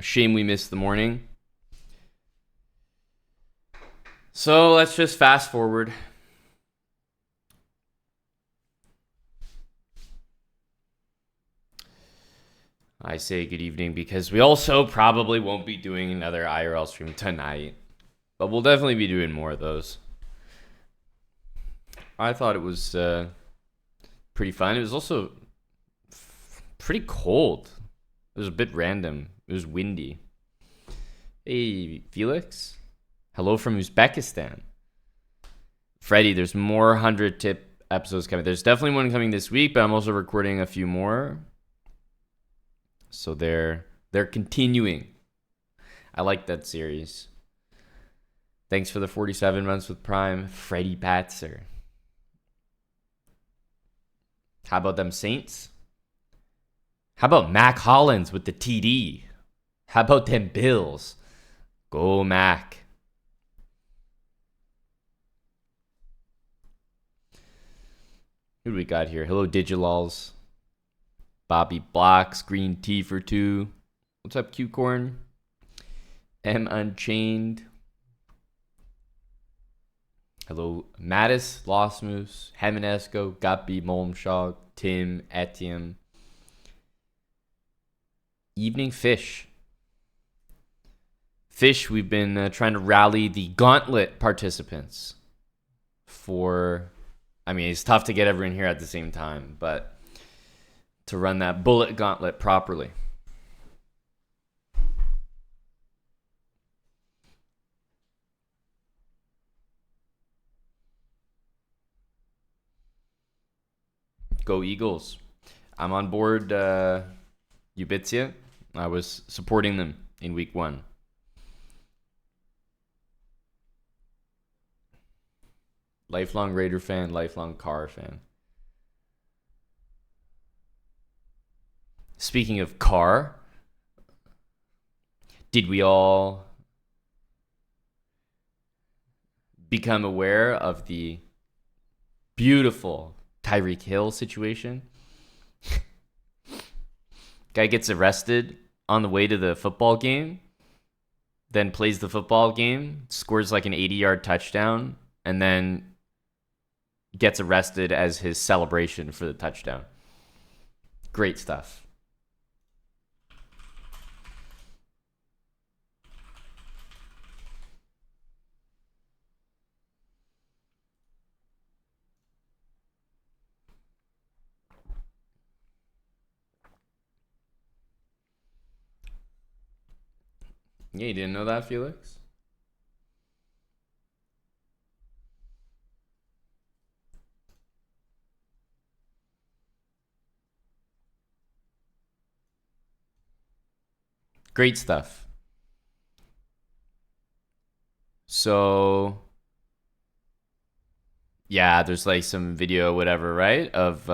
Shame we missed the morning. So let's just fast forward. I say good evening because we also probably won't be doing another IRL stream tonight. But we'll definitely be doing more of those. I thought it was pretty fun. It was also pretty cold. It was a bit random. It was windy. Hey, Felix. Hello from Uzbekistan. Freddie, there's more 100 tip episodes coming. There's definitely one coming this week, but I'm also recording a few more. So they're continuing. I like that series. Thanks for the 47 months with Prime, Freddie Patzer. How about them Saints? How about Mac Hollins with the TD? How about them Bills? Go Mac. Who do we got here? Hello, Digilals. Bobby Blocks, Green Tea for 2. What's up, Q-Corn? M Unchained. Hello, Mattis, Lost Moose, Heminesco, Guppy, Molmshog, Tim, Etienne. Evening Fish. Fish, we've been trying to rally the gauntlet participants for... I mean, it's tough to get everyone here at the same time, but to run that bullet gauntlet properly. Go Eagles. I'm on board Ubitsia. I was supporting them in week 1. Lifelong Raider fan, lifelong Carr fan. Speaking of Carr, did we all become aware of the beautiful Tyreek Hill situation? Guy gets arrested on the way to the football game, then plays the football game, scores like an 80-yard touchdown, and then gets arrested as his celebration for the touchdown. Great stuff. Yeah, you didn't know that, Felix? Great stuff. So, yeah, there's like some video, whatever, right? Of,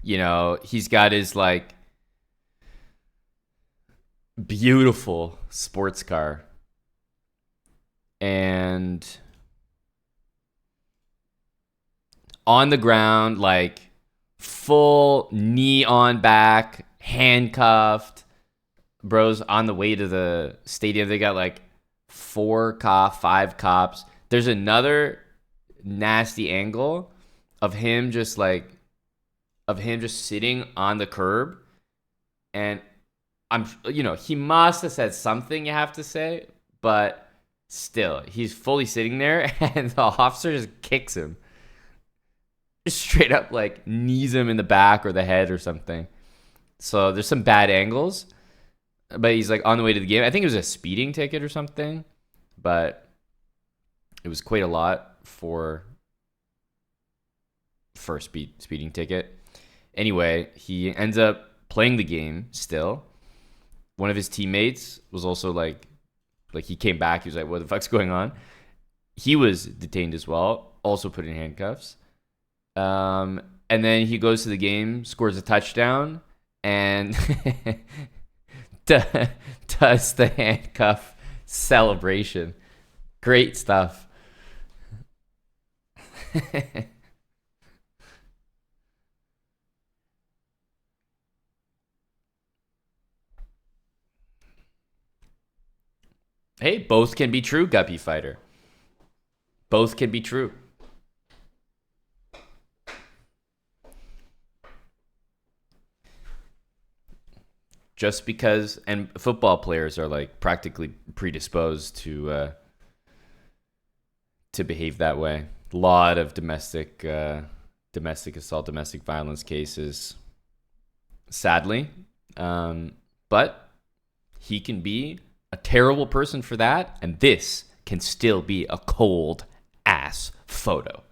you know, he's got his like beautiful sports car. And on the ground, like full knee on back, handcuffed. Bros on the way to the stadium. They got like 5 cops. There's another nasty angle of him just sitting on the curb. And he must have said something, you have to say, but still, he's fully sitting there and the officer just kicks him. Just straight up like knees him in the back or the head or something. So there's some bad angles, but he's like on the way to the game. I think it was a speeding ticket or something, but it was quite a lot for a speeding ticket. Anyway, he ends up playing the game still. One of his teammates was also like he came back. He was like, what the fuck's going on? He was detained as well, also put in handcuffs. And then he goes to the game, scores a touchdown, and does the handcuff celebration. Great stuff. Hey, both can be true, Guppy Fighter. Both can be true. Just because, and football players are like practically predisposed to behave that way. A lot of domestic assault, domestic violence cases, sadly. But he can be a terrible person for that, and this can still be a cold ass photo.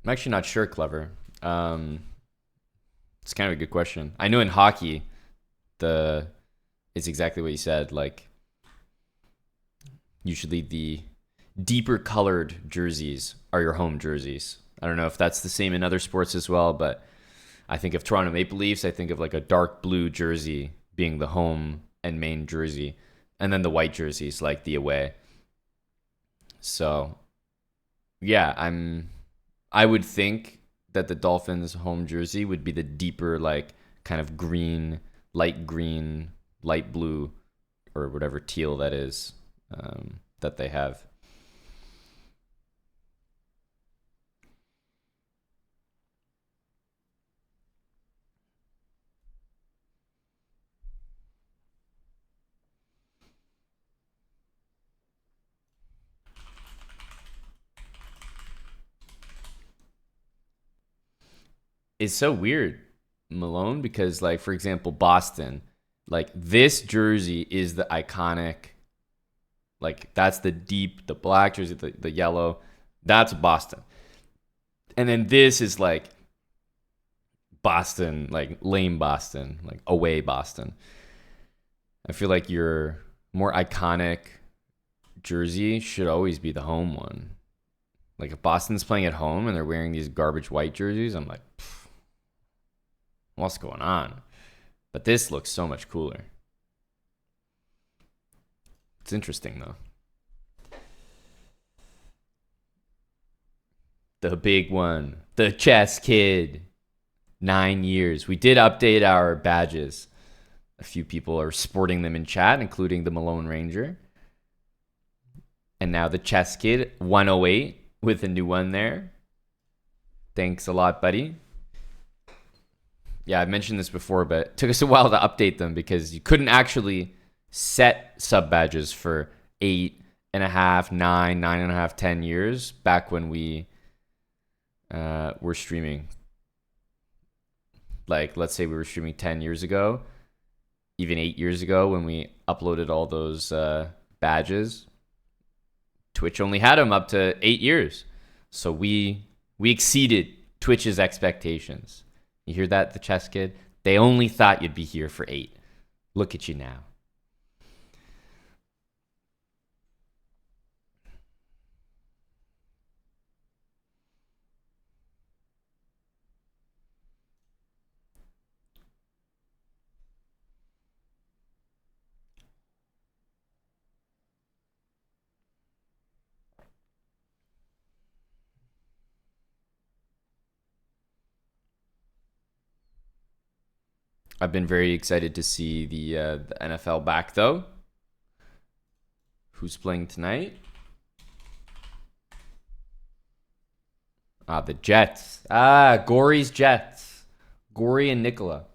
I'm actually not sure, Clever. Um, it's kind of a good question. I know in hockey, the it's exactly what you said. Like usually the deeper colored jerseys are your home jerseys. I don't know if that's the same in other sports as well, but I think of Toronto Maple Leafs, I think of like a dark blue jersey being the home and main jersey, and then the white jerseys like the away. So yeah, I would think that the Dolphins home jersey would be the deeper like kind of green, light blue, or whatever teal that is that they have. It's so weird, Malone, because like for example, Boston, like this jersey is the iconic, like that's the black jersey, the yellow, that's Boston. And then this is like Boston, like lame Boston, like away Boston. I feel like your more iconic jersey should always be the home one. Like if Boston's playing at home and they're wearing these garbage white jerseys, I'm like, what's going on? But this looks so much cooler. It's interesting though. The big one, the chess kid. 9 years. We did update our badges. A few people are sporting them in chat, including the Malone Ranger. And now the chess kid, 108, with a new one there. Thanks a lot, buddy. Yeah, I've mentioned this before, but it took us a while to update them because you couldn't actually set sub badges for 8.5, 9, 9.5, 10 years back when we were streaming. Like, let's say we were streaming 10 years ago, even 8 years ago when we uploaded all those badges. Twitch only had them up to 8 years. So we exceeded Twitch's expectations. You hear that, the chess kid? They only thought you'd be here for 8. Look at you now. I've been very excited to see the NFL back, though. Who's playing tonight? The Jets. Gory's Jets. Gory and Nicola.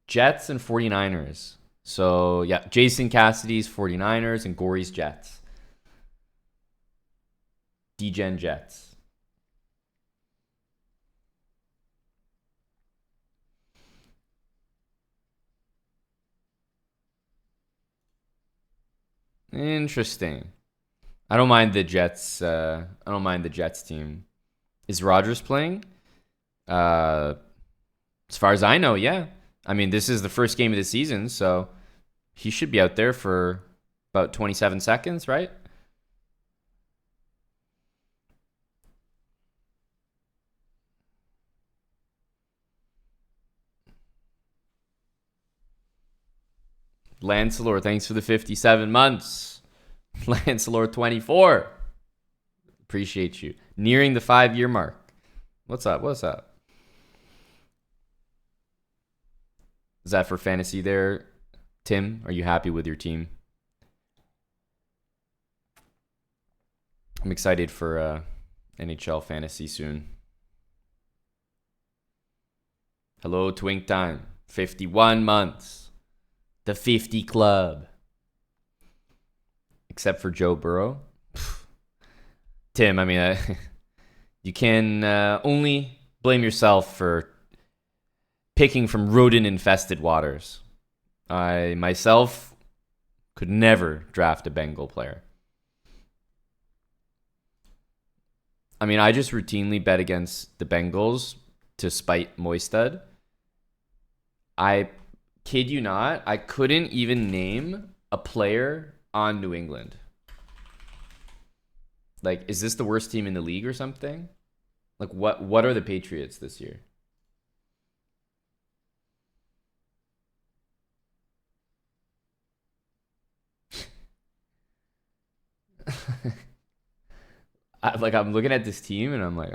Jets and 49ers. So, yeah, Jason Cassidy's 49ers and Gory's Jets. DGen Jets. Interesting. I don't mind the Jets. I don't mind the Jets team. Is Rodgers playing? Uh, as far as I know, yeah. I mean, this is the first game of the season, so he should be out there for about 27 seconds, right? Lancelor, thanks for the 57 months. Lancelor 24. Appreciate you. Nearing the 5-year mark. What's up? What's up? Is that for fantasy there, Tim? Are you happy with your team? I'm excited for NHL fantasy soon. Hello, Twink Time. 51 months. The 50 Club. Except for Joe Burrow. Tim, I mean, you can only blame yourself for picking from rodent-infested waters. I, myself, could never draft a Bengal player. I mean, I just routinely bet against the Bengals to spite Moistad. I kid you not, I couldn't even name a player on New England. Like, is this the worst team in the league or something? Like, what are the Patriots this year? I'm looking at this team and I'm like,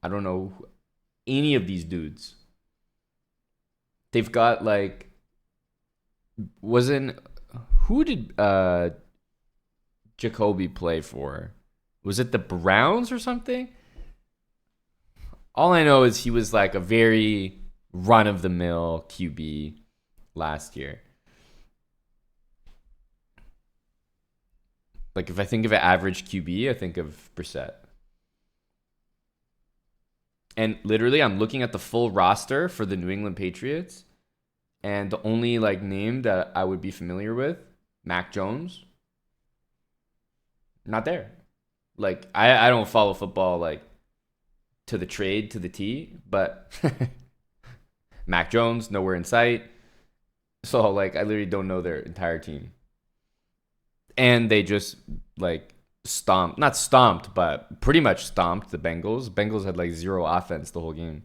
I don't know any of these dudes. They've got like, who did Jacoby play for? Was it the Browns or something? All I know is he was like a very run-of-the-mill QB last year. Like, if I think of an average QB, I think of Brissett. And literally, I'm looking at the full roster for the New England Patriots, and the only like name that I would be familiar with, Mac Jones, not there. Like, I don't follow football like to the trade, to the T, but Mac Jones, nowhere in sight. So, like, I literally don't know their entire team. And they just, like, not stomped, but pretty much stomped the Bengals. Bengals had, like, zero offense the whole game.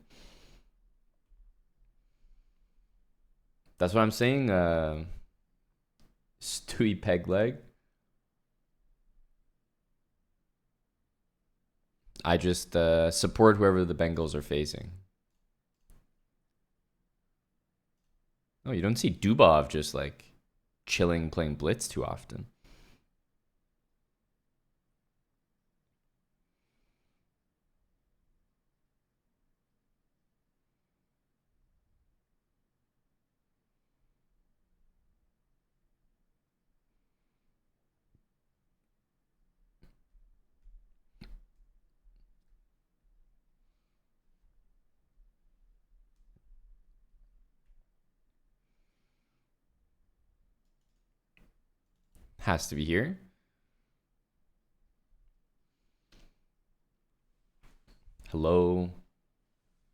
That's what I'm saying. Stewie Pegleg. I just support whoever the Bengals are facing. Oh, you don't see Dubov just, like, chilling playing blitz too often. Has to be here. Hello,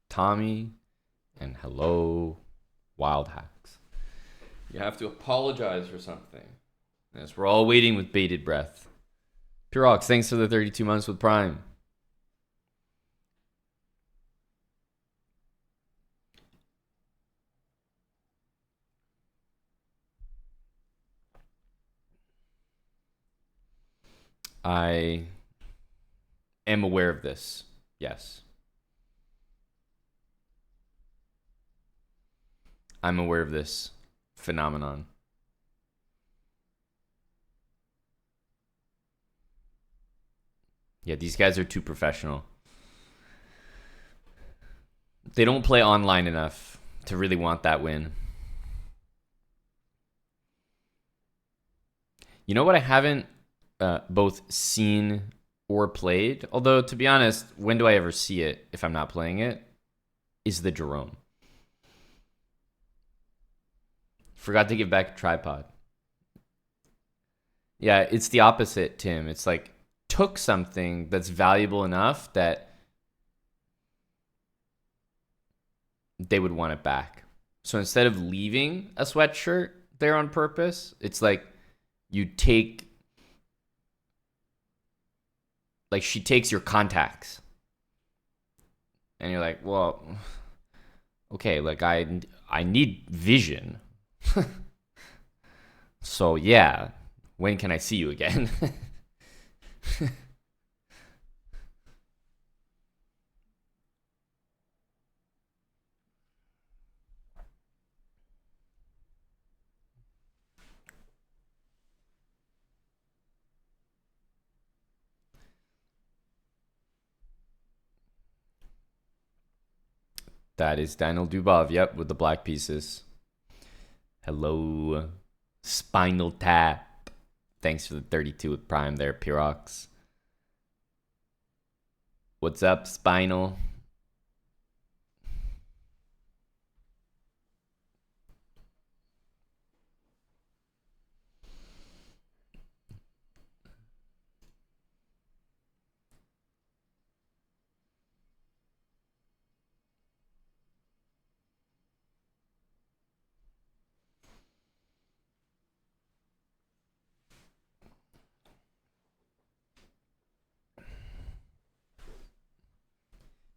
Tommy, and hello, Wild Hacks. You have to apologize for something. Yes, we're all waiting with bated breath. Pirox, thanks for the 32 months with Prime. I am aware of this. Yes. I'm aware of this phenomenon. Yeah, these guys are too professional. They don't play online enough to really want that win. You know what I haven't both seen or played? Although, to be honest, when do I ever see it if I'm not playing it? Is the Jerome. Forgot to give back a tripod. Yeah, it's the opposite, Tim. It's like, took something that's valuable enough that they would want it back. So instead of leaving a sweatshirt there on purpose, it's like you take, like, she takes your contacts. And you're like, well, okay, like, I need vision. So yeah, when can I see you again? That is Daniel Dubov, yep, with the black pieces. Hello, Spinal Tap. Thanks for the 32 with Prime there, Pirox. What's up, Spinal?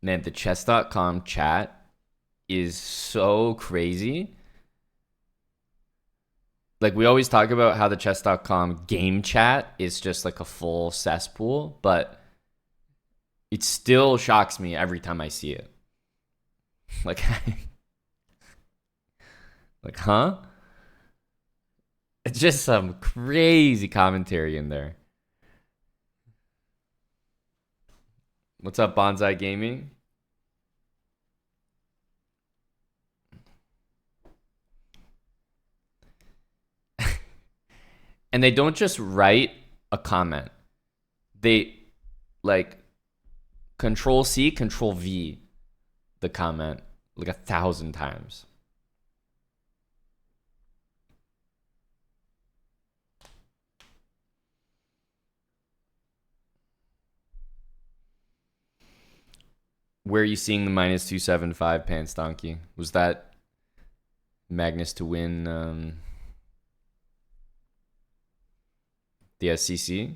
Man, the chess.com chat is so crazy. Like, we always talk about how the chess.com game chat is just like a full cesspool, but it still shocks me every time I see it. Like, like, huh? It's just some crazy commentary in there. What's up, Bonsai Gaming? And they don't just write a comment. They like Control C, Control V the comment like 1,000 times. Where are you seeing the minus 275 Pants Donkey? Was that Magnus to win the SCC?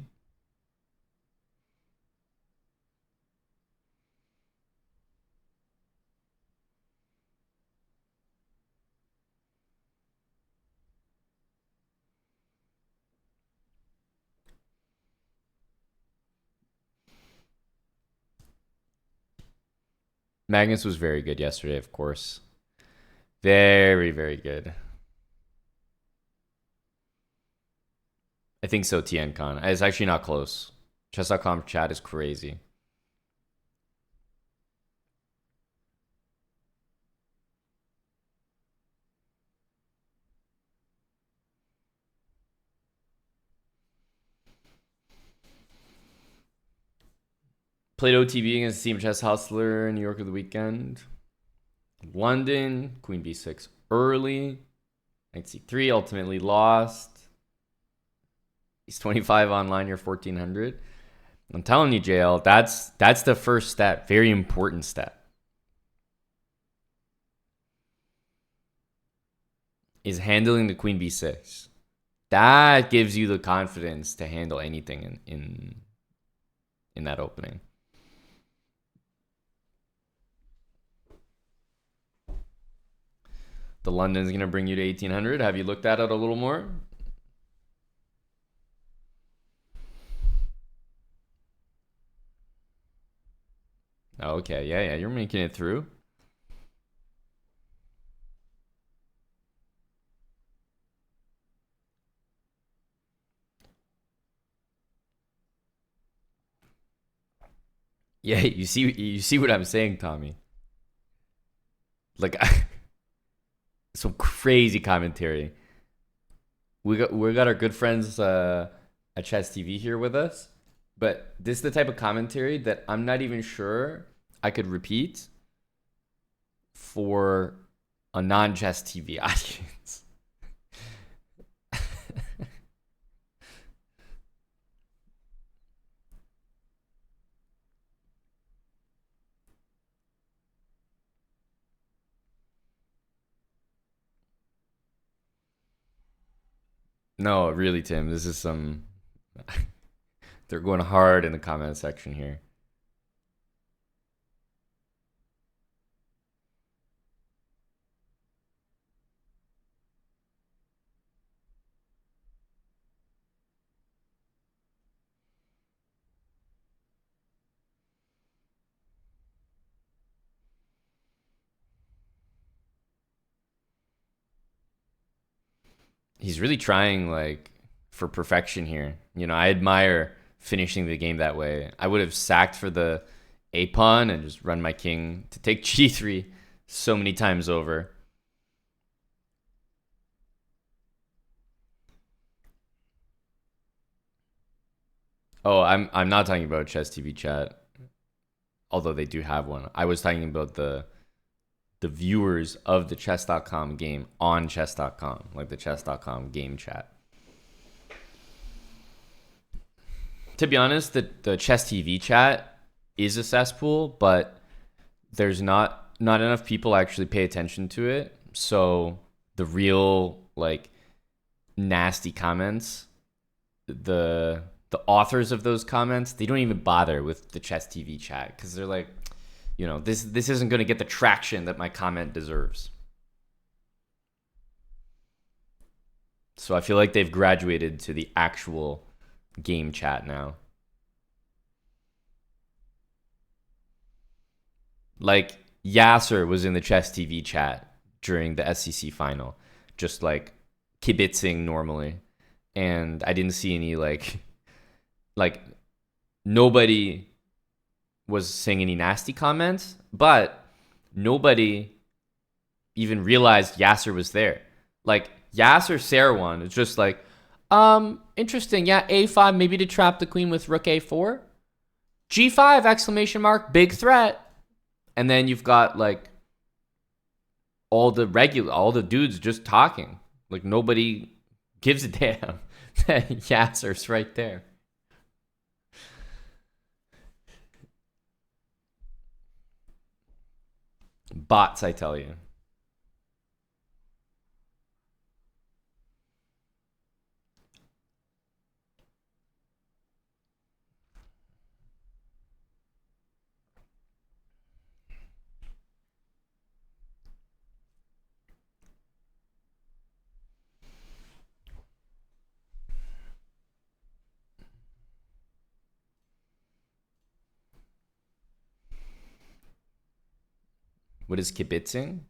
Magnus was very good yesterday, of course. Very, very good. I think so, TNCon. It's actually not close. Chess.com chat is crazy. Played OTB against Team Chess Hustler in New York of the weekend. London, Queen B6 early. Knight C3 ultimately lost. He's 25 online, you're 1400. I'm telling you, JL, that's the first step. Very important step. Is handling the Queen B6. That gives you the confidence to handle anything in that opening. The London's going to bring you to 1800. Have you looked at it a little more? Oh, okay. Yeah, you're making it through. Yeah, you see what I'm saying, Tommy. Like some crazy commentary. We got our good friends at Chess TV here with us, but this is the type of commentary that I'm not even sure I could repeat for a non-Chess TV audience. No, really, Tim, this is some. They're going hard in the comment section here. he's really trying like for perfection here. You know, I admire finishing the game that way. I would have sacked for the a pawn and just run my king to take g3 so many times over. Oh, I'm not talking about Chess TV chat, although they do have one. I was talking about the viewers of the chess.com game on chess.com, like the chess.com game chat. To be honest, the Chess TV chat is a cesspool, but there's not enough people actually pay attention to it. So the real like nasty comments, the authors of those comments, they don't even bother with the Chess TV chat because they're like, you know, this isn't going to get the traction that my comment deserves. So I feel like they've graduated to the actual game chat now. Like Yasser was in the Chess TV chat during the SEC final, just like kibitzing normally, and I didn't see any like nobody was saying any nasty comments, but nobody even realized Yasser was there. Like Yasser Sarwan is just like, interesting. Yeah, A5 maybe to trap the queen with rook A4. G5 exclamation mark, big threat. And then you've got like all the dudes just talking. Like nobody gives a damn that Yasser's right there. Bots, I tell you. What is kibitzing?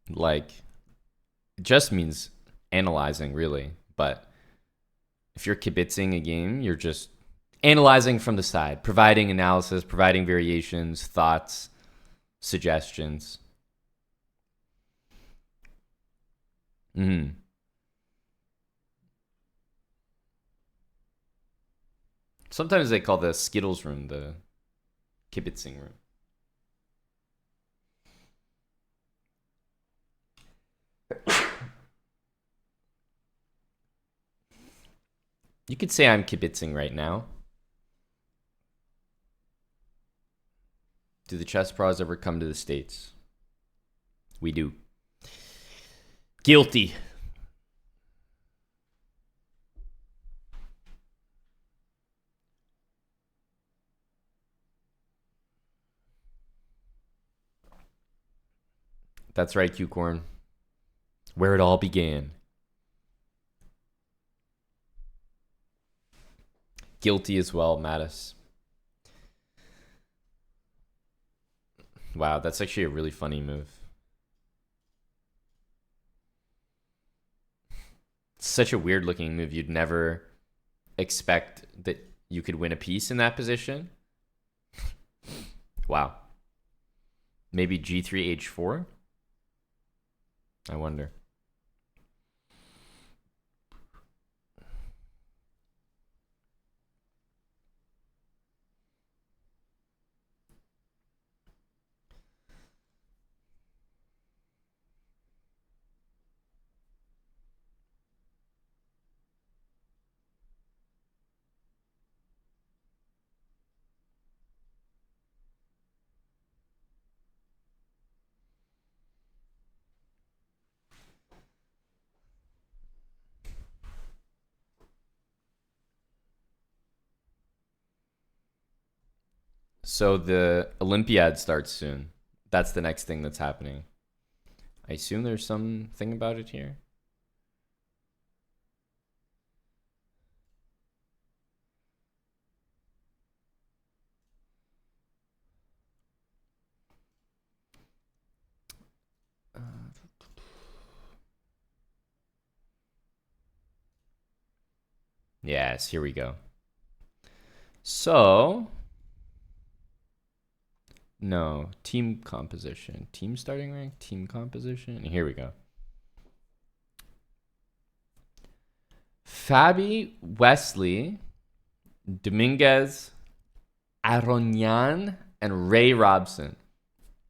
Like, it just means analyzing, really. But if you're kibitzing a game, you're just analyzing from the side, providing analysis, providing variations, thoughts, suggestions. Hmm. Sometimes they call the Skittles room the kibitzing room. You could say I'm kibitzing right now. Do the chess pros ever come to the States? We do. Guilty. That's right, Q-Corn. Where it all began. Guilty as well, Mattis. Wow, that's actually a really funny move. Such a weird looking move. You'd never expect that you could win a piece in that position. Wow. Maybe G3 H4? I wonder. So the Olympiad starts soon. That's the next thing that's happening. I assume there's something about it here. Yes, here we go. So, no, team composition. Team starting rank, team composition. Here we go. Fabi, Wesley, Dominguez, Aronian, and Ray Robson.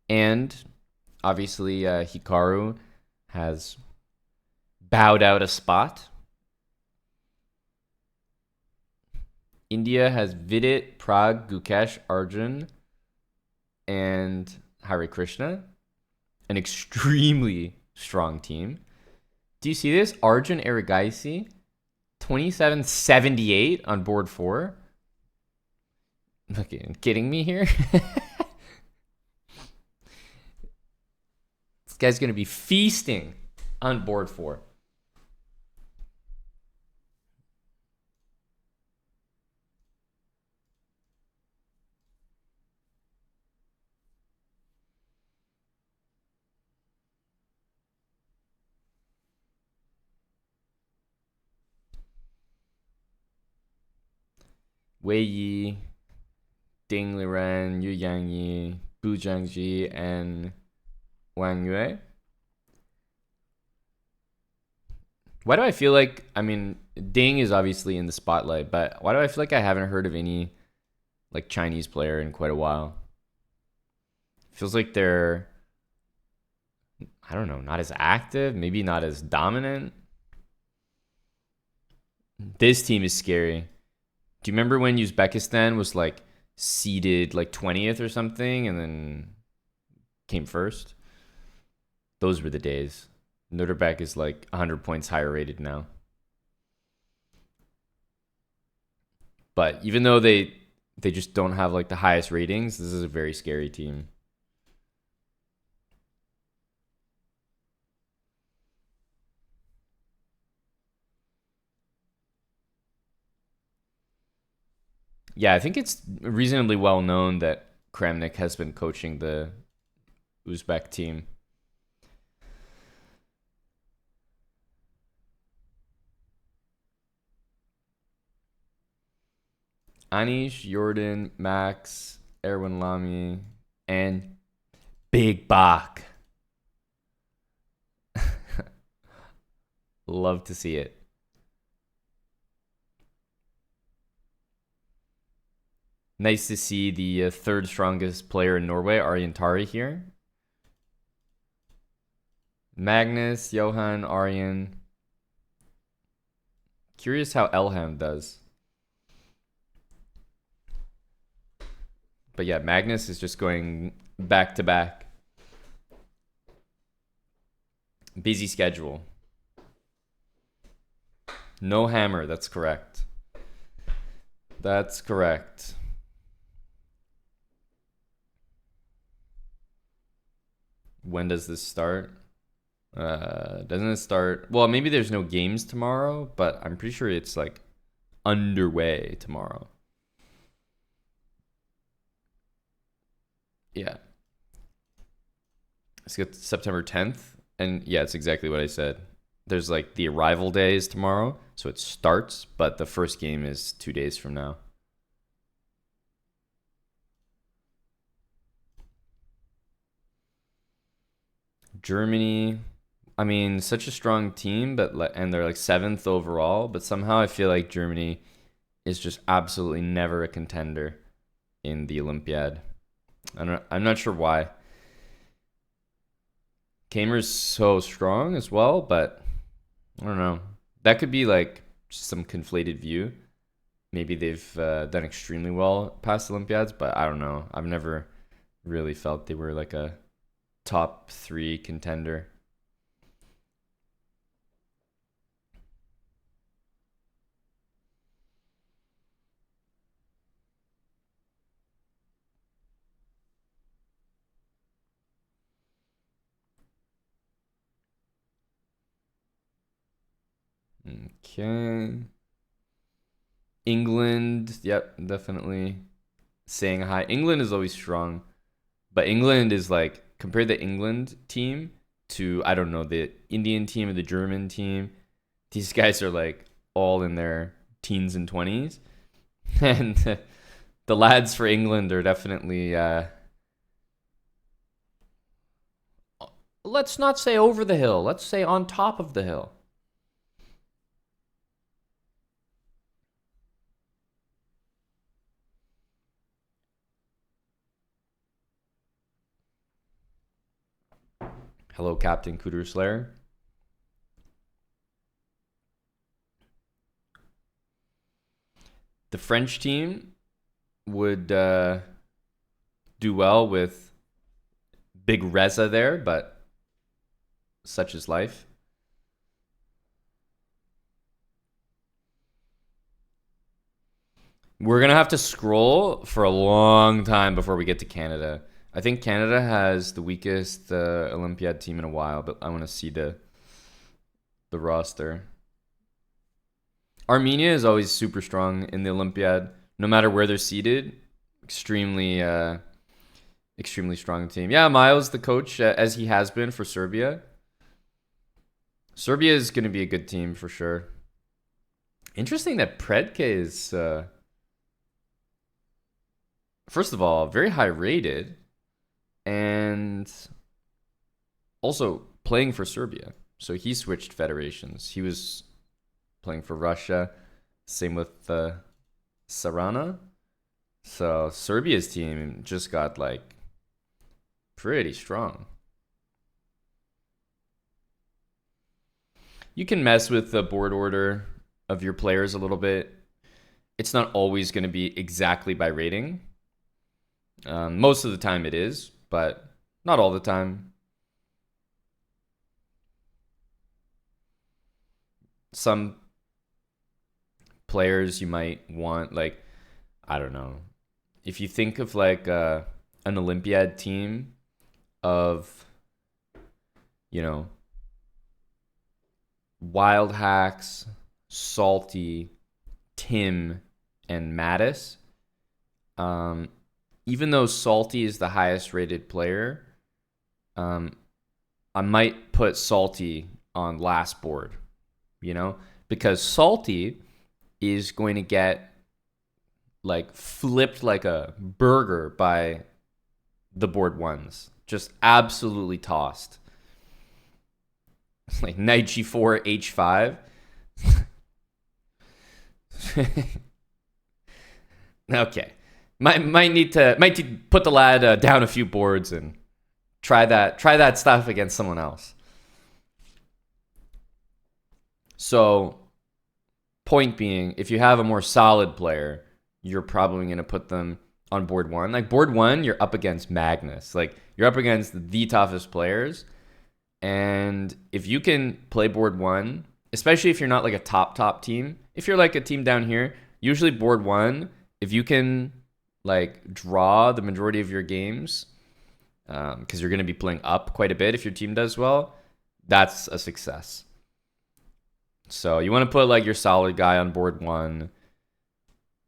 And obviously, Hikaru has bowed out a spot. India has Vidit, Prag, Gukesh, Arjun, and Hare Krishna. An extremely strong team. Do you see this? Arjun Erigaisi, 2778 on board 4. Okay, kidding me here? This guy's going to be feasting on board 4. Wei Yi, Ding Liren, Yu Yangyi, Bu Jiangji, and Wang Yue. Why do I feel like, I mean, Ding is obviously in the spotlight, but why do I feel like I haven't heard of any like Chinese player in quite a while? Feels like they're, I don't know, not as active, maybe not as dominant. This team is scary. Do you remember when Uzbekistan was like seeded like 20th or something and then came first? Those were the days. Nuremberg is like 100 points higher rated now. But even though they just don't have like the highest ratings, this is a very scary team. Yeah, I think it's reasonably well known that Kramnik has been coaching the Uzbek team. Anish, Jordan, Max, Erwin Lamy, and Big Bach. Love to see it. Nice to see the third strongest player in Norway, Arjen Tari, here. Magnus, Johan, Arjen. Curious how Elham does. But yeah, Magnus is just going back to back. Busy schedule. No hammer, that's correct. That's correct. When does this start? Doesn't it start? Well, maybe there's no games tomorrow, but I'm pretty sure it's like underway tomorrow. Yeah. Let's get September 10th. And yeah, it's exactly what I said. There's like the arrival day is tomorrow, so it starts, but the first game is 2 days from now. Germany, I mean, such a strong team, but and they're like 7th overall, but somehow I feel like Germany is just absolutely never a contender in the Olympiad. I'm not sure why. Kamer's so strong as well, but I don't know. That could be like some conflated view. Maybe they've done extremely well past Olympiads, but I don't know. I've never really felt they were like a top 3 contender. Okay. England, yep, definitely saying hi. England is always strong, but England is like, compare the England team to, I don't know, the Indian team or the German team. These guys are like all in their teens and 20s. And the lads for England are definitely, let's not say over the hill. Let's say on top of the hill. Hello, Captain Cooter Slayer. The French team would do well with Big Reza there, but such is life. We're going to have to scroll for a long time before we get to Canada. I think Canada has the weakest Olympiad team in a while, but I want to see the roster. Armenia is always super strong in the Olympiad, no matter where they're seated. Extremely strong team. Yeah, Miles, the coach, as he has been for Serbia. Serbia is going to be a good team for sure. Interesting that Predke is, first of all, very high rated, and also playing for Serbia. So he switched federations. He was playing for Russia. Same with Sarana. So Serbia's team just got like pretty strong. You can mess with the board order of your players a little bit. It's not always going to be exactly by rating. Most of the time it is, but not all the time. Some players you might want, like, I don't know. If you think of like an Olympiad team of, you know, Wild Hacks, Salty, Tim, and Mattis, even though Salty is the highest rated player, I might put Salty on last board, you know, because Salty is going to get like flipped like a burger by the board ones. Just absolutely tossed. Like knight g4, h5. Okay. Might need to put the lad down a few boards and try that stuff against someone else. So, point being, if you have a more solid player, you're probably going to put them on board one. Like board one, you're up against Magnus. Like you're up against the toughest players. And if you can play board one, especially if you're not like a top team, if you're like a team down here, usually board one, if you can like draw the majority of your games, because you're going to be playing up quite a bit if your team does well, that's a success. So you want to put like your solid guy on board one.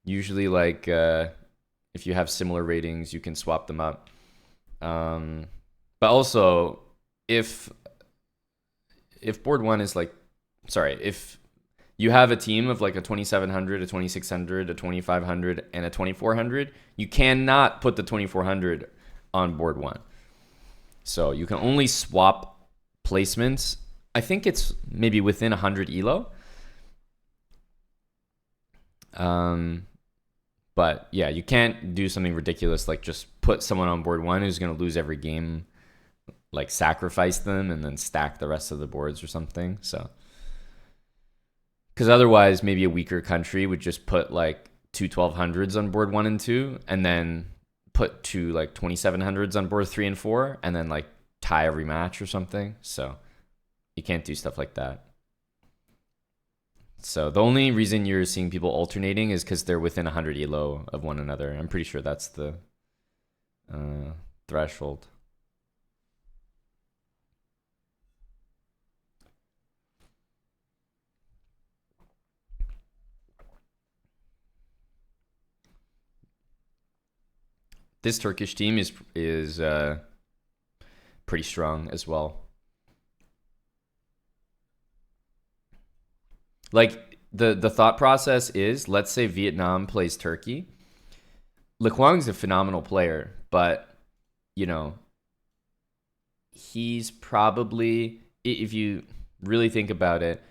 Usually like if you have similar ratings, you can swap them up. But also if board one is like, if you have a team of like a 2700, a 2600, a 2500, and a 2400, you cannot put the 2400 on board one. So you can only swap placements. I think it's maybe within 100 elo. But yeah, you can't do something ridiculous like just put someone on board one who's going to lose every game, like sacrifice them and then stack the rest of the boards or something. So, because otherwise maybe a weaker country would just put like two 1200s on board 1 and 2 and then put two like 2700s on board 3 and 4 and then like tie every match or something. So you can't do stuff like that. So the only reason you're seeing people alternating is because they're within 100 elo of one another. I'm pretty sure that's the threshold. This Turkish team is pretty strong as well. Like the thought process is, let's say Vietnam plays Turkey. Lequang's a phenomenal player, but you know, he's probably, if you really think about it,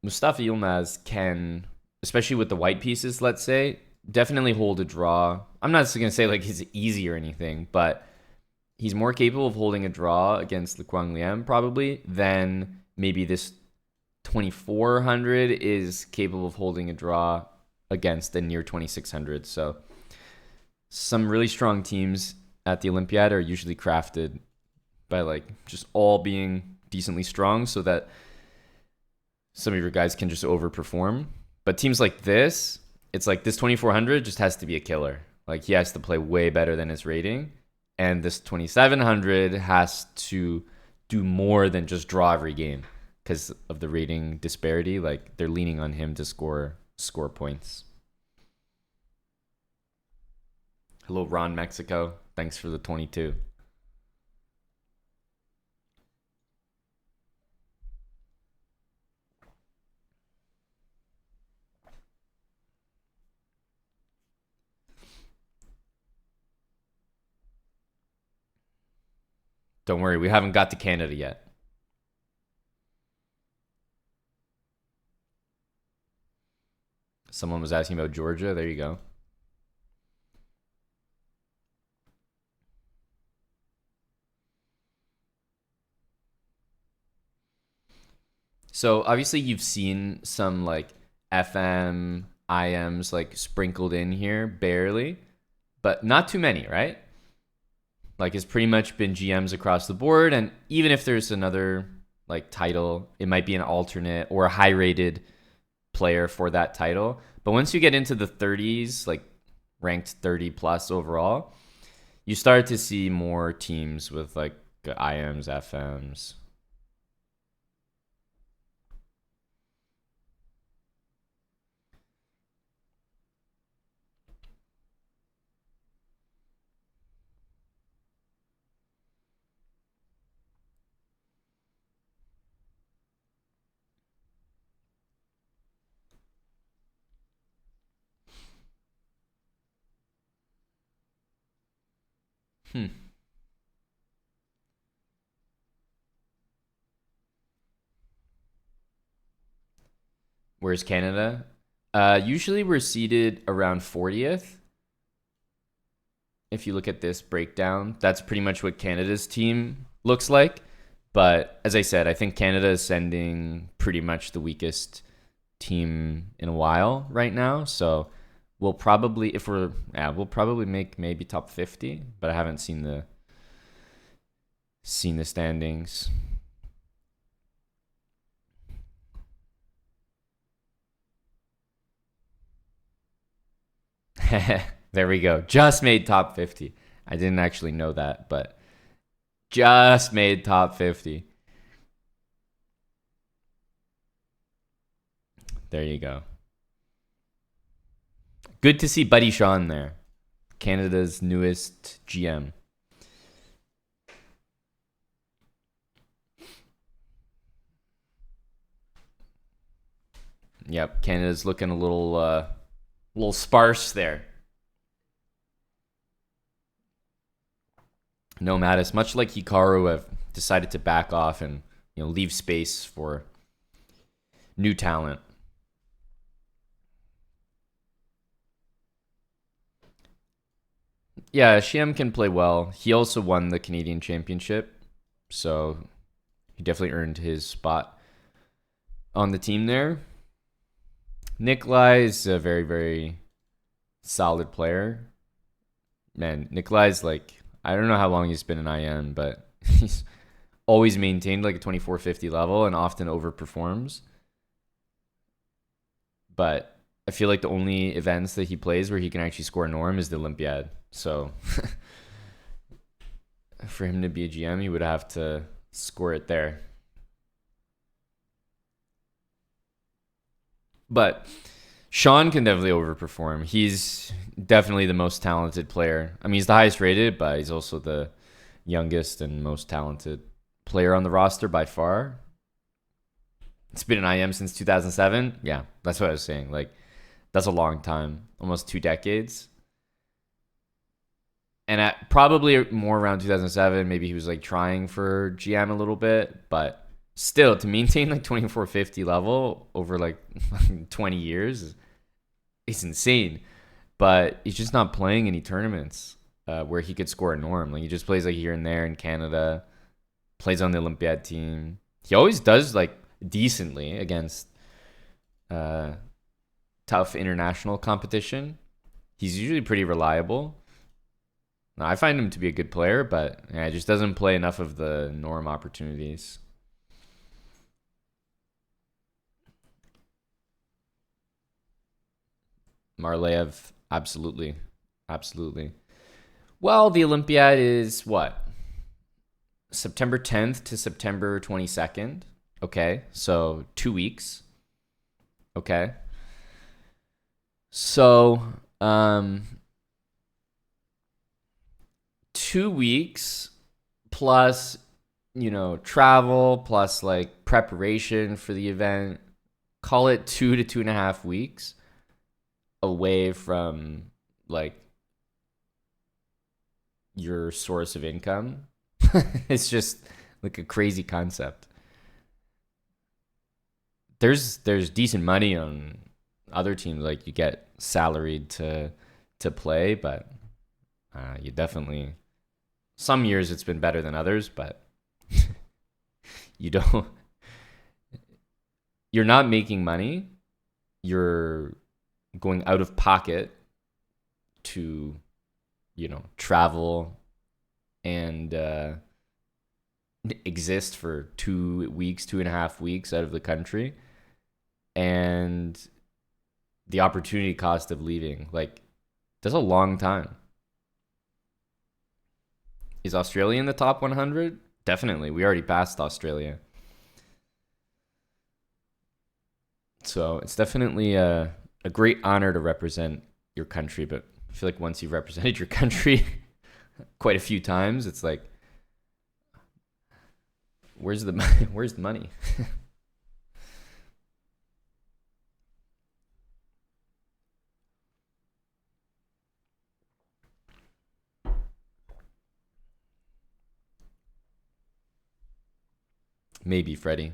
Mustafa Yilmaz can, especially with the white pieces, let's say, definitely hold a draw. I'm not going to say like it's easy or anything, but he's more capable of holding a draw against Lequang Liam probably than maybe this 2400 is capable of holding a draw against the near 2600. So some really strong teams at the Olympiad are usually crafted by like just all being decently strong so that some of your guys can just overperform. But teams like this, it's like this 2400 just has to be a killer. Like he has to play way better than his rating. And this 2700 has to do more than just draw every game because of the rating disparity. Like they're leaning on him to score points. Hello, Ron Mexico. Thanks for the 22. Don't worry, we haven't got to Canada yet. Someone was asking about Georgia. There you go. So obviously you've seen some like FM, IMs like sprinkled in here, barely, but not too many, right? Like it's pretty much been GMs across the board. And even if there's another like title, it might be an alternate or a high rated player for that title. But once you get into the 30s, like ranked 30 plus overall, you start to see more teams with like IMs, FMs. Hmm. Where's Canada? Usually we're seated around 40th. If you look at this breakdown, that's pretty much what Canada's team looks like. But as I said, I think Canada is sending pretty much the weakest team in a while right now. So we'll probably, we'll probably make maybe top 50, but I haven't seen the standings. There we go. Just made top 50. I didn't actually know that, but just made top 50. There you go. Good to see Buddy Sean there, Canada's newest GM. Yep, Canada's looking a little sparse there. No Mattis, much like Hikaru, have decided to back off and leave space for new talent. Yeah, Shiem can play well. He also won the Canadian Championship, so he definitely earned his spot on the team there. Nikolai is a very, very solid player. Man, Nikolai's like, I don't know how long he's been in IM, but he's always maintained like a 2450 level and often overperforms. But I feel like the only events that he plays where he can actually score norm is the Olympiad. So for him to be a GM, he would have to score it there. But Sean can definitely overperform. He's definitely the most talented player. I mean, he's the highest rated, but he's also the youngest and most talented player on the roster by far. It's been an IM since 2007. Yeah, that's what I was saying. Like, that's a long time, almost 2 decades. And at probably more around 2007, maybe he was like trying for GM a little bit, but still to maintain like 2450 level over like 20 years is insane. But he's just not playing any tournaments where he could score a norm. Like he just plays like here and there in Canada, plays on the Olympiad team. He always does like decently against tough international competition. He's usually pretty reliable. Now, I find him to be a good player, but yeah, he just doesn't play enough of the norm opportunities. Marlev, absolutely. Absolutely. Well, the Olympiad is what? September 10th to September 22nd. Okay, so 2 weeks. Okay. So, 2 weeks plus, travel plus like preparation for the event. Call it 2 to 2.5 weeks away from like your source of income. It's just like a crazy concept. There's decent money on other teams, like you get salaried to play, but you definitely some years it's been better than others, but you don't you're not making money. You're going out of pocket to travel and exist for 2 weeks, 2.5 weeks out of the country, and the opportunity cost of leaving, like, that's a long time. Is Australia in the top 100? Definitely. We already passed Australia. So it's definitely a great honor to represent your country, but I feel like once you've represented your country quite a few times, it's like, where's the where's the money? Maybe, Freddie.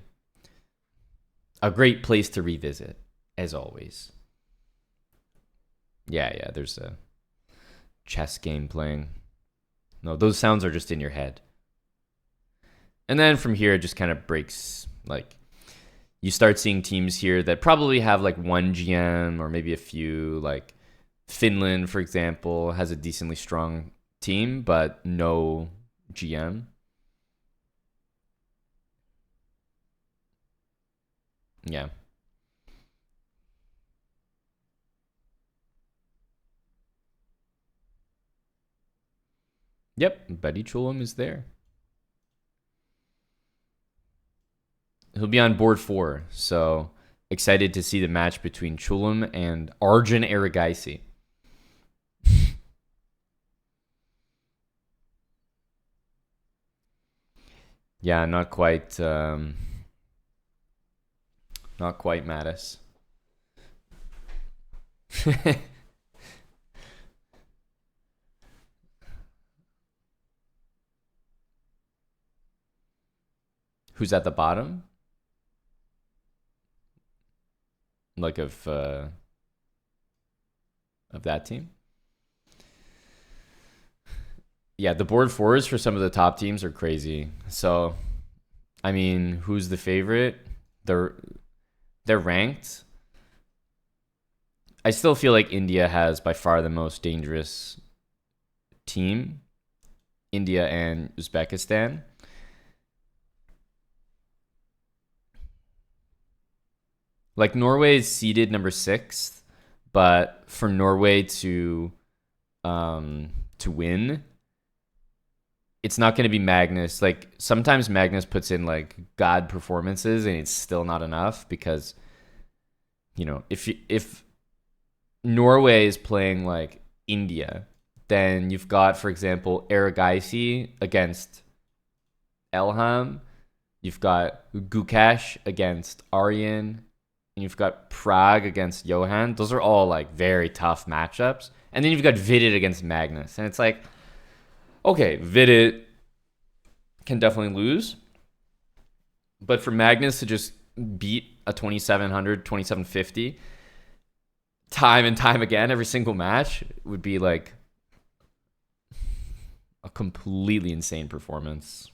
A great place to revisit, as always. Yeah, there's a chess game playing. No, those sounds are just in your head. And then from here, it just kind of breaks. Like, you start seeing teams here that probably have like one GM or maybe a few. Like, Finland, for example, has a decently strong team, but no GM. Yeah. Yep, Buddy Chulum is there. He'll be on board 4, so excited to see the match between Chulum and Arjun Erigaisi. Yeah, not quite Mattis. Who's at the bottom? Like of that team? Yeah, the board 4s for some of the top teams are crazy. So, I mean, who's the favorite? They're they're ranked. I still feel like India has by far the most dangerous team. India and Uzbekistan. Like, Norway is seeded number 6, but for Norway to win, it's not going to be Magnus. Like, sometimes Magnus puts in like god performances and it's still not enough because if Norway is playing like India, then you've got, for example, Erigaisi against Elham. You've got Gukesh against Aryan. And you've got Prague against Johan. Those are all like very tough matchups. And then you've got Vidit against Magnus. And it's like, okay, Vidit can definitely lose. But for Magnus to just beat a 2700, 2750 time and time again, every single match, would be like a completely insane performance.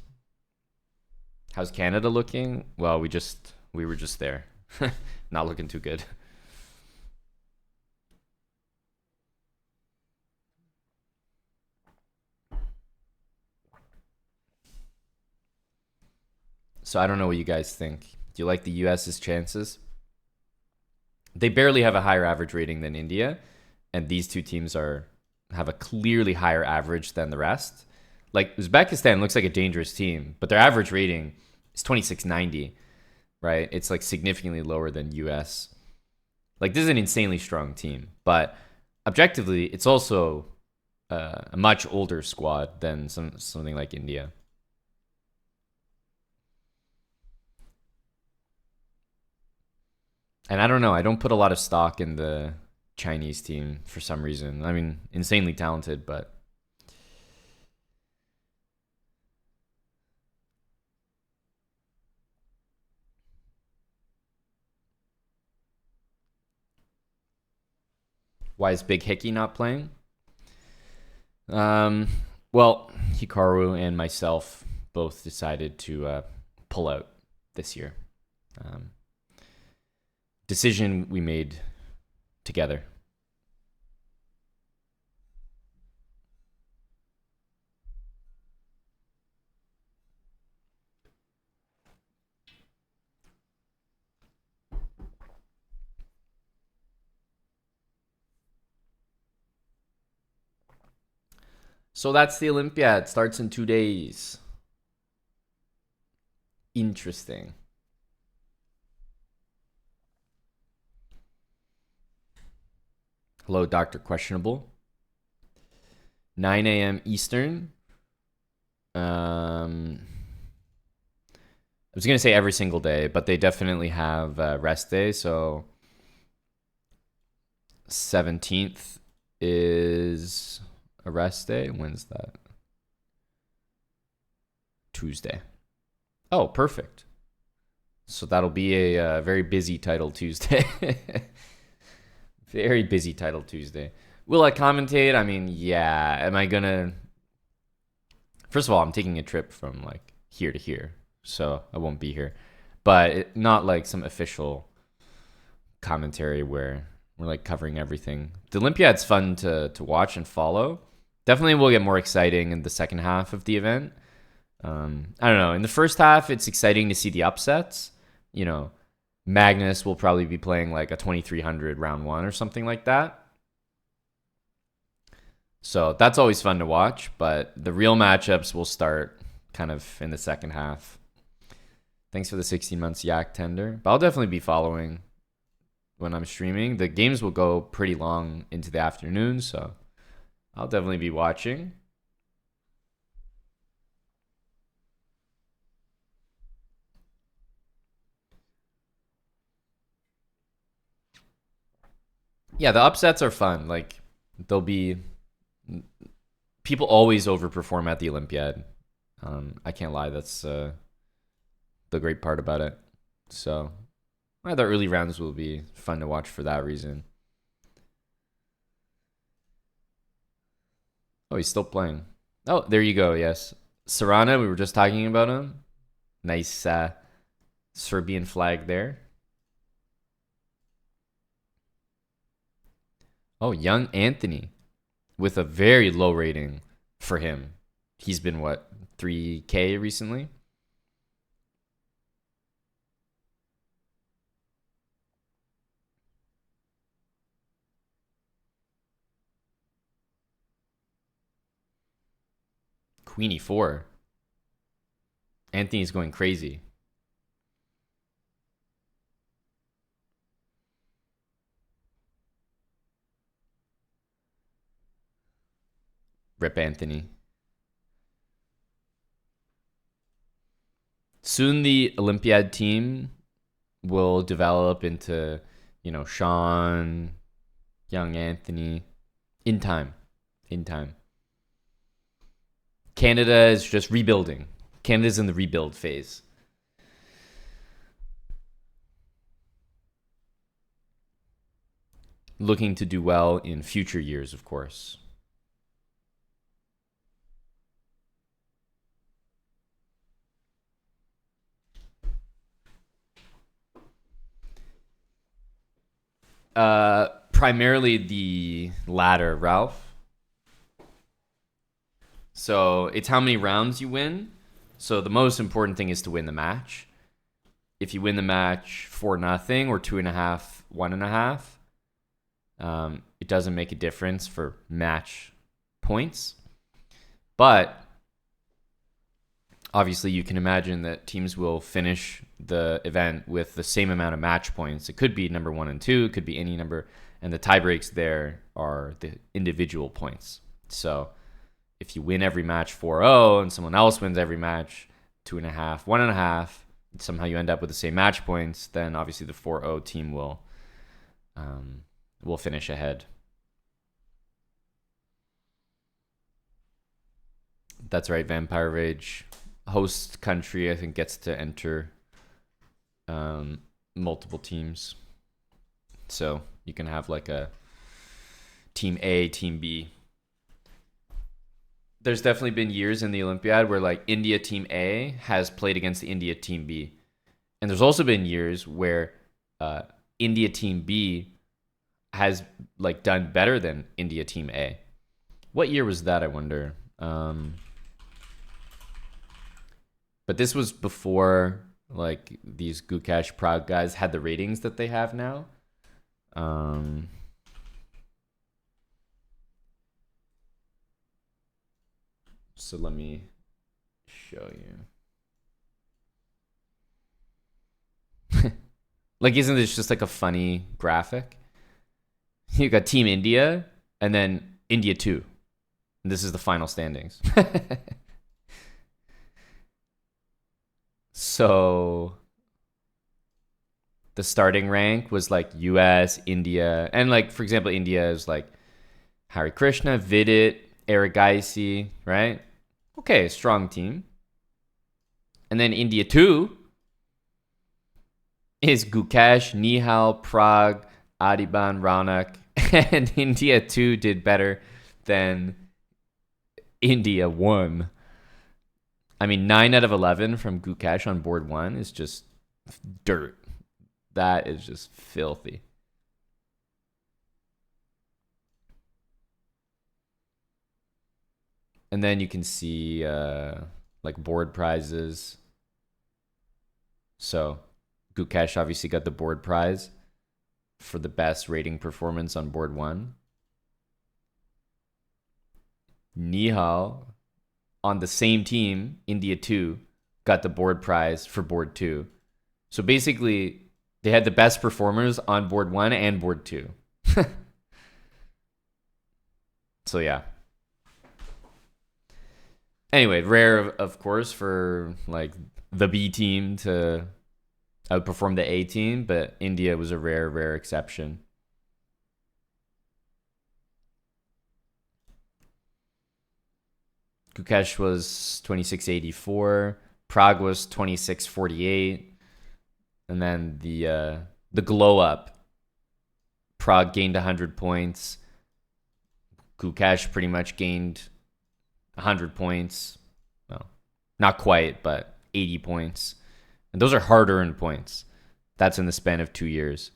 How's Canada looking? Well, we were just there. Not looking too good. So I don't know what you guys think. Do you like the US's chances? They barely have a higher average rating than India, and these two teams have a clearly higher average than the rest. Like Uzbekistan looks like a dangerous team, but their average rating is 2690, right? It's like significantly lower than US. Like this is an insanely strong team, but objectively, it's also a much older squad than something like India. And I don't know. I don't put a lot of stock in the Chinese team for some reason. I mean, insanely talented, but why is Big Hickey not playing? Um, well, Hikaru and myself both decided to pull out this year. Um, Decision we made together. So that's the Olympiad. Starts in 2 days. Interesting. Hello, Dr. Questionable. 9 a.m. Eastern. I was going to say every single day, but they definitely have rest day. So 17th is a rest day. When's that? Tuesday. Oh, perfect. So that'll be a very busy title Tuesday. Very busy title Tuesday. Will I commentate? I mean, yeah. Am I gonna? First of all, I'm taking a trip from like here to here, so I won't be here. But not like some official commentary where we're like covering everything. The Olympiad's fun to watch and follow. Definitely will get more exciting in the second half of the event. I don't know. In the first half, it's exciting to see the upsets. You know, Magnus will probably be playing like a 2300 round one or something like that. So that's always fun to watch, but the real matchups will start kind of in the second half. Thanks for the 16 months yak tender. But I'll definitely be following when I'm streaming. The games will go pretty long into the afternoon, so I'll definitely be watching. Yeah, the upsets are fun. Like they'll be people always overperform at the Olympiad. I can't lie. That's the great part about it. So the early rounds will be fun to watch for that reason. Oh, he's still playing. Oh, there you go. Yes, Serrana. We were just talking about him. Nice Serbian flag there. Oh, young Anthony with a very low rating for him. He's been what 3K recently. Queenie 4. Anthony's going crazy. Rip Anthony. Soon the Olympiad team will develop into, Sean, young Anthony. In time. Canada is just rebuilding. Canada's in the rebuild phase. Looking to do well in future years, of course. Primarily the latter, Ralph. So it's how many rounds you win. So the most important thing is to win the match. If you win the match 4-0 or 2.5, 1.5, it doesn't make a difference for match points. But obviously you can imagine that teams will finish the event with the same amount of match points. It could be number 1 and 2, it could be any number, and the tie breaks there are the individual points. So if you win every match 4-0 and someone else wins every match 2.5, 1.5, somehow you end up with the same match points, then obviously the 4-0 team will finish ahead. That's right, Vampire Rage. Host country, I think, gets to enter multiple teams. So you can have like a team A, team B. There's definitely been years in the Olympiad where like India team A has played against the India team B. And there's also been years where India team B has like done better than India team A. What year was that, I wonder? But this was before like these Gukash Prague guys had the ratings that they have now. So let me show you. Like, isn't this just like a funny graphic? You got Team India and then India 2. And this is the final standings. So the starting rank was like US, India, and like, for example, India is like Hari Krishna, Vidit, Erigaisi, right? Okay, strong team. And then India 2 is Gukesh, Nihal, Prague, Adiban, Raunak. And India 2 did better than India 1. I mean, 9 out of 11 from Gukesh on board 1 is just dirt. That is just filthy. And then you can see like board prizes. So Gukesh obviously got the board prize for the best rating performance on board 1. Nihal on the same team, India 2, got the board prize for board 2. So basically, they had the best performers on board 1 and board 2. So yeah. Anyway, rare, of course, for like the B team to outperform the A team, but India was a rare exception. Gukesh was 2684, Prague was 2648, and then the glow up, Prague gained 100 points. Gukesh pretty much gained 100 points. Well, not quite, but 80 points. And those are hard-earned points. That's in the span of 2 years.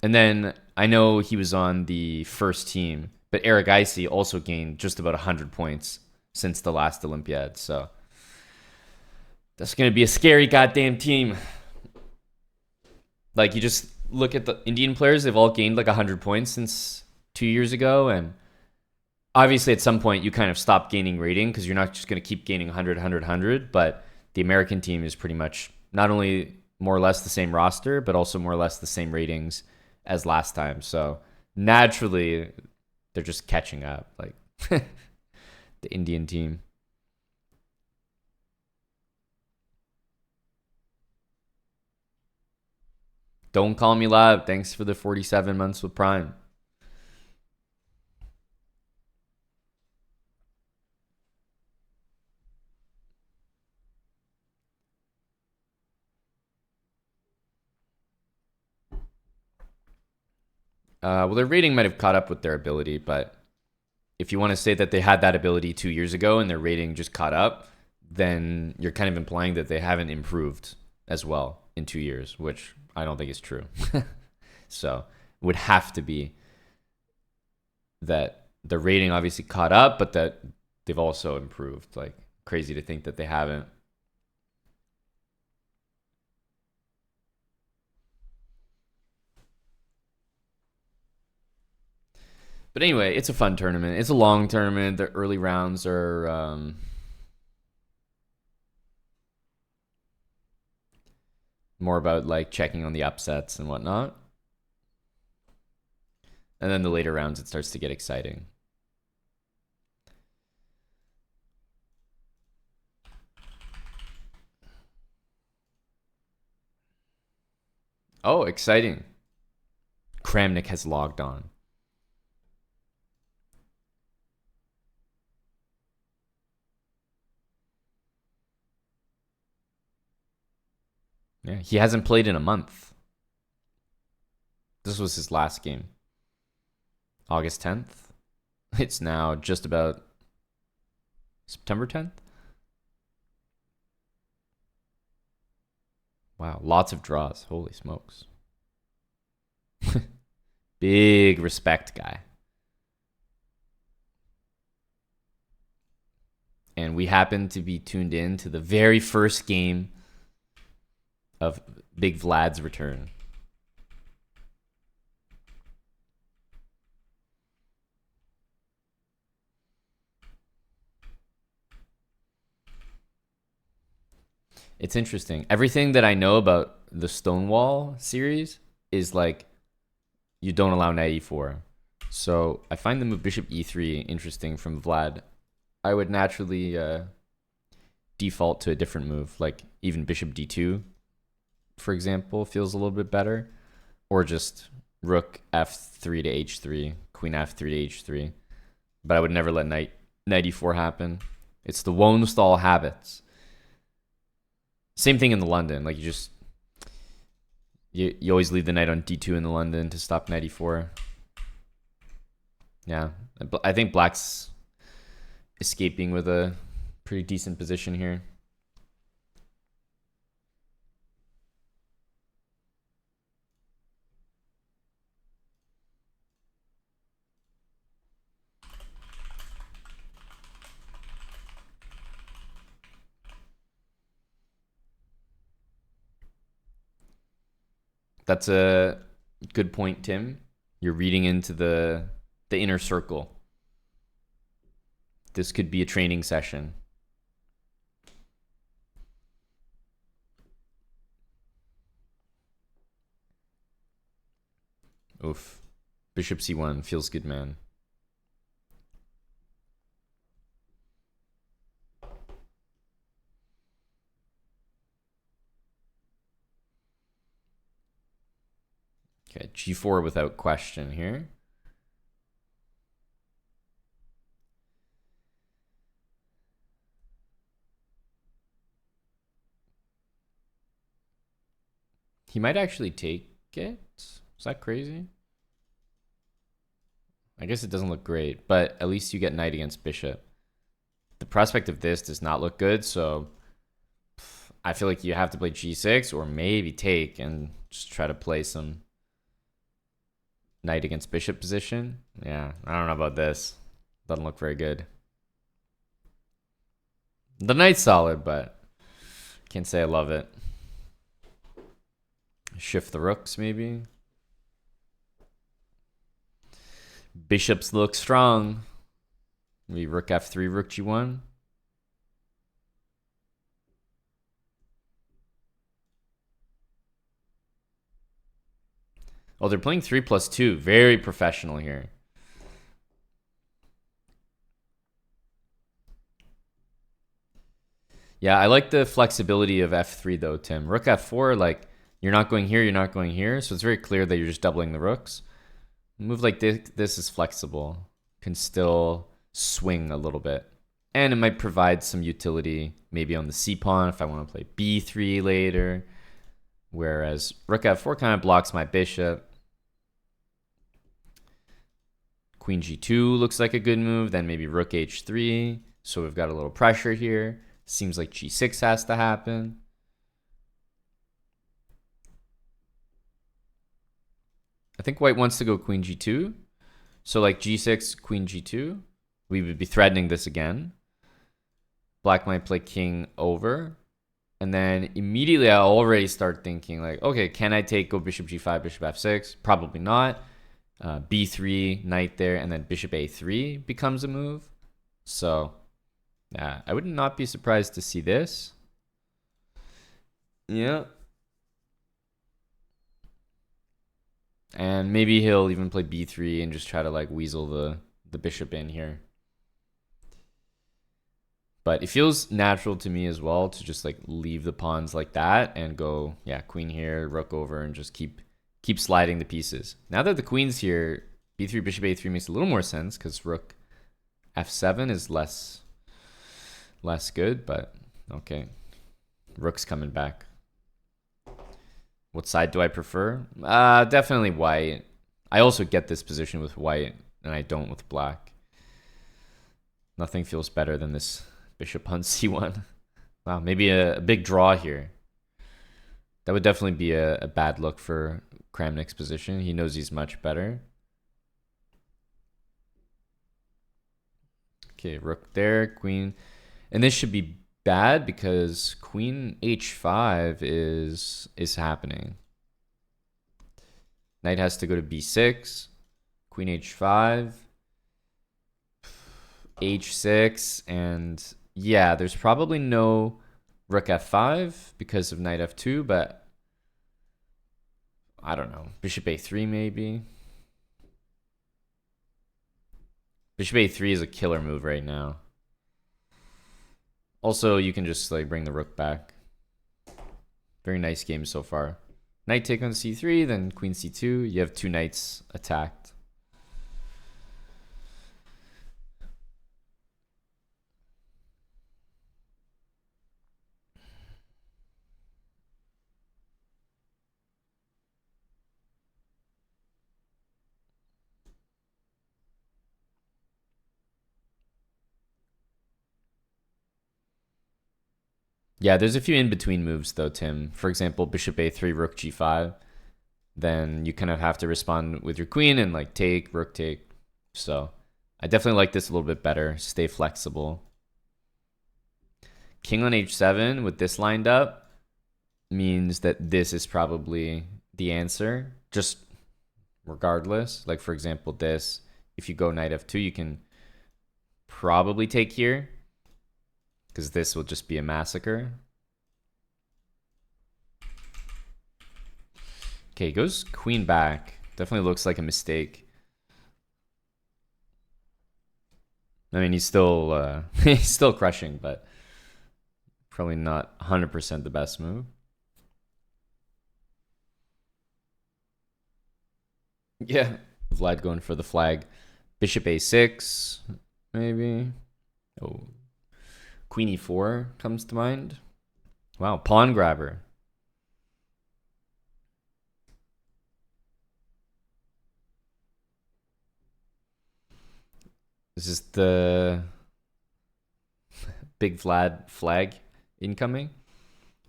And then I know he was on the first team, but Erigaisi also gained just about 100 points since the last Olympiad. So that's going to be a scary goddamn team. Like, you just look at the Indian players, they've all gained like 100 points since 2 years ago. And obviously at some point you kind of stop gaining rating because you're not just going to keep gaining 100, 100, 100. But the American team is pretty much not only more or less the same roster, but also more or less the same ratings as last time. So naturally, they're just catching up, like the Indian team. Don't call me loud. Thanks for the 47 months with Prime. Well, their rating might have caught up with their ability, but if you want to say that they had that ability 2 years ago and their rating just caught up, then you're kind of implying that they haven't improved as well in 2 years, which I don't think is true. So it would have to be that the rating obviously caught up, but that they've also improved. Like, crazy to think that they haven't. But anyway, it's a fun tournament. It's a long tournament. The early rounds are more about like checking on the upsets and whatnot. And then the later rounds, it starts to get exciting. Oh, exciting. Kramnik has logged on. Yeah, he hasn't played in a month. This was his last game. August 10th. It's now just about September 10th. Wow, lots of draws. Holy smokes. Big respect guy. And we happen to be tuned in to the very first game of Big Vlad's return. It's interesting. Everything that I know about the Stonewall series is like you don't allow knight e4. So I find the move bishop e3 interesting from Vlad. I would naturally default to a different move, like even bishop d2, for example, feels a little bit better. Or just rook f3 to h3, queen f3 to h3. But I would never let knight e4 happen. It's the Wonstall habits. Same thing in the London. Like you always leave the knight on d2 in the London to stop knight e4. Yeah, I think black's escaping with a pretty decent position here. That's a good point, Tim. You're reading into the inner circle. This could be a training session. Oof. Bishop c1 feels good, man. Okay, g4 without question here. He might actually take it. Is that crazy? I guess it doesn't look great, but at least you get knight against bishop. The prospect of this does not look good, so I feel like you have to play g6 or maybe take and just try to play some knight against bishop position. Yeah, I don't know about this. Doesn't look very good. The knight's solid, but can't say I love it. Shift the rooks, maybe. Bishops look strong. Maybe rook f3, rook g1. Oh, they're playing 3+2. Very professional here. Yeah, I like the flexibility of f3 though, Tim. Rook f4, like, You're not going here, you're not going here. So it's very clear that you're just doubling the rooks. A move like this is flexible. Can still swing a little bit. And it might provide some utility maybe on the C pawn if I want to play B3 later. Whereas rook F4 kind of blocks my bishop. Queen G2 looks like a good move. Then maybe rook H3. So we've got a little pressure here. Seems like G6 has to happen. I think white wants to go Queen G2. So like G6, Queen G2. We would be threatening this again. Black might play king over. And then immediately I already start thinking like, okay, can I go bishop G5, bishop F6? Probably not. B3, knight there, and then bishop A3 becomes a move. So yeah, I would not be surprised to see this. Yeah. And maybe he'll even play B3 and just try to like weasel the bishop in here. But it feels natural to me as well to just like leave the pawns like that and go, yeah, queen here, rook over, and just keep sliding the pieces. Now that the queen's here, b3, bishop a3 makes a little more sense because rook f7 is less good, but okay. Rook's coming back. What side do I prefer? Definitely white. I also get this position with white, and I don't with black. Nothing feels better than this bishop on c1. Wow, maybe a big draw here. That would definitely be a bad look for Kramnik's position. He knows he's much better. Okay, rook there, queen. And this should be bad because queen h5 is happening. Knight has to go to b6. Queen h5. h6. And yeah, there's probably no rook f5 because of knight f2, but I don't know. Bishop a3 maybe. Bishop a3 is a killer move right now. Also, you can just like bring the rook back. Very nice game so far. Knight take on c3, then queen c2. You have two knights attacked. Yeah, there's a few in-between moves though, Tim. For example, bishop a3, rook g5. Then you kind of have to respond with your queen and like take, rook take. So I definitely like this a little bit better. Stay flexible. King on h7 with this lined up means that this is probably the answer. Just regardless. Like for example, this. If you go knight f2, you can probably take here, because this will just be a massacre. Okay, goes queen back. Definitely looks like a mistake. I mean, he's still he's still crushing, but probably not 100% the best move. Yeah, Vlad going for the flag. Bishop a6, maybe. Oh, queen e4 comes to mind. Wow, pawn grabber. This is the big Vlad flag incoming.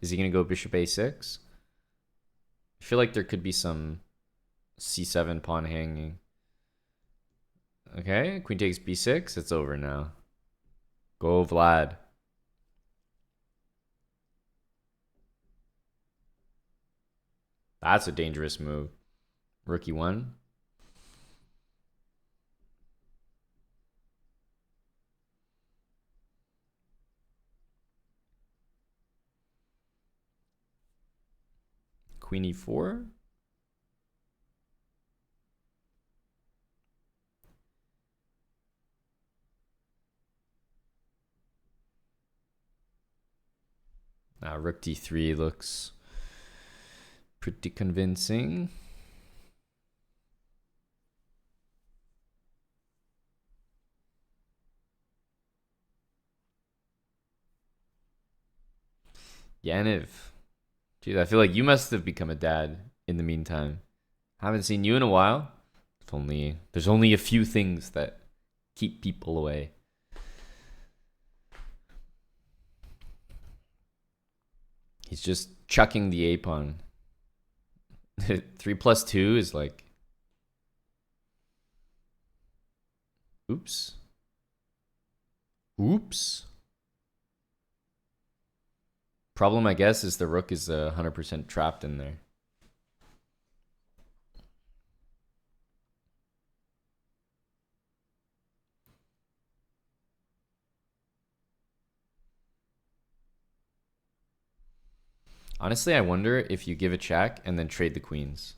Is he going to go bishop a6? I feel like there could be some c7 pawn hanging. Okay, queen takes b6. It's over now. Go Vlad. That's a dangerous move. Rook e1. Queen e4. Rook d3 looks Pretty convincing. Yaniv. Dude, I feel like you must have become a dad in the meantime. Haven't seen you in a while. There's only a few things that keep people away. He's just chucking the ape on. 3+2 is like... Oops. Oops. Problem, I guess, is the rook is 100% trapped in there. Honestly, I wonder if you give a check and then trade the queens.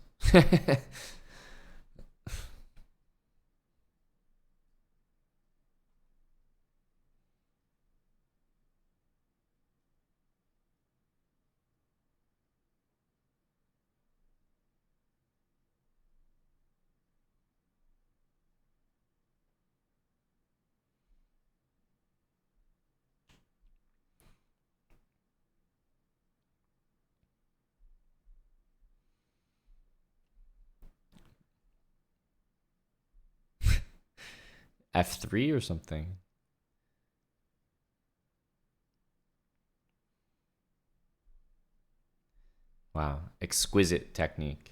F3 or something. Wow, exquisite technique.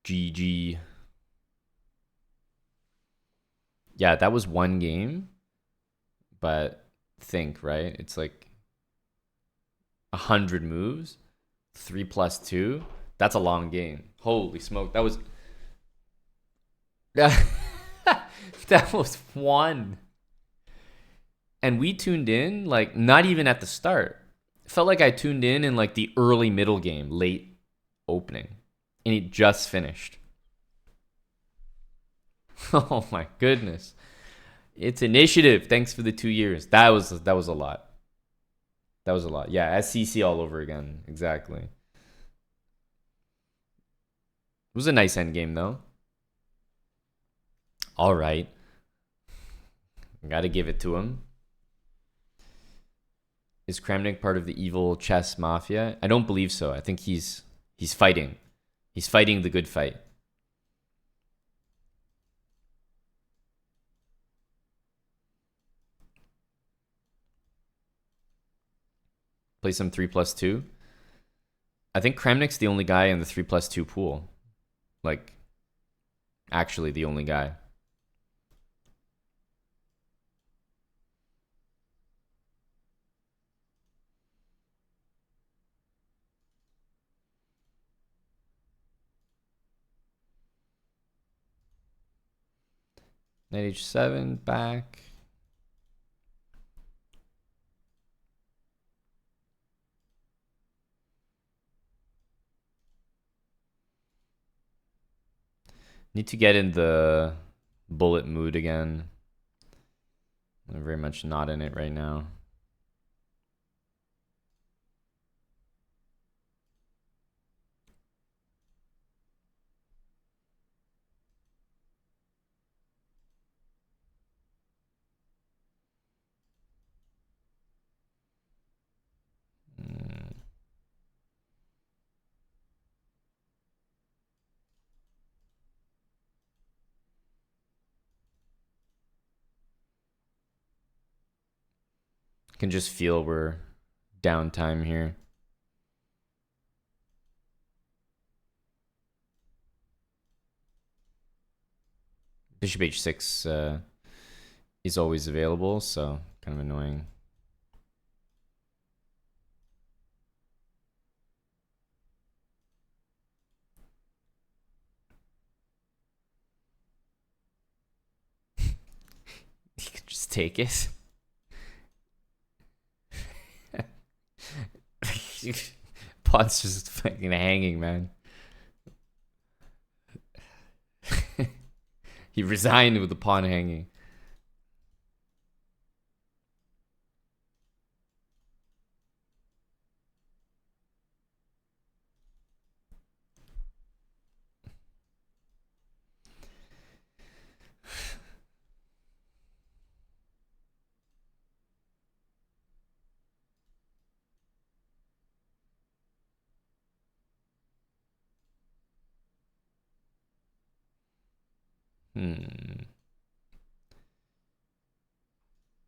GG. Yeah, that was one game, but think, right? It's like 100 moves, 3+2. That's a long game. Holy smoke. That was... that was one. And we tuned in, like, not even at the start. It felt like I tuned in like the early middle game, late opening. And it just finished. Oh my goodness. It's initiative. Thanks for the 2 years. That was a lot. That was a lot. Yeah, SCC all over again. Exactly. It was a nice endgame though. All right. Gotta give it to him. Is Kramnik part of the evil chess mafia? I don't believe so. I think he's fighting. He's fighting the good fight. Play some 3+2. I think Kramnik's the only guy in the 3+2 pool. Like, actually the only guy. Knight h7 back. Need to get in the bullet mood again. I'm very much not in it right now. Can just feel we're downtime here. Bishop h6 is always available, so kind of annoying. take it. Pawn's just fucking hanging, man. He resigned with the pawn hanging.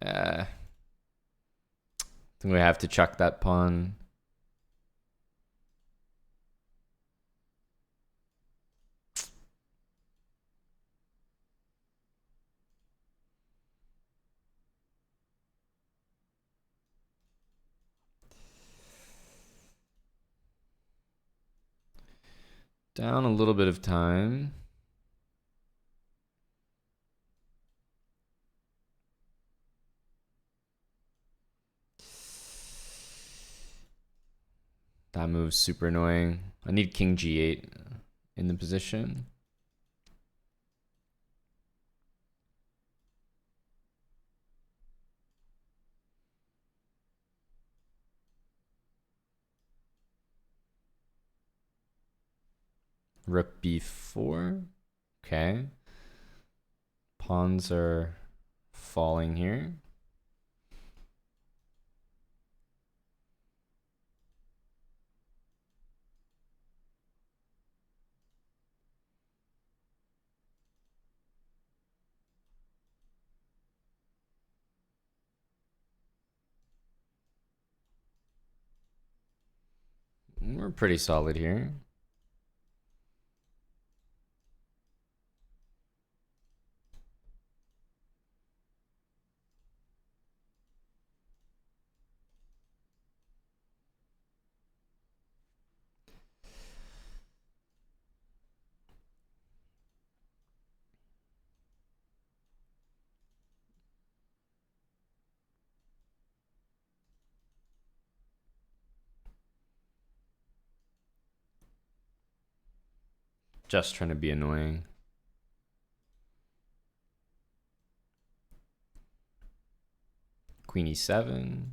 I think we have to chuck that pawn. Down a little bit of time. That move's super annoying. I need king g8 in the position. Rook b4. Okay. Pawns are falling here. We're pretty solid here. Just trying to be annoying. Queen e7.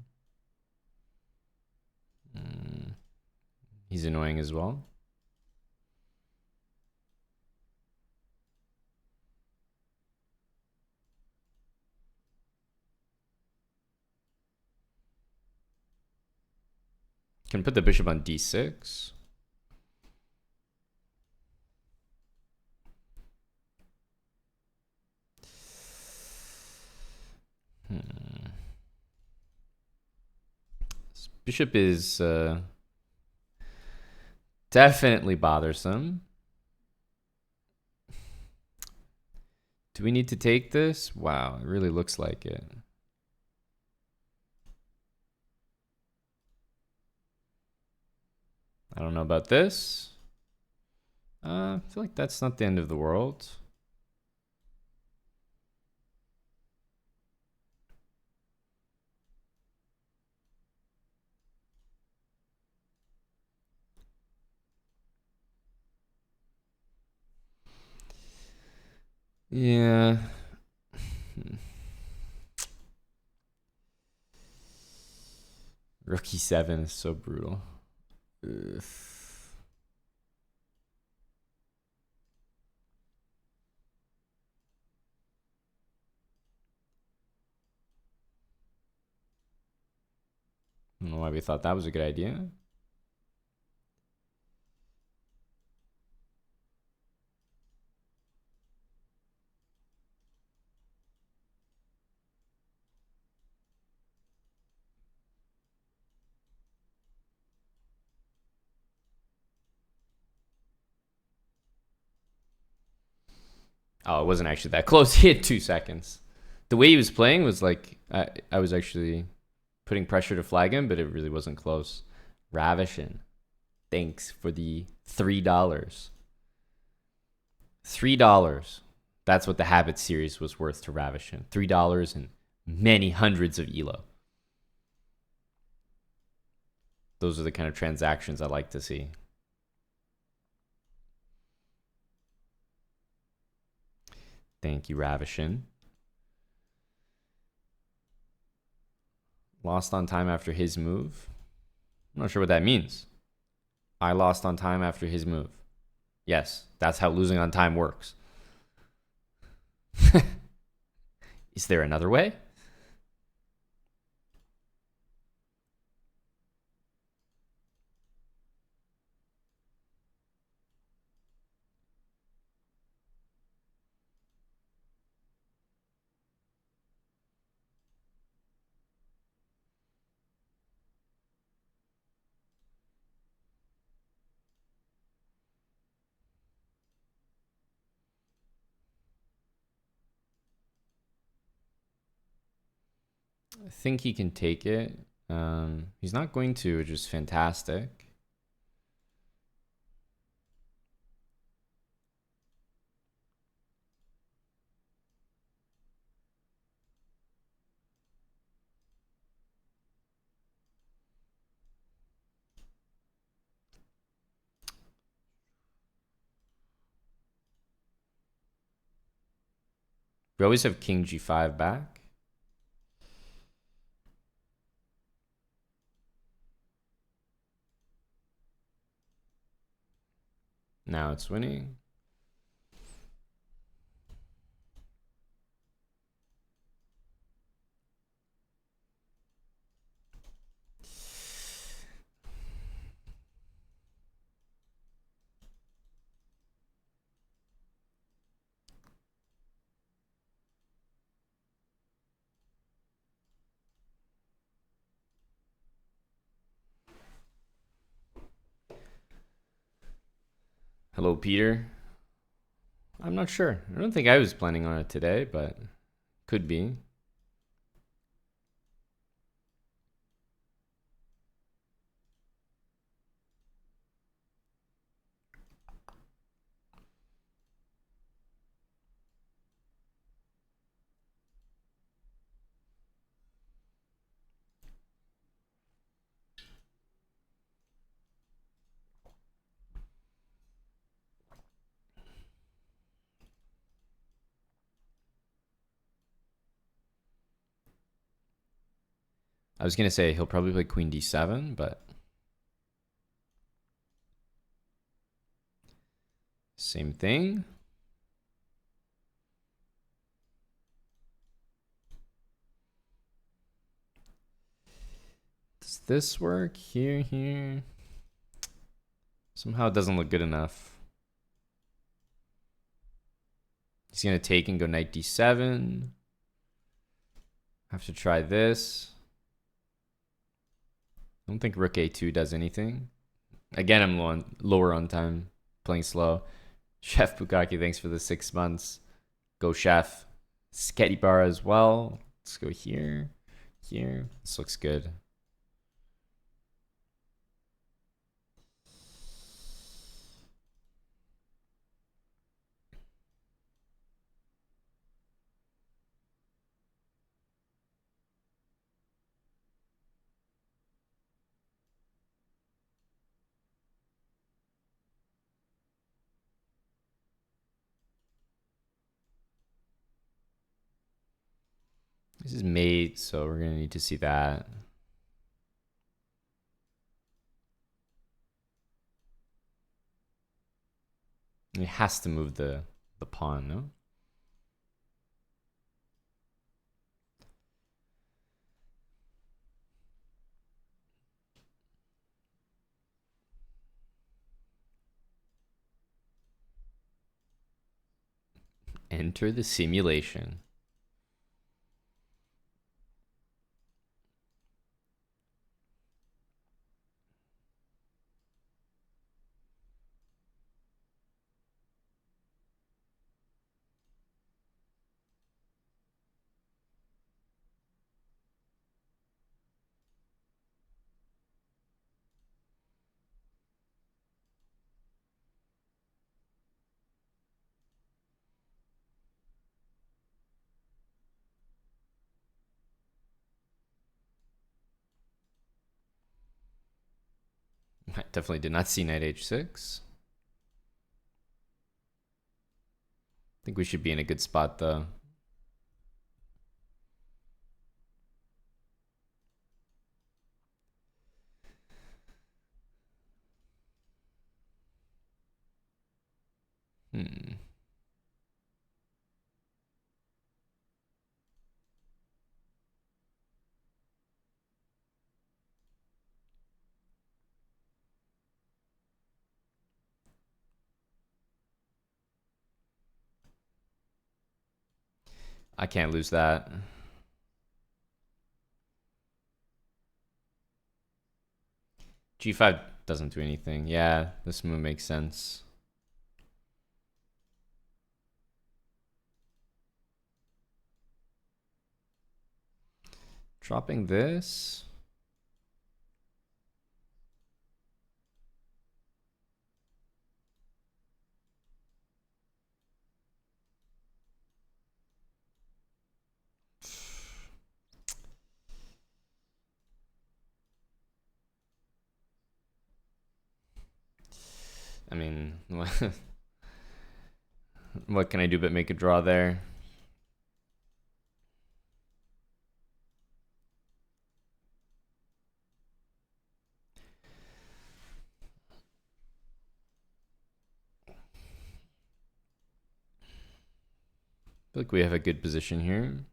He's annoying as well. Can put the bishop on d6. This bishop is definitely bothersome. Do we need to take this? Wow, it really looks like it. I don't know about this. I feel like that's not the end of the world. Yeah. Rook e7 is so brutal. Ugh. I don't know why we thought that was a good idea. Oh, it wasn't actually that close. He had 2 seconds. The way he was playing was like I was actually putting pressure to flag him, but it really wasn't close. Ravishing. Thanks for the $3. $3. That's what the Habit series was worth to Ravishing. $3 and many hundreds of elo. Those are the kind of transactions I like to see. Thank you, Ravishin. Lost on time after his move. I'm not sure what that means. I lost on time after his move. Yes, that's how losing on time works. Is there another way? I think he can take it. He's not going to, which is fantastic. We always have king g5 back. Now it's winning. Hello, Peter. I'm not sure. I don't think I was planning on it today, but could be. I was going to say he'll probably play queen d7, but same thing. Does this work? Here. Somehow it doesn't look good enough. He's going to take and go knight d7. Have to try this. I don't think rook a2 does anything. Again, I'm lower on time, playing slow. Chef Bukaki, thanks for the 6 months. Go Chef. Sketty bar as well. Let's go here. This looks good. This is mate, so we're going to need to see that. He has to move the pawn, no? Enter the simulation. I definitely did not see knight h6. I think we should be in a good spot though. I can't lose that. G5 doesn't do anything. Yeah, this move makes sense. Dropping this. I mean, what can I do but make a draw there? I feel like we have a good position here.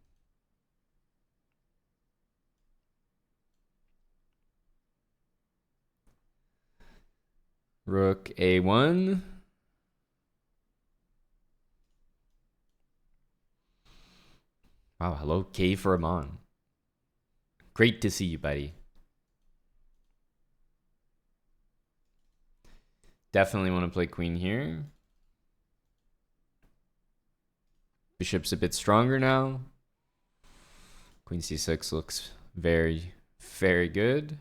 Rook A1. Wow, hello, K for Amon. Great to see you, buddy. Definitely want to play queen here. Bishop's a bit stronger now. Queen c6 looks very, very good.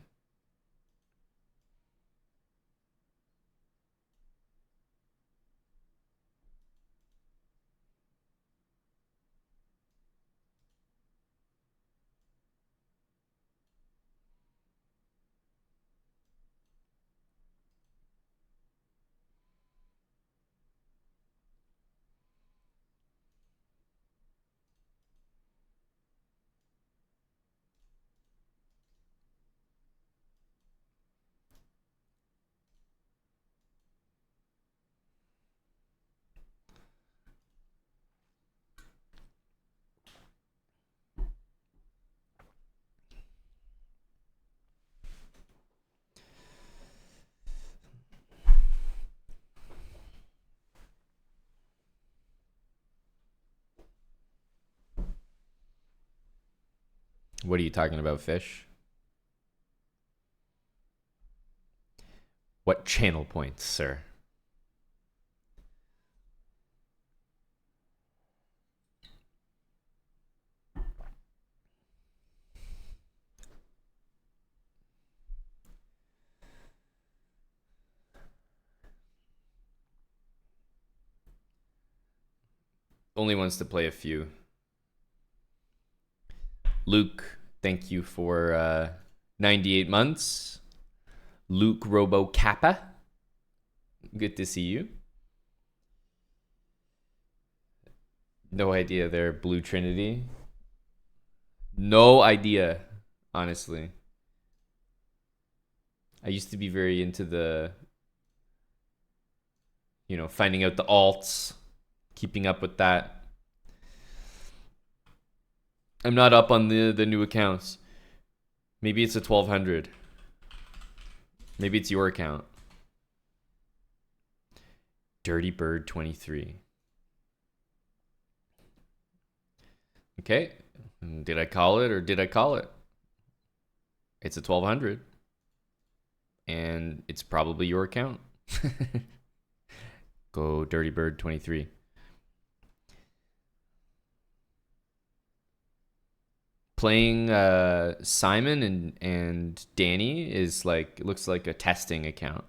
What are you talking about, fish? What channel points, sir? Only wants to play a few. Luke, thank you for 98 months. Luke Robo Kappa. Good to see you. No idea there, Blue Trinity. No idea, honestly. I used to be very into the, finding out the alts, keeping up with that. I'm not up on the new accounts. Maybe it's a 1200. Maybe it's your account. Dirty Bird 23. Okay. Did I call it or did I call it? It's a 1200. And it's probably your account. Go Dirty Bird 23. Playing Simon and Danny is like, it looks like a testing account.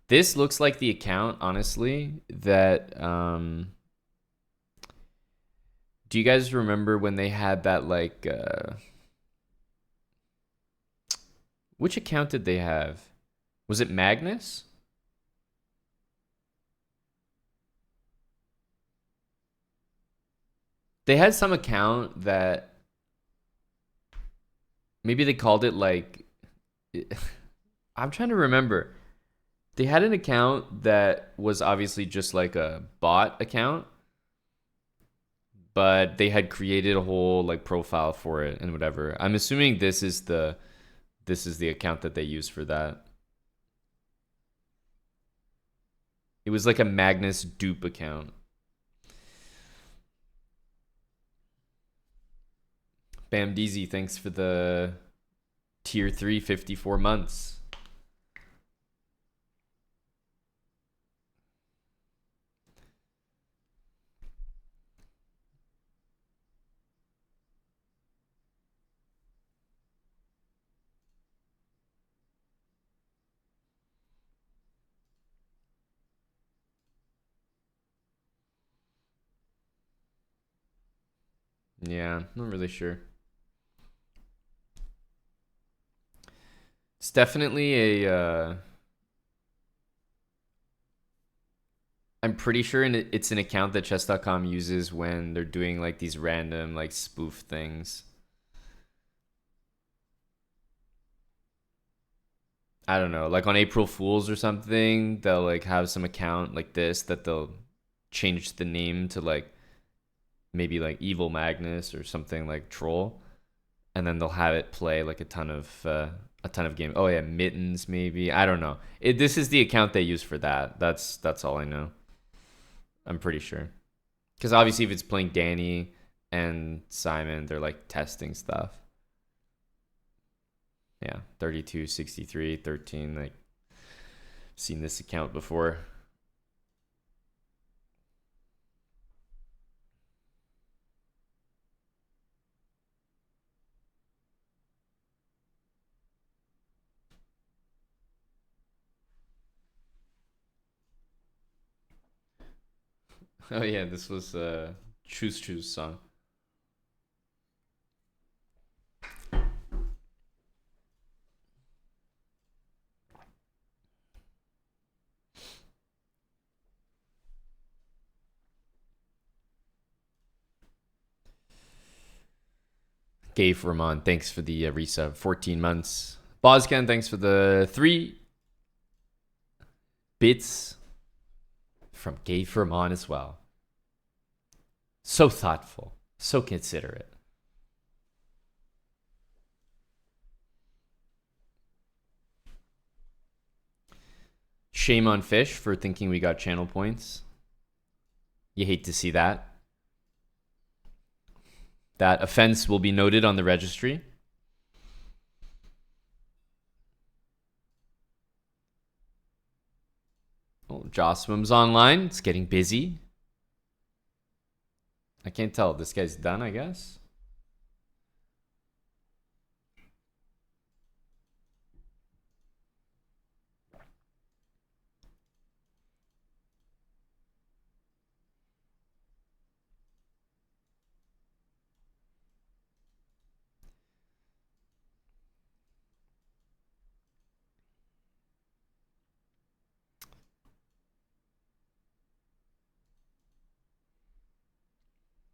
This looks like the account, honestly, that do you guys remember when they had that like Which account did they have? Was it Magnus? They had some account that maybe they called it like I'm trying to remember. They had an account that was obviously just like a bot account, but they had created a whole like profile for it and whatever. I'm assuming this is the account that they use for that. It was like a Magnus dupe account. Bam DZ, thanks for the tier 3 54 months. Yeah, not really sure. It's definitely a. I'm pretty sure it's an account that chess.com uses when they're doing like these random like spoof things. I don't know, like on April Fools or something, they'll like have some account like this that they'll change the name to like maybe like Evil Magnus or something like Troll, and then they'll have it play like a ton of games. Oh yeah, Mittens maybe. I don't know. This is the account they use for that. That's all I know. I'm pretty sure. Because obviously, if it's playing Danny and Simon, they're like testing stuff. Yeah, 32, 63, 13. Like, seen this account before. Oh, yeah, this was Choose Choose song. Gave Ramon, thanks for the resub. 14 months. Boscan, thanks for the 3 bits from Gave Ramon as well. So thoughtful, so considerate. Shame on Fish for thinking we got channel points. You hate to see that. That offense will be noted on the registry. Oh, Joswim's online. It's getting busy. I can't tell. This guy's done, I guess.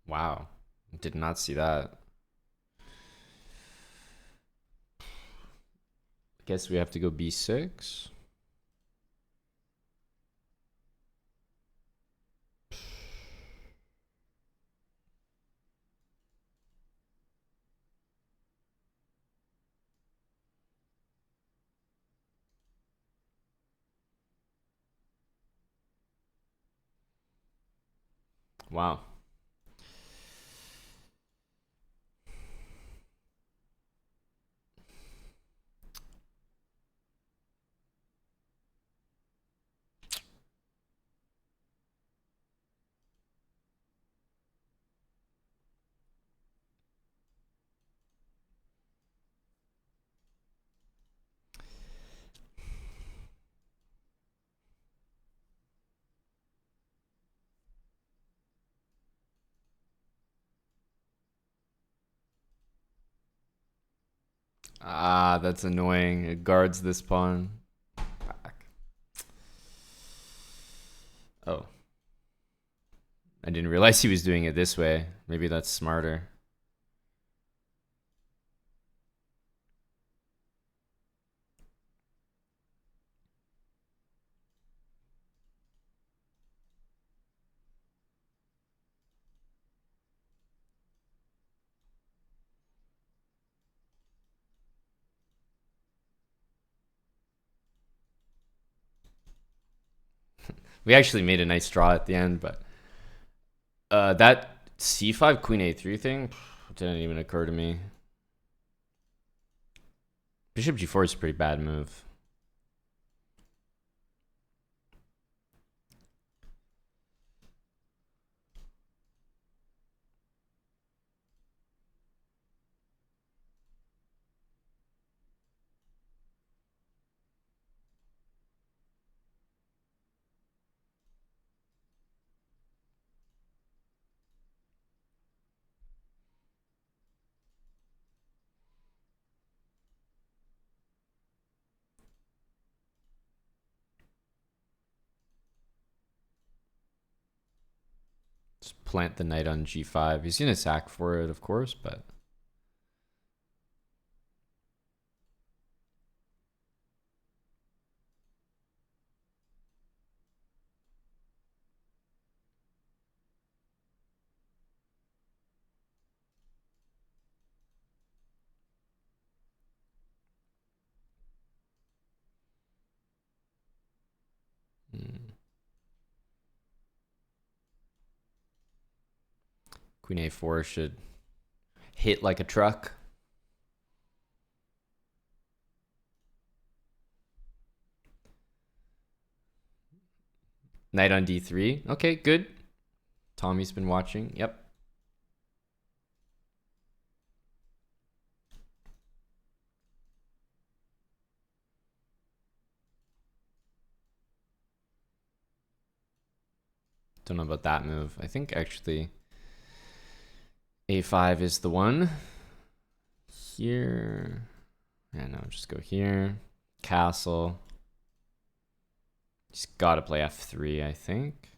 Wow. Did not see that. Guess we have to go B6. Wow. Ah, that's annoying. It guards this pawn. Back. Oh. I didn't realize he was doing it this way. Maybe that's smarter. We actually made a nice draw at the end, but that c5 queen a3 thing didn't even occur to me. Bishop g4 is a pretty bad move. Just plant the knight on g5. He's gonna sack for it, of course, but queen a4 should hit like a truck. Knight on d3. Okay, good. Tommy's been watching. Yep. Don't know about that move. I think actually a5 is the one. Here. Yeah, no, just go here. Castle. He's got to play f3, I think.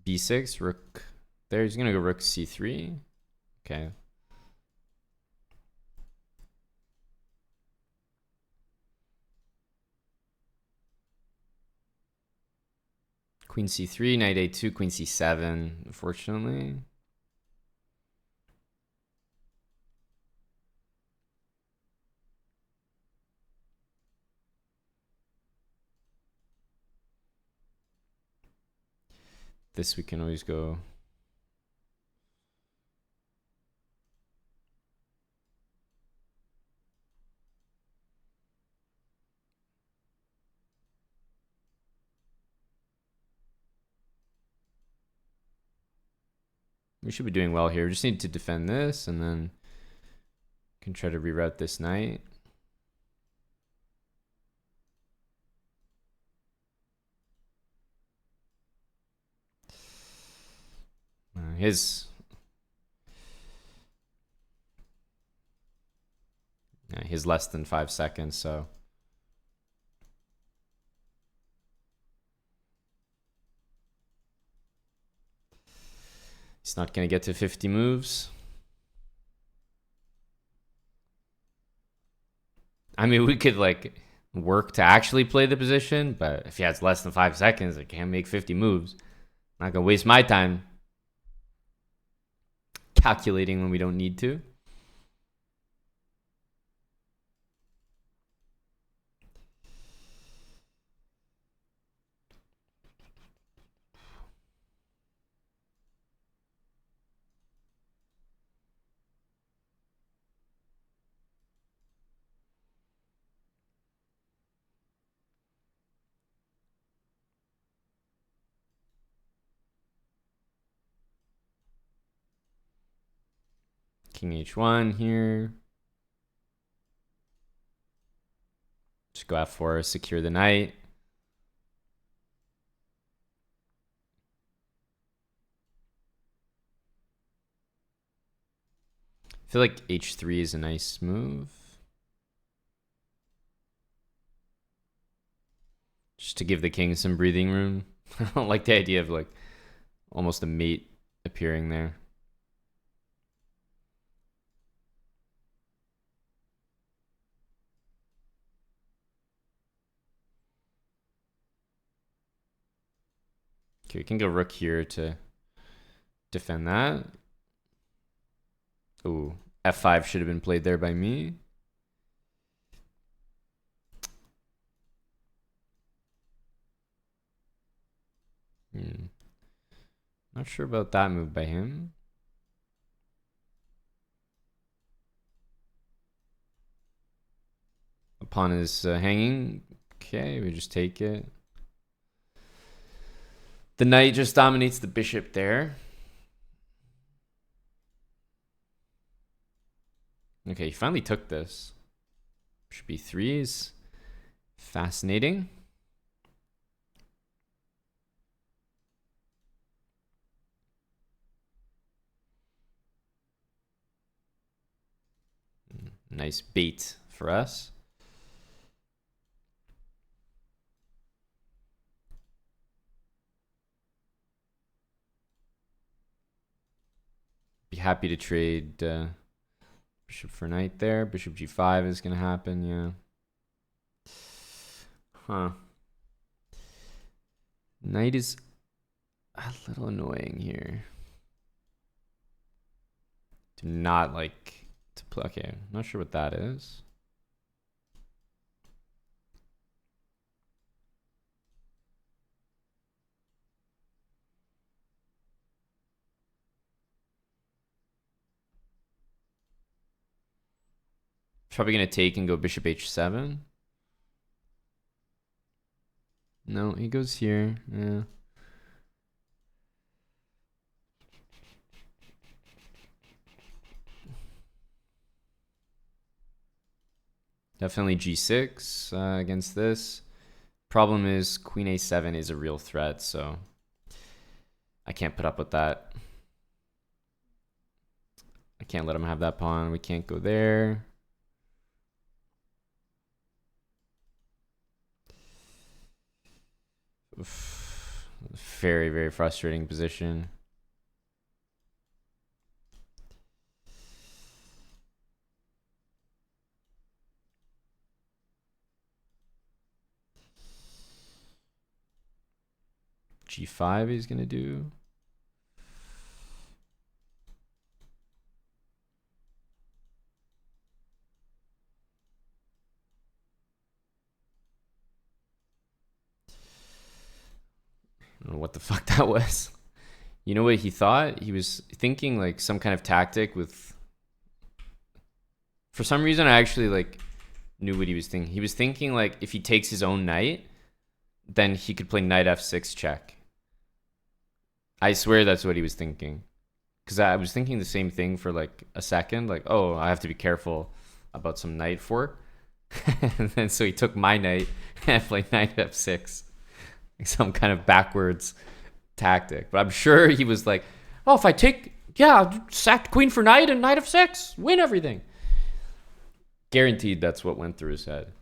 b6, rook. There, he's going to go rook c3. Okay. Queen c3, knight a2, queen c7, unfortunately. This we can always go. We should be doing well here. We just need to defend this and then can try to reroute this knight. His less than 5 seconds, so he's not going to get to 50 moves. I mean, we could like work to actually play the position, but if he has less than 5 seconds, I can't make 50 moves. I'm not going to waste my time calculating when we don't need to. King h1 here. Just go f4, secure the knight. I feel like h3 is a nice move. Just to give the king some breathing room. I don't like the idea of like almost a mate appearing there. Okay, we can go rook here to defend that. Ooh, f5 should have been played there by me. Not sure about that move by him. Pawn is hanging. Okay, we just take it. The knight just dominates the bishop there. Okay, he finally took this. Should be threes. Fascinating. Nice bait for us. Be happy to trade bishop for knight there. Bishop g5 is going to happen, yeah. Huh. Knight is a little annoying here. Do not like to play. Okay, not sure what that is. Probably going to take and go bishop h7. No, he goes here. Yeah. Definitely g6 against this. Problem is queen a7 is a real threat, so I can't put up with that. I can't let him have that pawn. We can't go there. Oof. Very, very frustrating position. g5 he's going to do. I don't know what the fuck that was. You know what he thought? He was thinking like some kind of tactic with... For some reason, I actually like knew what he was thinking. He was thinking like if he takes his own knight, then he could play knight f6 check. I swear that's what he was thinking. Because I was thinking the same thing for like a second. Like, oh, I have to be careful about some knight fork. And then so he took my knight and played knight f6. Like some kind of backwards tactic. But I'm sure he was like, oh, if I take, yeah, sack queen for knight and knight f6, win everything. Guaranteed that's what went through his head.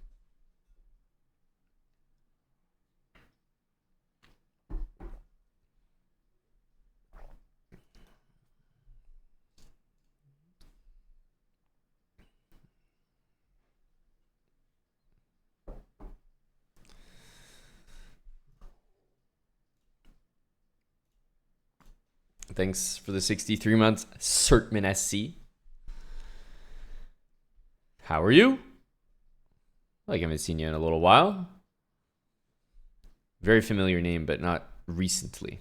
Thanks for the 63 months, Certman SC. How are you? Like I haven't seen you in a little while. Very familiar name, but not recently.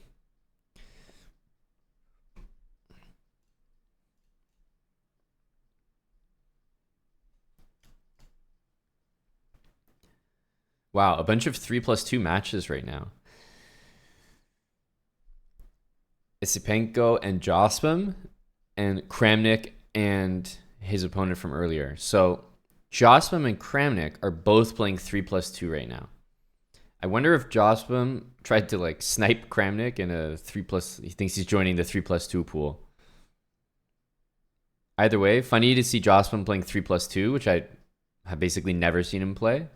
Wow, a bunch of 3+2 matches right now. Isipenko and Jospim and Kramnik and his opponent from earlier. So Josbum and Kramnik are both playing 3+2 right now. I wonder if Josbum tried to like snipe Kramnik in a 3+. He thinks he's joining the 3+2 pool. Either way, funny to see Josbum playing 3+2, which I have basically never seen him play.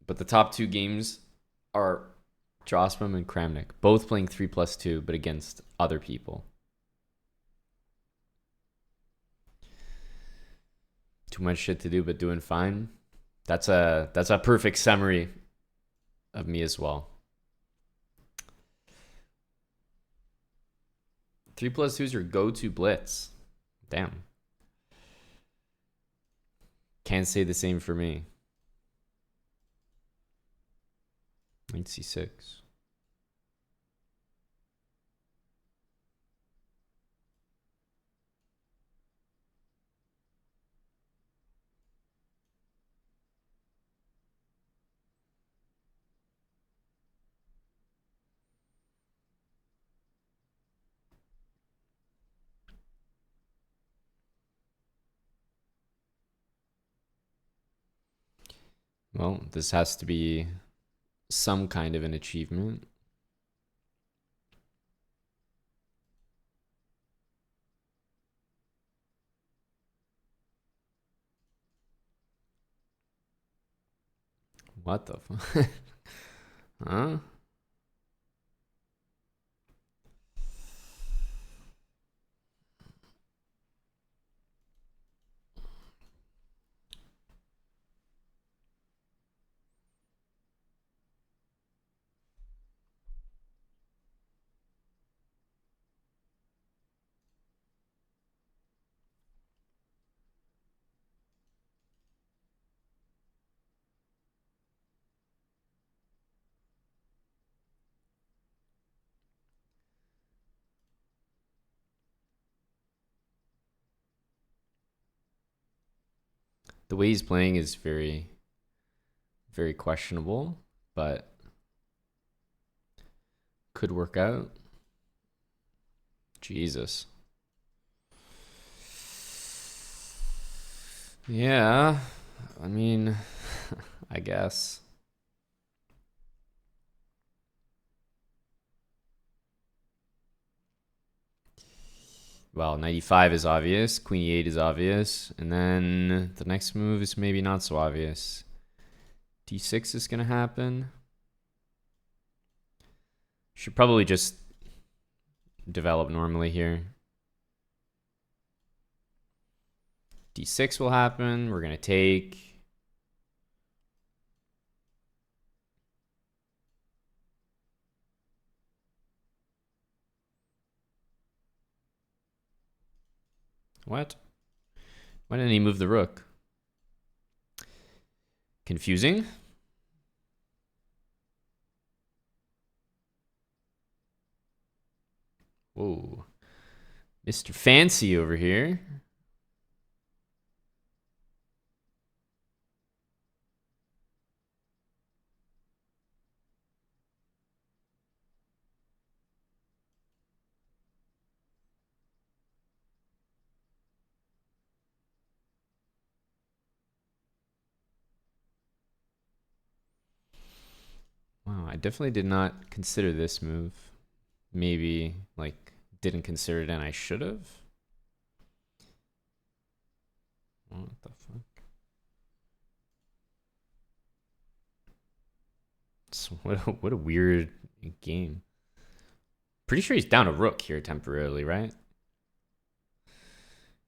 But the top two games are Josbum and Kramnik, both playing 3+2, but against other people. Too much shit to do, but doing fine. That's a perfect summary of me as well. 3+2 is your go-to blitz. Damn. Can't say the same for me. Knight c6. Well, this has to be some kind of an achievement. What the fuck? Huh? The way he's playing is very, very questionable, but could work out. Jesus. Yeah, I mean, I guess. Well, 95 is obvious, queen e8 is obvious, and then the next move is maybe not so obvious. d6 is gonna happen. Should probably just develop normally here. d6 will happen. We're gonna take. What? Why didn't he move the rook? Confusing. Whoa. Mr. Fancy over here. Wow, I definitely did not consider this move. Maybe, like, didn't consider it and I should have. What the fuck? What a weird game. Pretty sure he's down a rook here temporarily, right?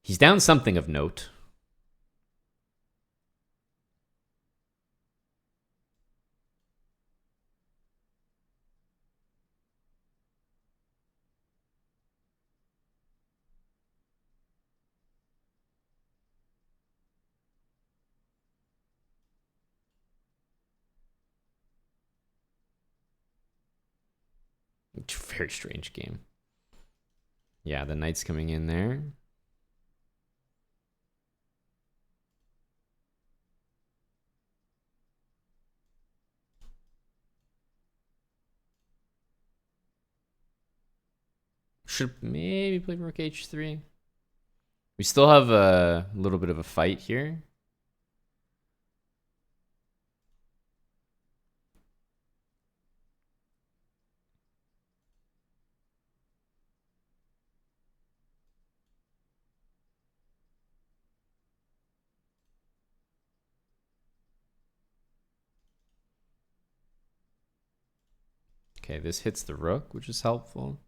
He's down something of note. Very strange game. Yeah, the knight's coming in there. Should maybe play rook h3. We still have a little bit of a fight here. Okay, this hits the rook, which is helpful.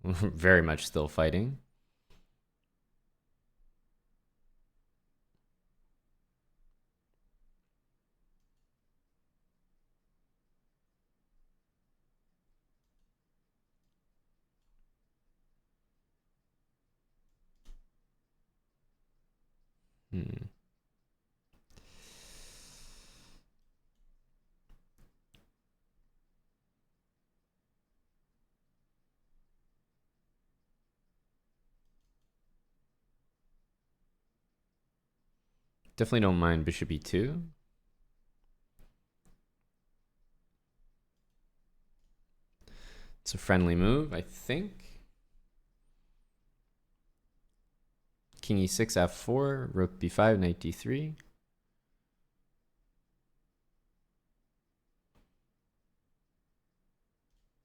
Very much still fighting. Hmm. Definitely don't mind bishop e2. It's a friendly move, I think. King e6, f4, rook b5, knight d3.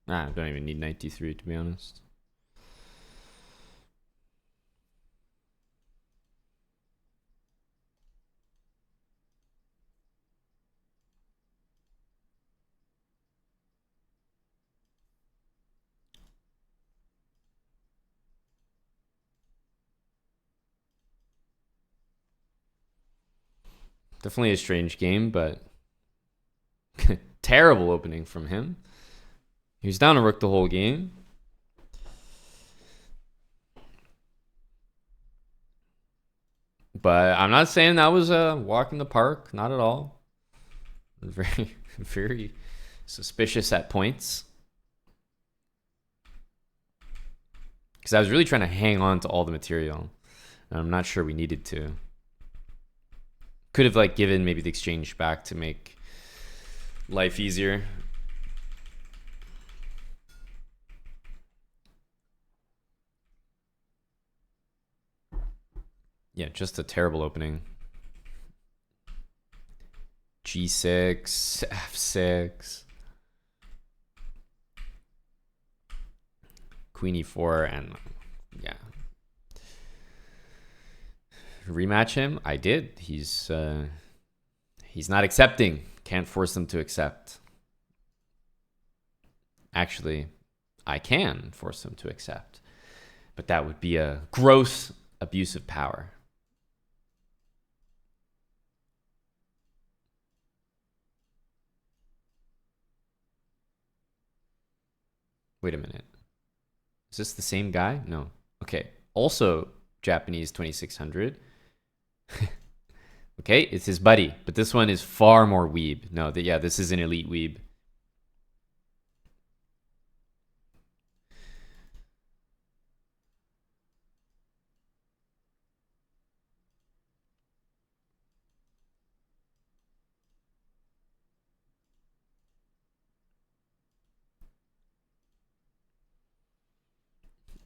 I don't even need knight d3, to be honest. Definitely a strange game, but terrible opening from him. He was down a rook the whole game. But I'm not saying that was a walk in the park. Not at all. Very, very suspicious at points. Because I was really trying to hang on to all the material. And I'm not sure we needed to. Could have like given maybe the exchange back to make life easier. Yeah, just a terrible opening. G6, F6, Queen E4, and yeah. Rematch him? I did. He's not accepting. Can't force him to accept. Actually, I can force him to accept. But that would be a gross abuse of power. Wait a minute. Is this the same guy? No. Okay. Also Japanese 2600. Okay, it's his buddy, but this one is far more weeb. No, yeah, this is an elite weeb.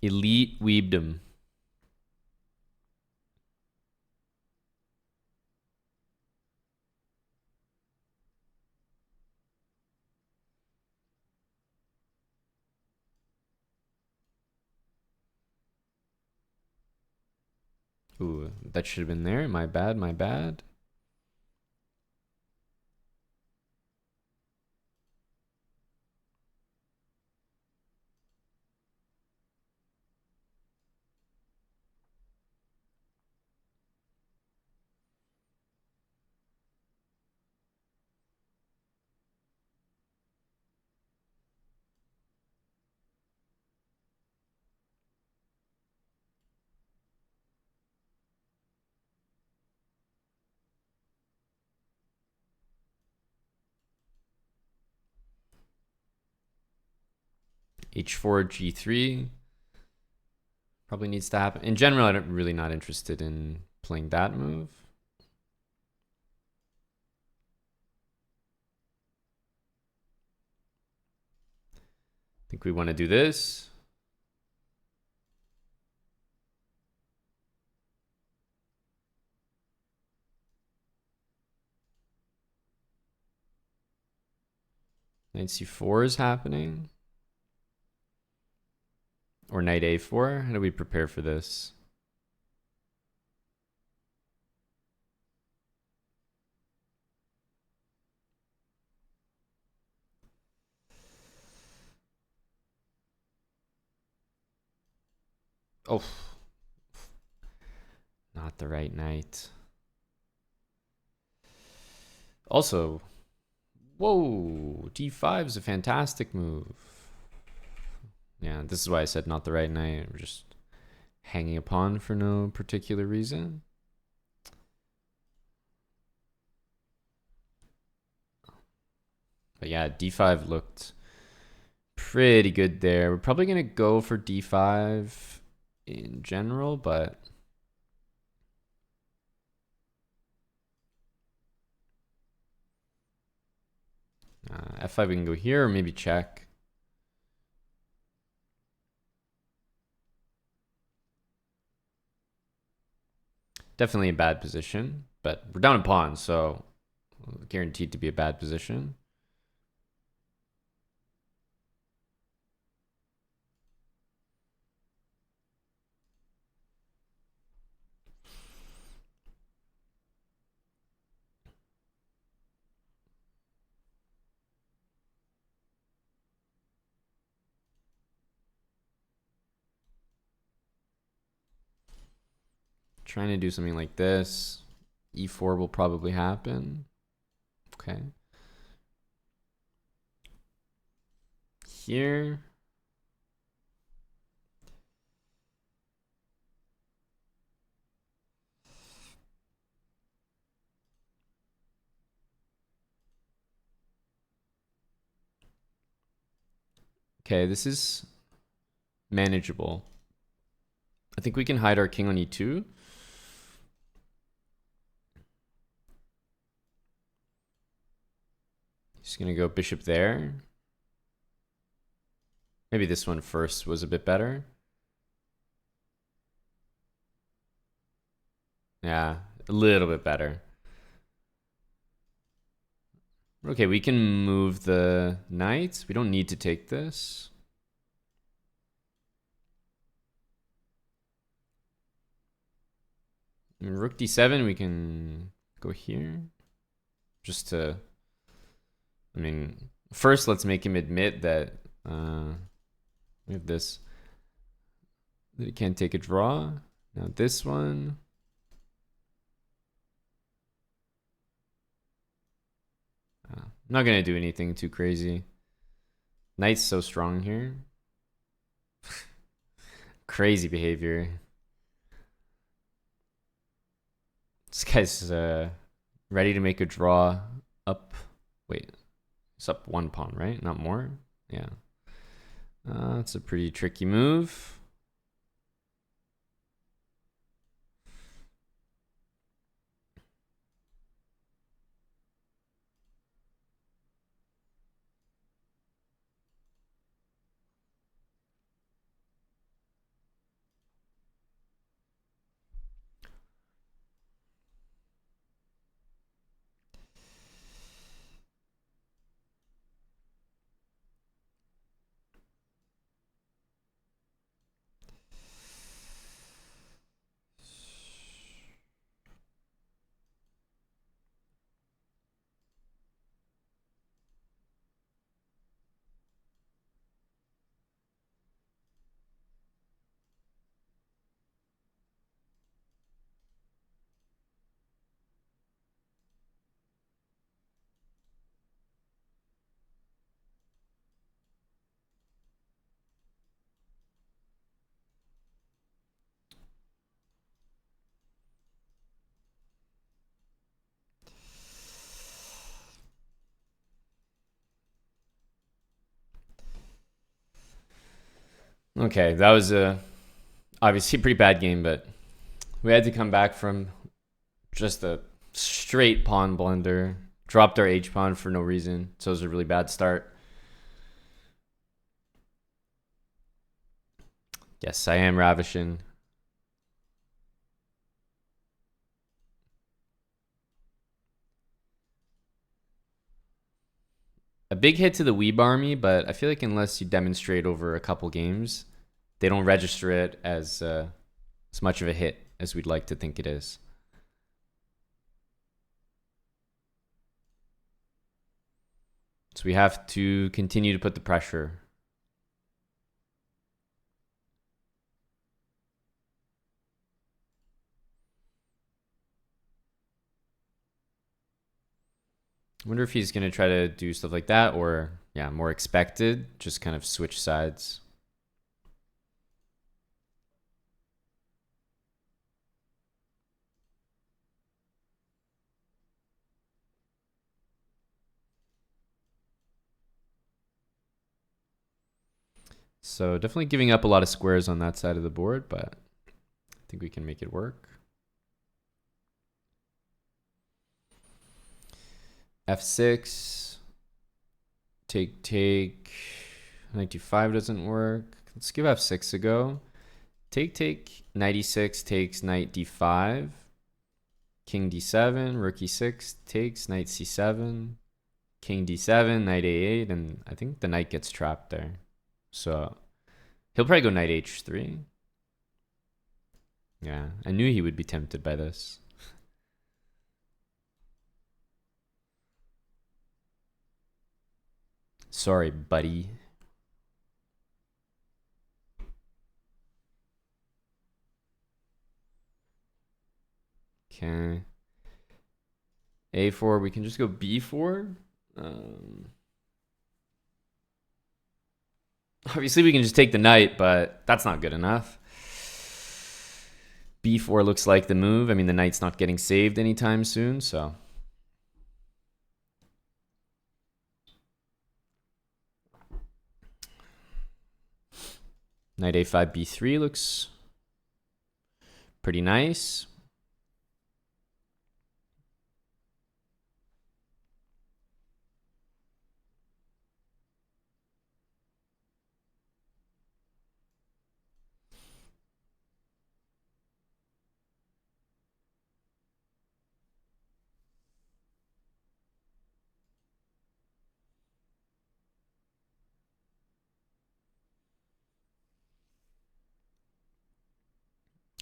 Elite weebdom. Ooh, that should have been there. My bad, my bad. H4, G3. Probably needs to happen. In general, I'm really not interested in playing that move. I think we want to do this. Knight c4 is happening. Or knight a4. How do we prepare for this? Oh. Not the right knight. Also, whoa, d5 is a fantastic move. Yeah, this is why I said not the right knight. We're just hanging a pawn for no particular reason. But yeah, d5 looked pretty good there. We're probably going to go for d5 in general, but f5 we can go here or maybe check. Definitely a bad position, but we're down a pawn, so guaranteed to be a bad position. Trying to do something like this. e4 will probably happen. Okay. Here. Okay, this is manageable. I think we can hide our king on e2. Just gonna go bishop there. Maybe this one first was a bit better. Yeah, a little bit better. Okay, we can move the knight. We don't need to take this. Rook d7, we can go here. Just to, I mean, first let's make him admit that we have this, that he can't take a draw. Now this one. I'm not going to do anything too crazy. Knight's so strong here. Crazy behavior. This guy's ready to make a draw up. Wait, it's up one pawn, right? Not more? Yeah. That's a pretty tricky move. Okay, that was a obviously a pretty bad game, but we had to come back from just a straight pawn blunder. Dropped our H pawn for no reason, so it was a really bad start. Yes, I am ravishing. big hit to the Weeb army, but I feel like unless you demonstrate over a couple games, they don't register it as much of a hit as we'd like to think it is. So we have to continue to put the pressure. I wonder if he's going to try to do stuff like that or, yeah, more expected, just kind of switch sides. So definitely giving up a lot of squares on that side of the board, but I think we can make it work. F6. Take. Knight d5 doesn't work. Let's give f6 a go. Take. Knight e6 takes knight d5. King d7. Rook e6 takes knight c7. King d7, knight a8, and I think the knight gets trapped there. So he'll probably go knight h3. Yeah, I knew he would be tempted by this. Sorry, buddy. Okay. A4, we can just go b4. Obviously, we can just take the knight, but that's not good enough. B4 looks like the move. I mean, the knight's not getting saved anytime soon, so. Knight a5, b3 looks pretty nice.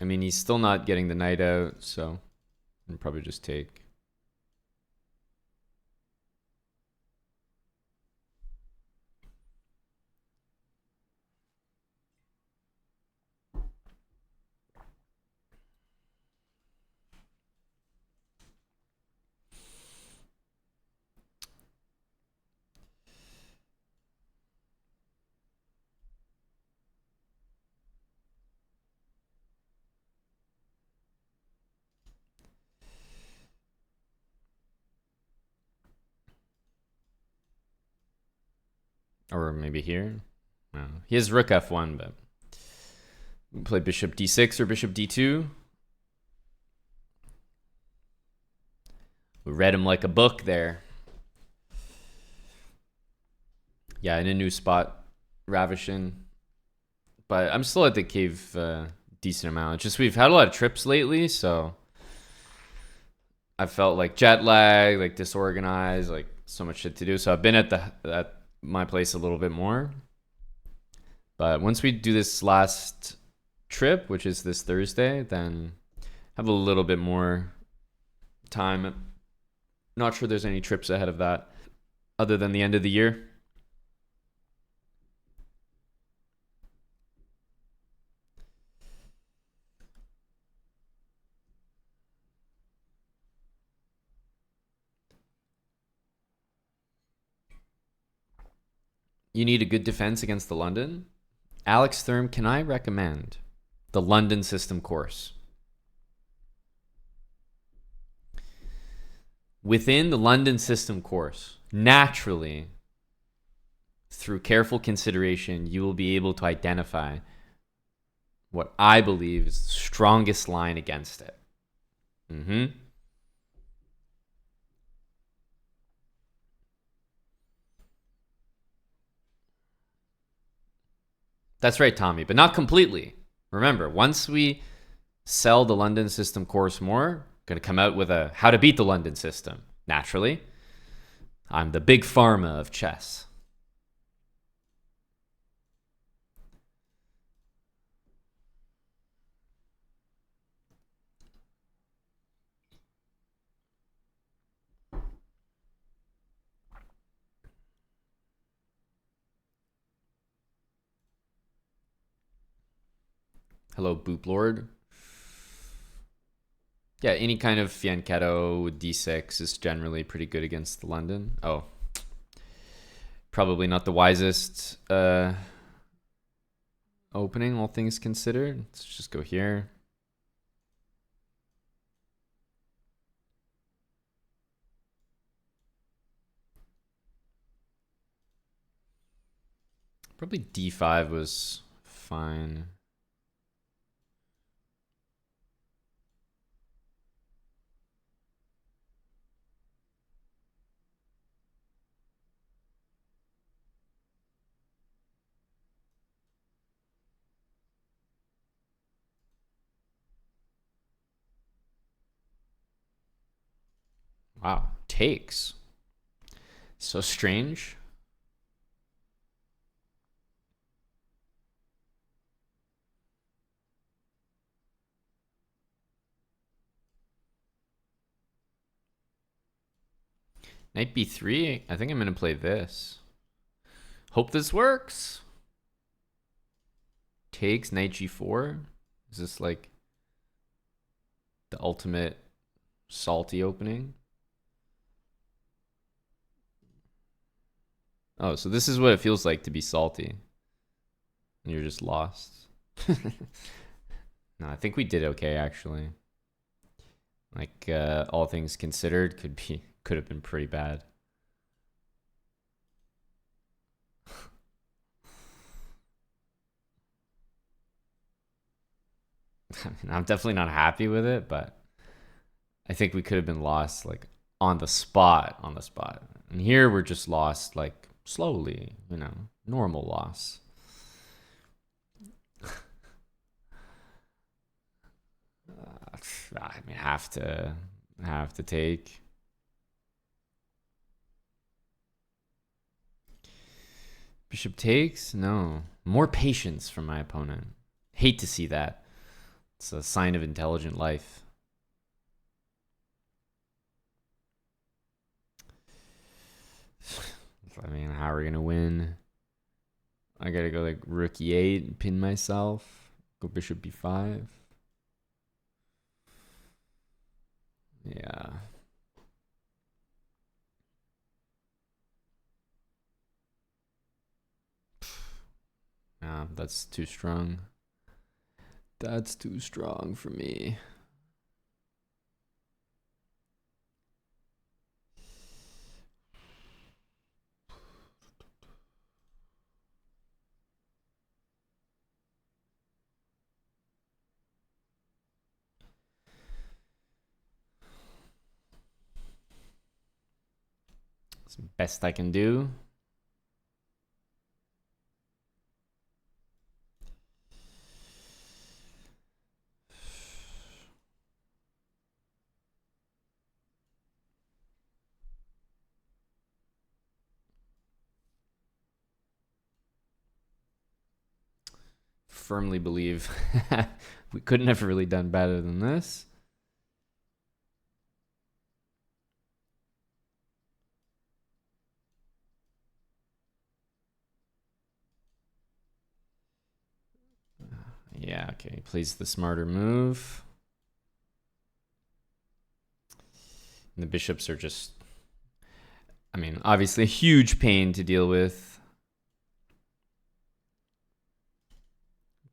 I mean, he's still not getting the knight out, so I'll probably just take. Or maybe here. No. He has rook f1, but we play bishop d6 or bishop d2. We read him like a book there. Yeah, in a new spot, ravishing. But I'm still at the cave decent amount. It's just we've had a lot of trips lately, so I felt like jet lag, like disorganized, like so much shit to do. So I've been at my place a little bit more. But once we do this last trip, which is this Thursday, then have a little bit more time. Not sure there's any trips ahead of that other than the end of the year. You need a good defense against the London. Alex Thurm, can I recommend the London System course? Within the London System course, naturally, through careful consideration, you will be able to identify what I believe is the strongest line against it. That's right, Tommy, but not completely. Remember, once we sell the London System course more, going to come out with a how to beat the London System, naturally. I'm the big pharma of chess. Hello, Boop Lord. Yeah, any kind of Fianchetto with d6 is generally pretty good against London. Oh, probably not the wisest opening, all things considered. Let's just go here. Probably d5 was fine. Wow, takes. So strange. Knight b3. I think I'm going to play this. Hope this works. Takes, knight g4. Is this like the ultimate salty opening? Oh, so this is what it feels like to be salty. And you're just lost. No, I think we did okay, actually. Like, all things considered, could have been pretty bad. I mean, I'm definitely not happy with it, but I think we could have been lost like on the spot. And here we're just lost like slowly, normal loss. I mean, have to take. Bishop takes? No. More patience from my opponent. Hate to see that. It's a sign of intelligent life. I mean, how are we gonna win? I gotta go like rook e8 and pin myself. Go bishop b5. Yeah. That's too strong. That's too strong for me. It's the best I can do. Firmly believe we couldn't have really done better than this. Yeah, okay. Plays the smarter move. And the bishops are just, I mean, obviously a huge pain to deal with.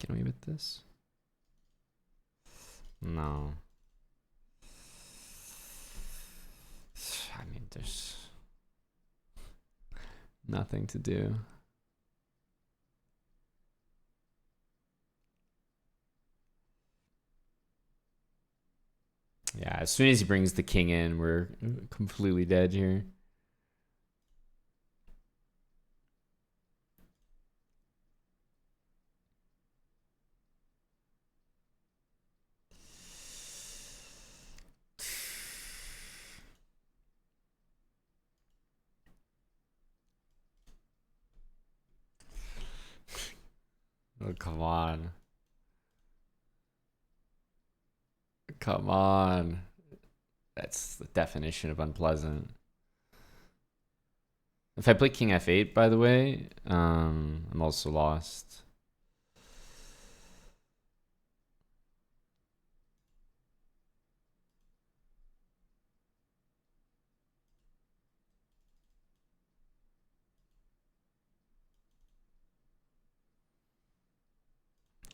Can we with this? No. I mean, there's nothing to do. Yeah, as soon as he brings the king in, we're completely dead here. Oh, come on. Come on. That's the definition of unpleasant. If I play King F8, by the way, I'm also lost.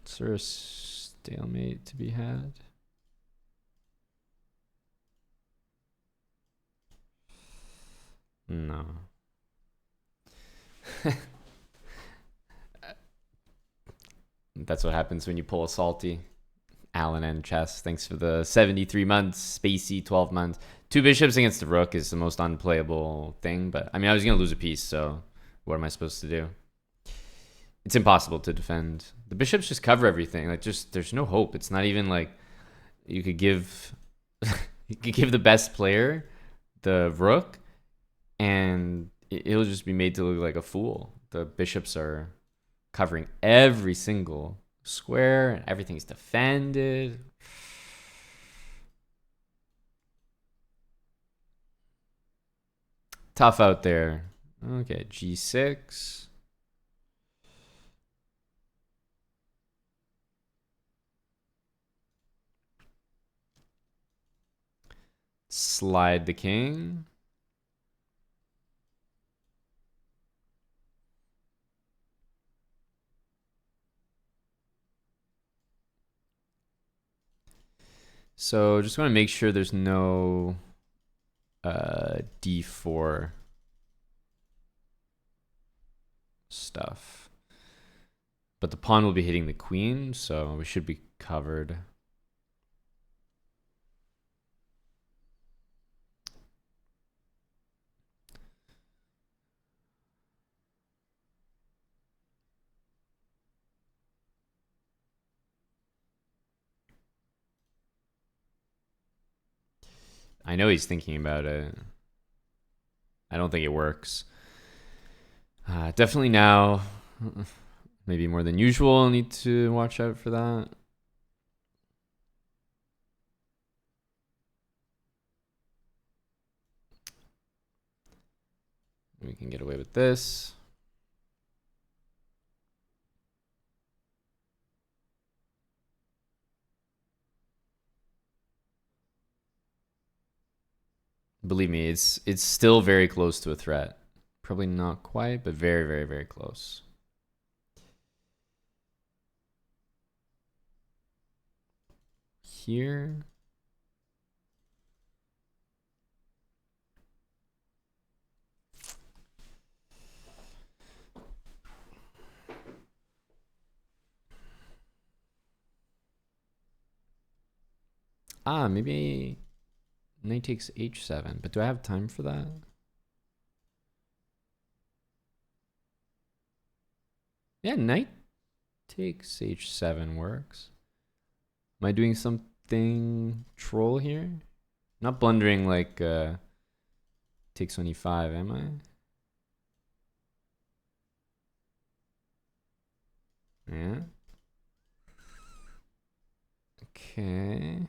Is there a stalemate to be had? No. That's what happens when you pull a salty. Alan and Chess, thanks for the 73 months. Spacey, 12 months. Two bishops against the rook is the most unplayable thing, but I mean, I was going to lose a piece, so what am I supposed to do? It's impossible to defend. The bishops just cover everything. Like, just there's no hope. It's not even like you could give you could give the best player the rook, and it'll just be made to look like a fool. The bishops are covering every single square, and everything's defended. Tough out there. Okay, G6. Slide the king. So just want to make sure there's no D4 stuff. But the pawn will be hitting the queen, so we should be covered. I know he's thinking about it. I don't think it works. Definitely now, maybe more than usual, need to watch out for that. We can get away with this. Believe me, it's still very close to a threat. Probably not quite, but very, very, very close. Here. Maybe knight takes h7, but do I have time for that? Yeah, knight takes h7 works. Am I doing something troll here? Not blundering like takes on e5, am I? Yeah. Okay.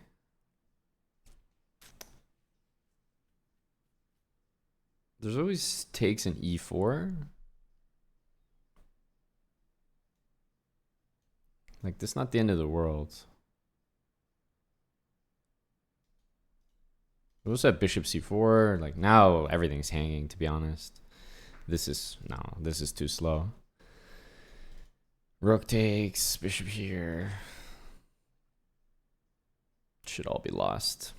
There's always takes an e4. Like, this is not the end of the world. We also have bishop c4. Like, now everything's hanging, to be honest. This is too slow. Rook takes, bishop here. Should all be lost.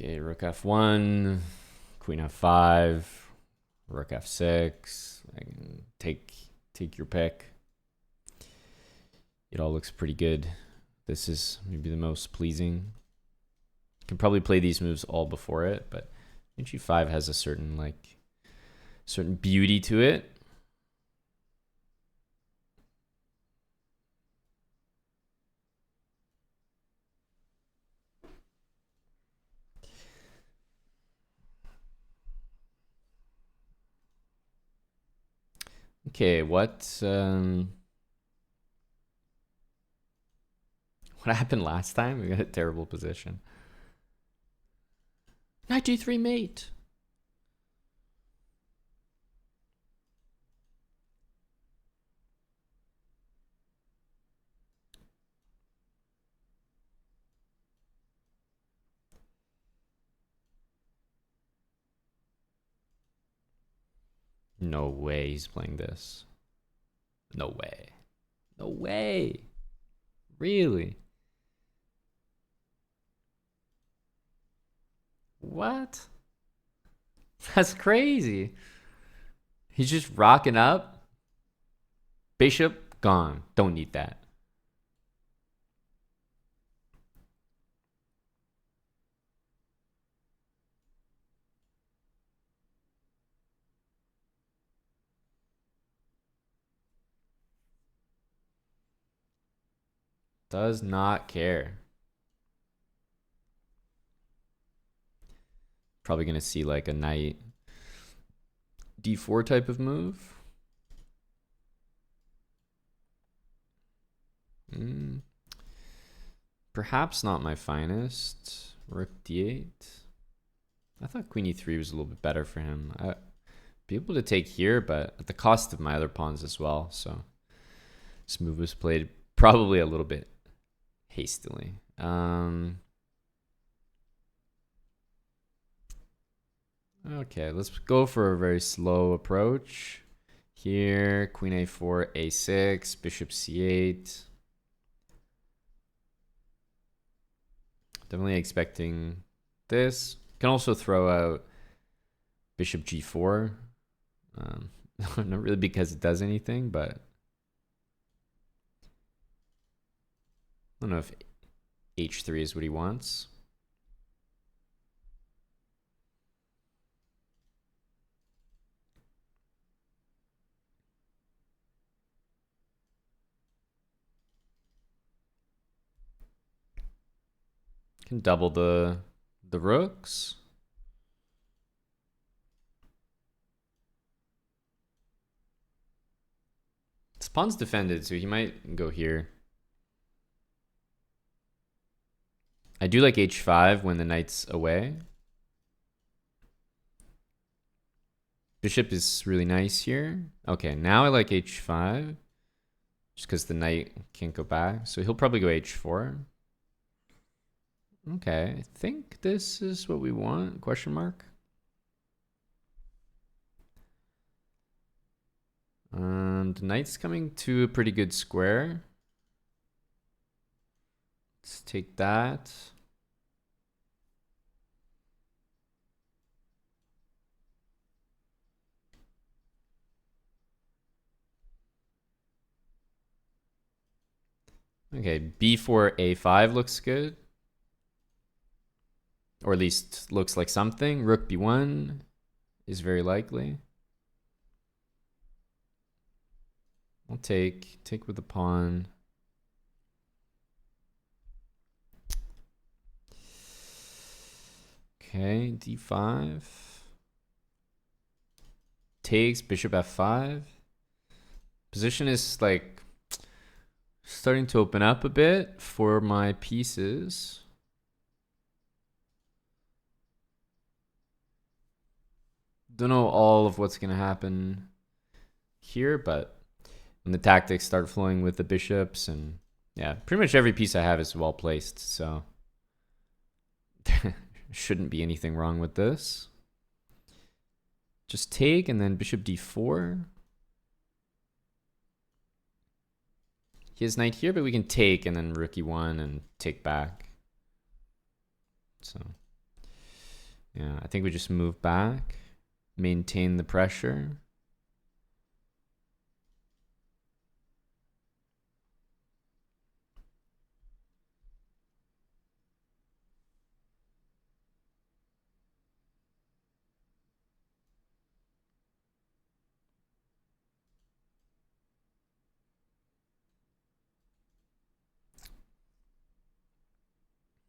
Okay, rook f1, queen f5, rook f6. I can take your pick. It all looks pretty good. This is maybe the most pleasing. Can probably play these moves all before it, but h5 has a certain beauty to it. Okay, what happened last time? We got a terrible position. Knight g3 mate. No way he's playing this. No way. No way. Really? What? That's crazy. He's just rocking up. Bishop gone. Don't need that. Does not care. Probably gonna see like a knight d4 type of move. Perhaps not my finest. Rook d8. I thought queen e3 was a little bit better for him. I'd be able to take here, but at the cost of my other pawns as well. So this move was played probably a little bit hastily. Okay, let's go for a very slow approach. Here, queen a4, a6, bishop c8. Definitely expecting this. Can also throw out bishop g4. Not really because it does anything, but I don't know if h3 is what he wants. Can double the rooks. This pawn's defended, so he might go here. I do like h5 when the knight's away. Bishop is really nice here. Okay, now I like h5. Just because the knight can't go back. So he'll probably go h4. Okay, I think this is what we want, question mark. The knight's coming to a pretty good square. Let's take that. Okay, b4, a5 looks good. Or at least looks like something. Rook b1 is very likely. I'll take with the pawn. Okay, d5. Takes, bishop f5. Position is like starting to open up a bit for my pieces. Don't know all of what's going to happen here, but when the tactics start flowing with the bishops, and yeah, pretty much every piece I have is well placed, so there shouldn't be anything wrong with this. Just take, and then bishop d4. He has knight here, but we can take, and then rook e1 and take back. So yeah, I think we just move back, maintain the pressure.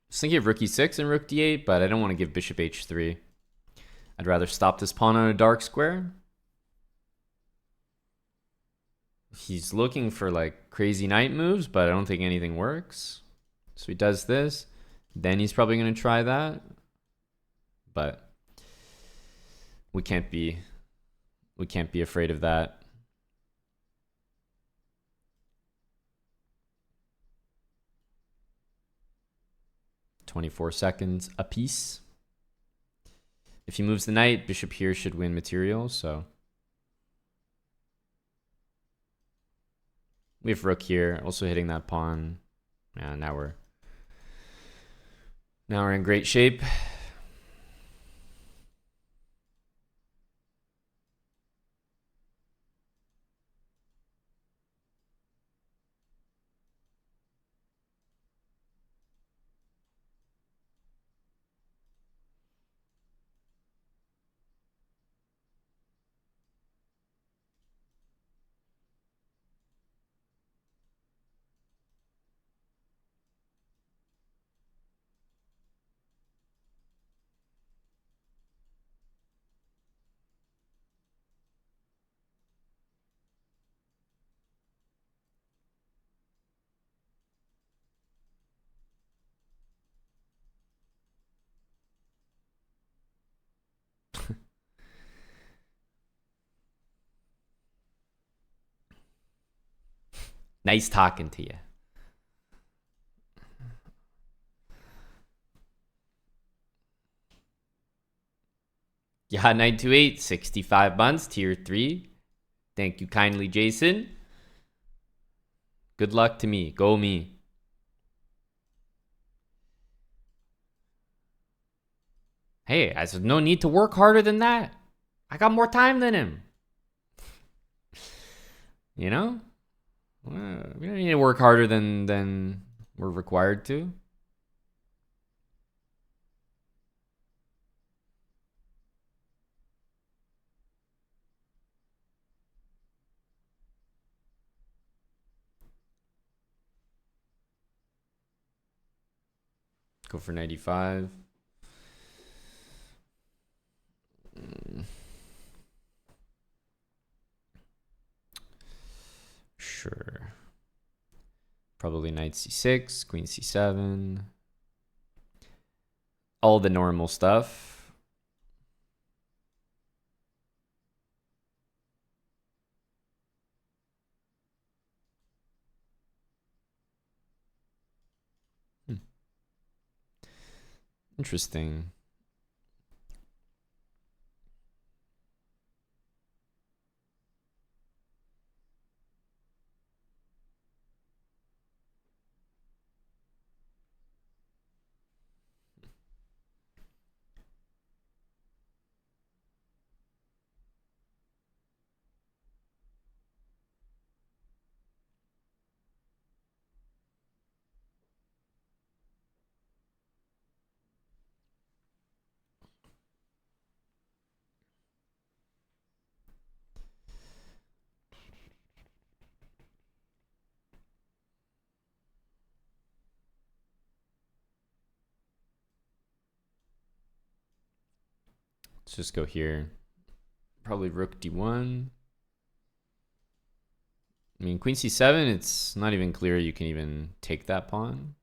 I was thinking of rook e6 and rook d8, but I don't want to give bishop h3. I'd rather stop this pawn on a dark square. he's looking for like crazy knight moves, but I don't think anything works. So he does this. Then he's probably going to try that. But we can't be afraid of that. $24 a piece. If he moves the knight, bishop here should win material, so we have rook here, also hitting that pawn. Yeah, now we're in great shape. Nice talking to you. Yeah, 928, 65 months, tier 3. Thank you kindly, Jason. Good luck to me. Go me. Hey, I said no need to work harder than that. I got more time than him. You know? We don't need to work harder than we're required to. Go for 95. Sure. Probably knight c6, queen c7. All the normal stuff. Interesting. Let's just go here. Probably rook d1. I mean, queen c7, it's not even clear you can even take that pawn.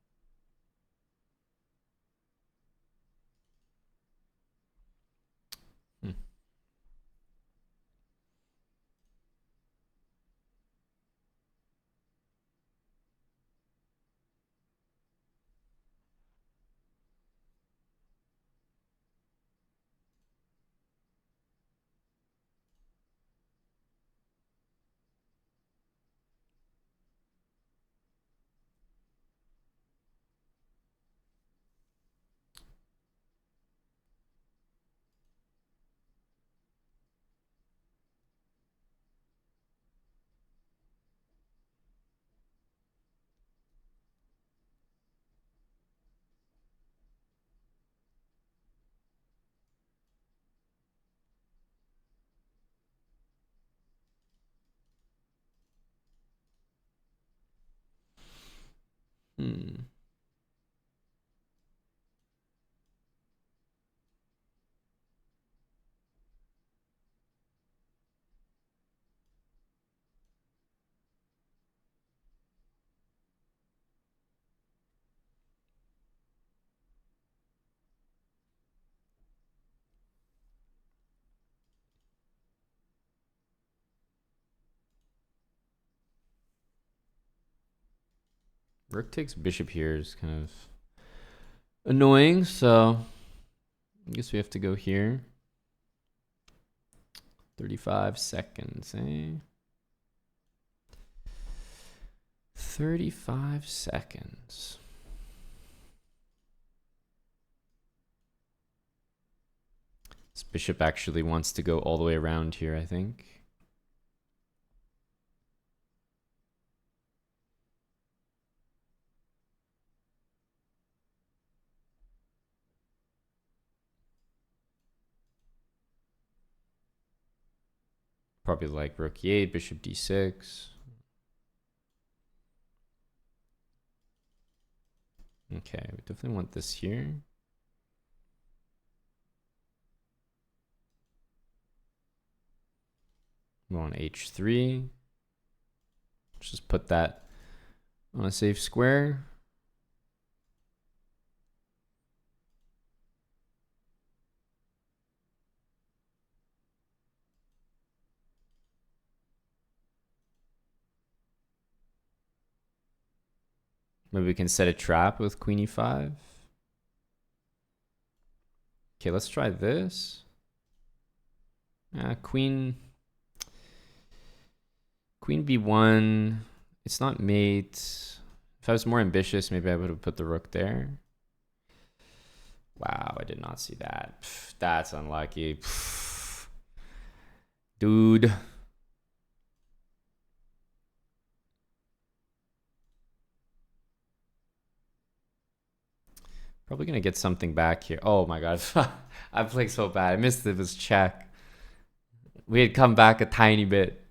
Rook takes bishop here is kind of annoying, so I guess we have to go here. 35 seconds, eh? 35 seconds. This bishop actually wants to go all the way around here, I think. Probably like rook e8, bishop d6. Okay, we definitely want this here. We want h3. Just put that on a safe square. Maybe we can set a trap with queen e5. Okay, let's try this. Queen b1. It's not mate. If I was more ambitious, maybe I would have put the rook there. Wow, I did not see that. That's unlucky. Dude. Probably going to get something back here. Oh my god. I played so bad. I missed it. It was check. We had come back a tiny bit.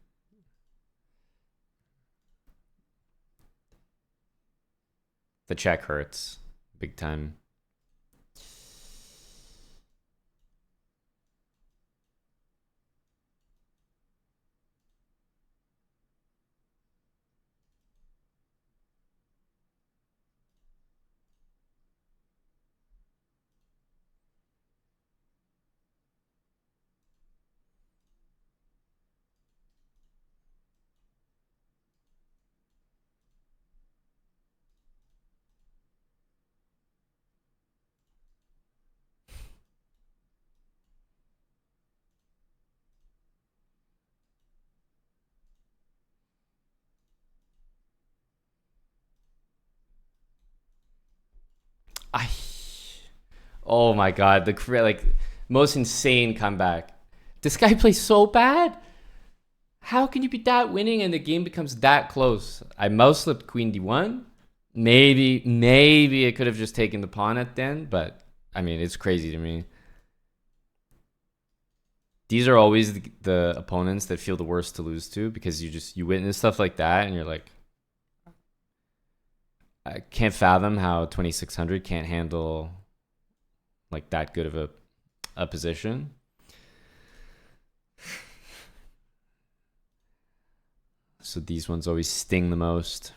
The check hurts. Big time. Oh my god, the most insane comeback. This guy plays so bad. How can you be that winning and the game becomes that close? I mouse slipped queen d1. Maybe it could have just taken the pawn at the end, but I mean, it's crazy to me. These are always the opponents that feel the worst to lose to, because you witness stuff like that and you're like, I can't fathom how 2600 can't handle like that good of a position. So these ones always sting the most.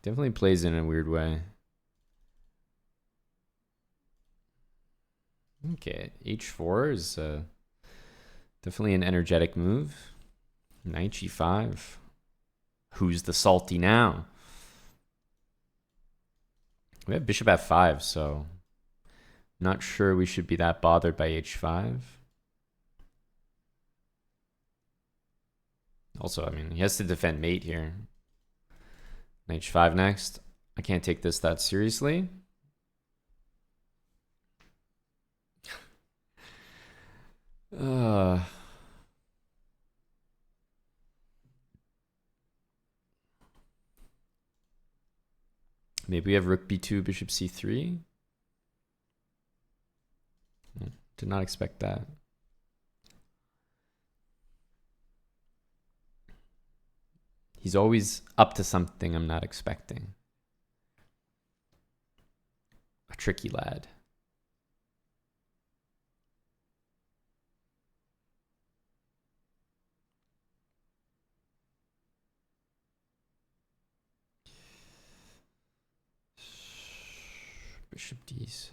Definitely plays in a weird way. Okay, h4 is definitely an energetic move. Knight g5. Who's the salty now? We have bishop f5, so not sure we should be that bothered by h5. Also, I mean, he has to defend mate here. Knight h5 next. I can't take this that seriously. Maybe we have rook b2, bishop c3. Did not expect that. He's always up to something I'm not expecting. A tricky lad. Bishop d6.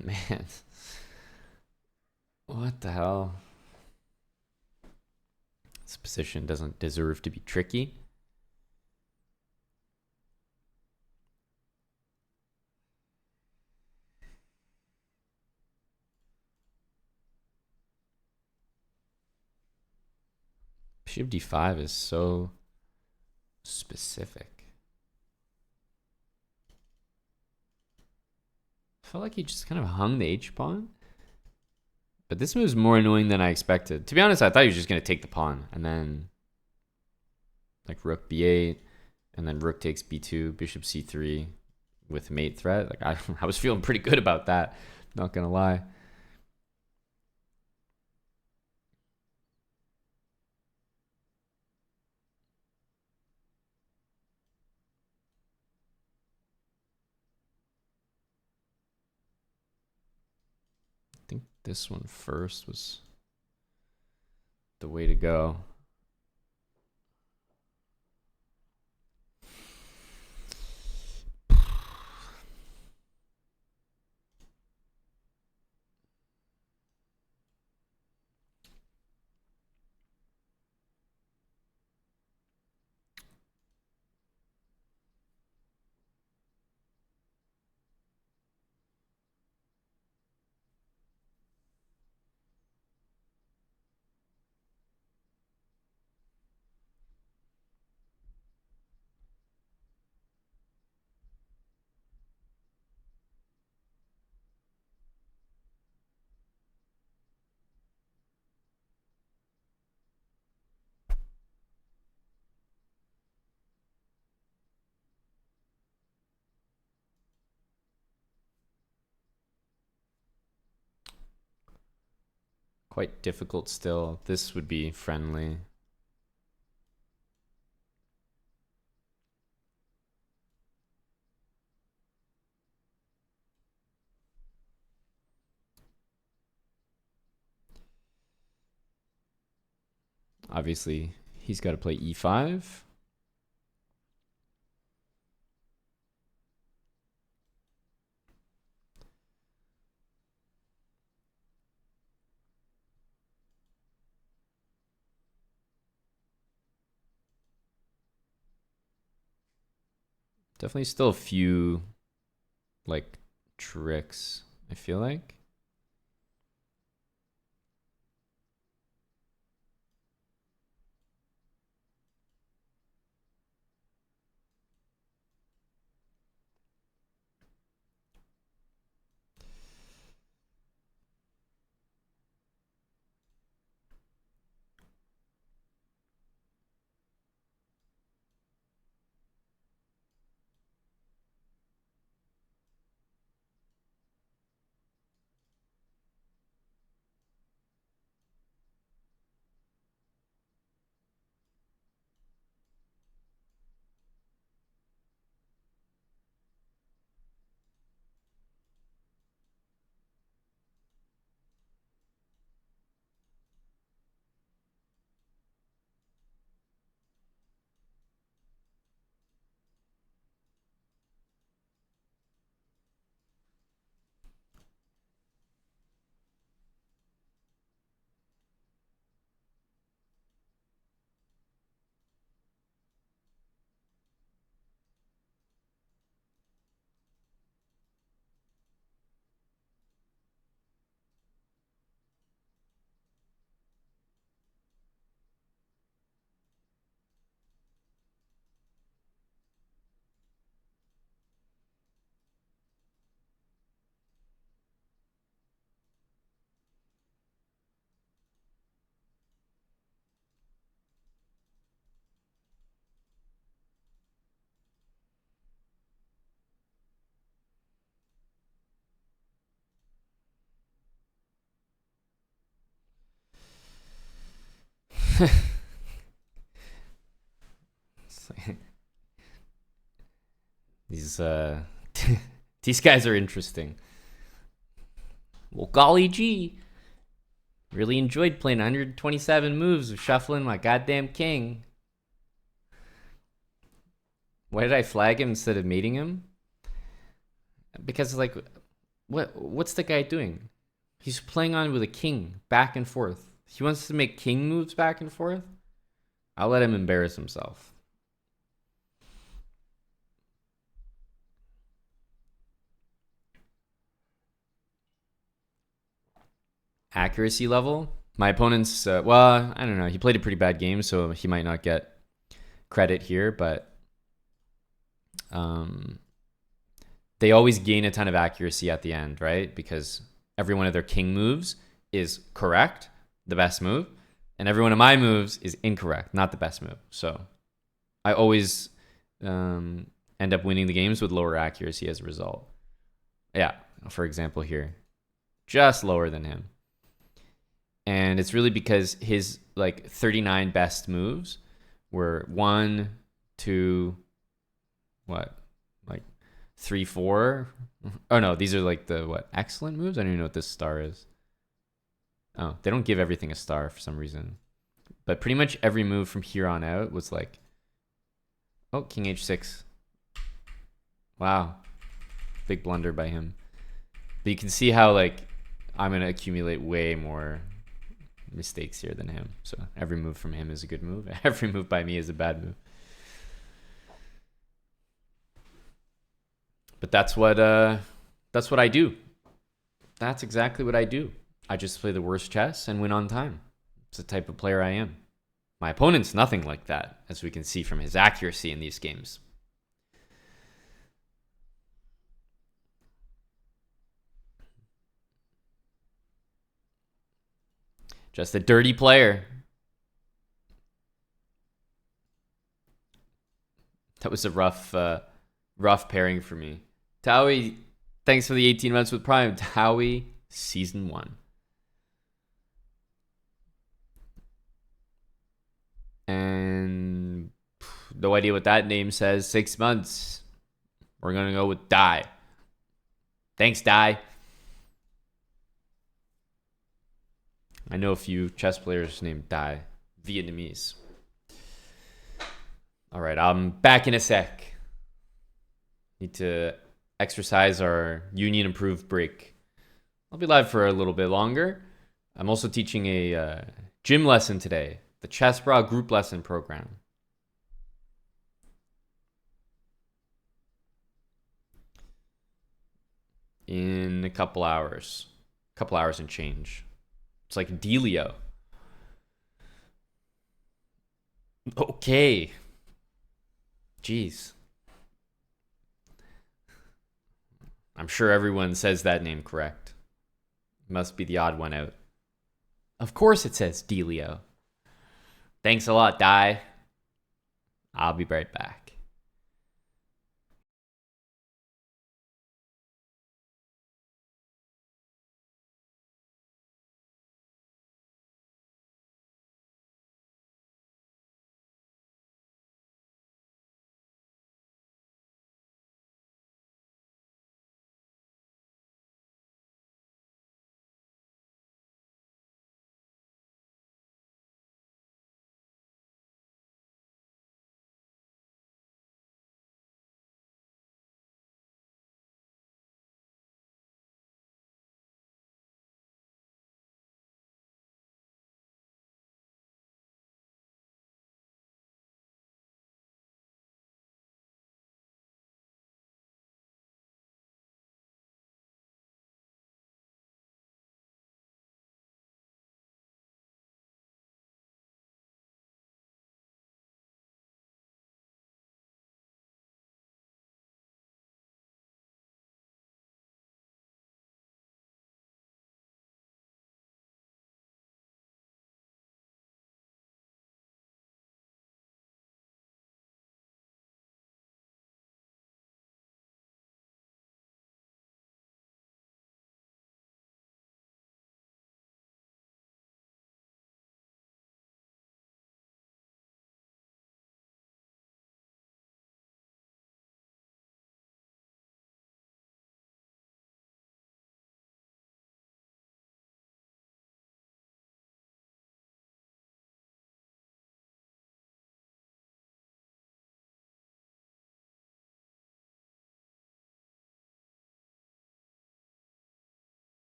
Man, what the hell? This position doesn't deserve to be tricky. Bishop d5 is so specific. I felt like he just kind of hung the h-pawn. But this move is more annoying than I expected. To be honest, I thought he was just going to take the pawn. And then like rook b8. And then rook takes b2, bishop c3 with mate threat. Like I was feeling pretty good about that. Not going to lie. I think this one first was the way to go. Quite difficult still. This would be friendly. Obviously, he's got to play e5. Definitely still a few like tricks, I feel like. These these guys are interesting. Well, golly gee. Really enjoyed playing 127 moves of shuffling my goddamn king. Why did I flag him instead of mating him? Because like What's the guy doing? He's playing on with a king back and forth. He wants to make king moves back and forth. I'll let him embarrass himself. Accuracy level. My opponent's, well, I don't know. He played a pretty bad game, so he might not get credit here, but they always gain a ton of accuracy at the end, right? Because every one of their king moves is correct, the best move, and every one of my moves is incorrect, not the best move. So I always end up winning the games with lower accuracy as a result. Yeah, for example here, just lower than him. And it's really because his like 39 best moves were 1, 2, what? Like 3, 4. Oh no, these are like the what? Excellent moves? I don't even know what this star is. Oh, they don't give everything a star for some reason. But pretty much every move from here on out was like, oh, King H6. Wow. Big blunder by him. But you can see how like I'm going to accumulate way more mistakes here than him. So every move from him is a good move. Every move by me is a bad move. But that's what I do. That's exactly what I do. I just play the worst chess and win on time. It's the type of player I am. My opponent's nothing like that, as we can see from his accuracy in these games. Just a dirty player. That was a rough pairing for me. Towie, thanks for the 18 months with Prime. Towie, Season 1. And no idea what that name says. 6 months. We're going to go with Die. Thanks, Die. I know a few chess players named Dai, Vietnamese. All right, I'm back in a sec. Need to exercise our Union Improved break. I'll be live for a little bit longer. I'm also teaching a gym lesson today, the Chess Bra group lesson program. In a couple hours and change. It's like Delio. Okay. Jeez. I'm sure everyone says that name correct. Must be the odd one out. Of course it says Delio. Thanks a lot, Di. I'll be right back.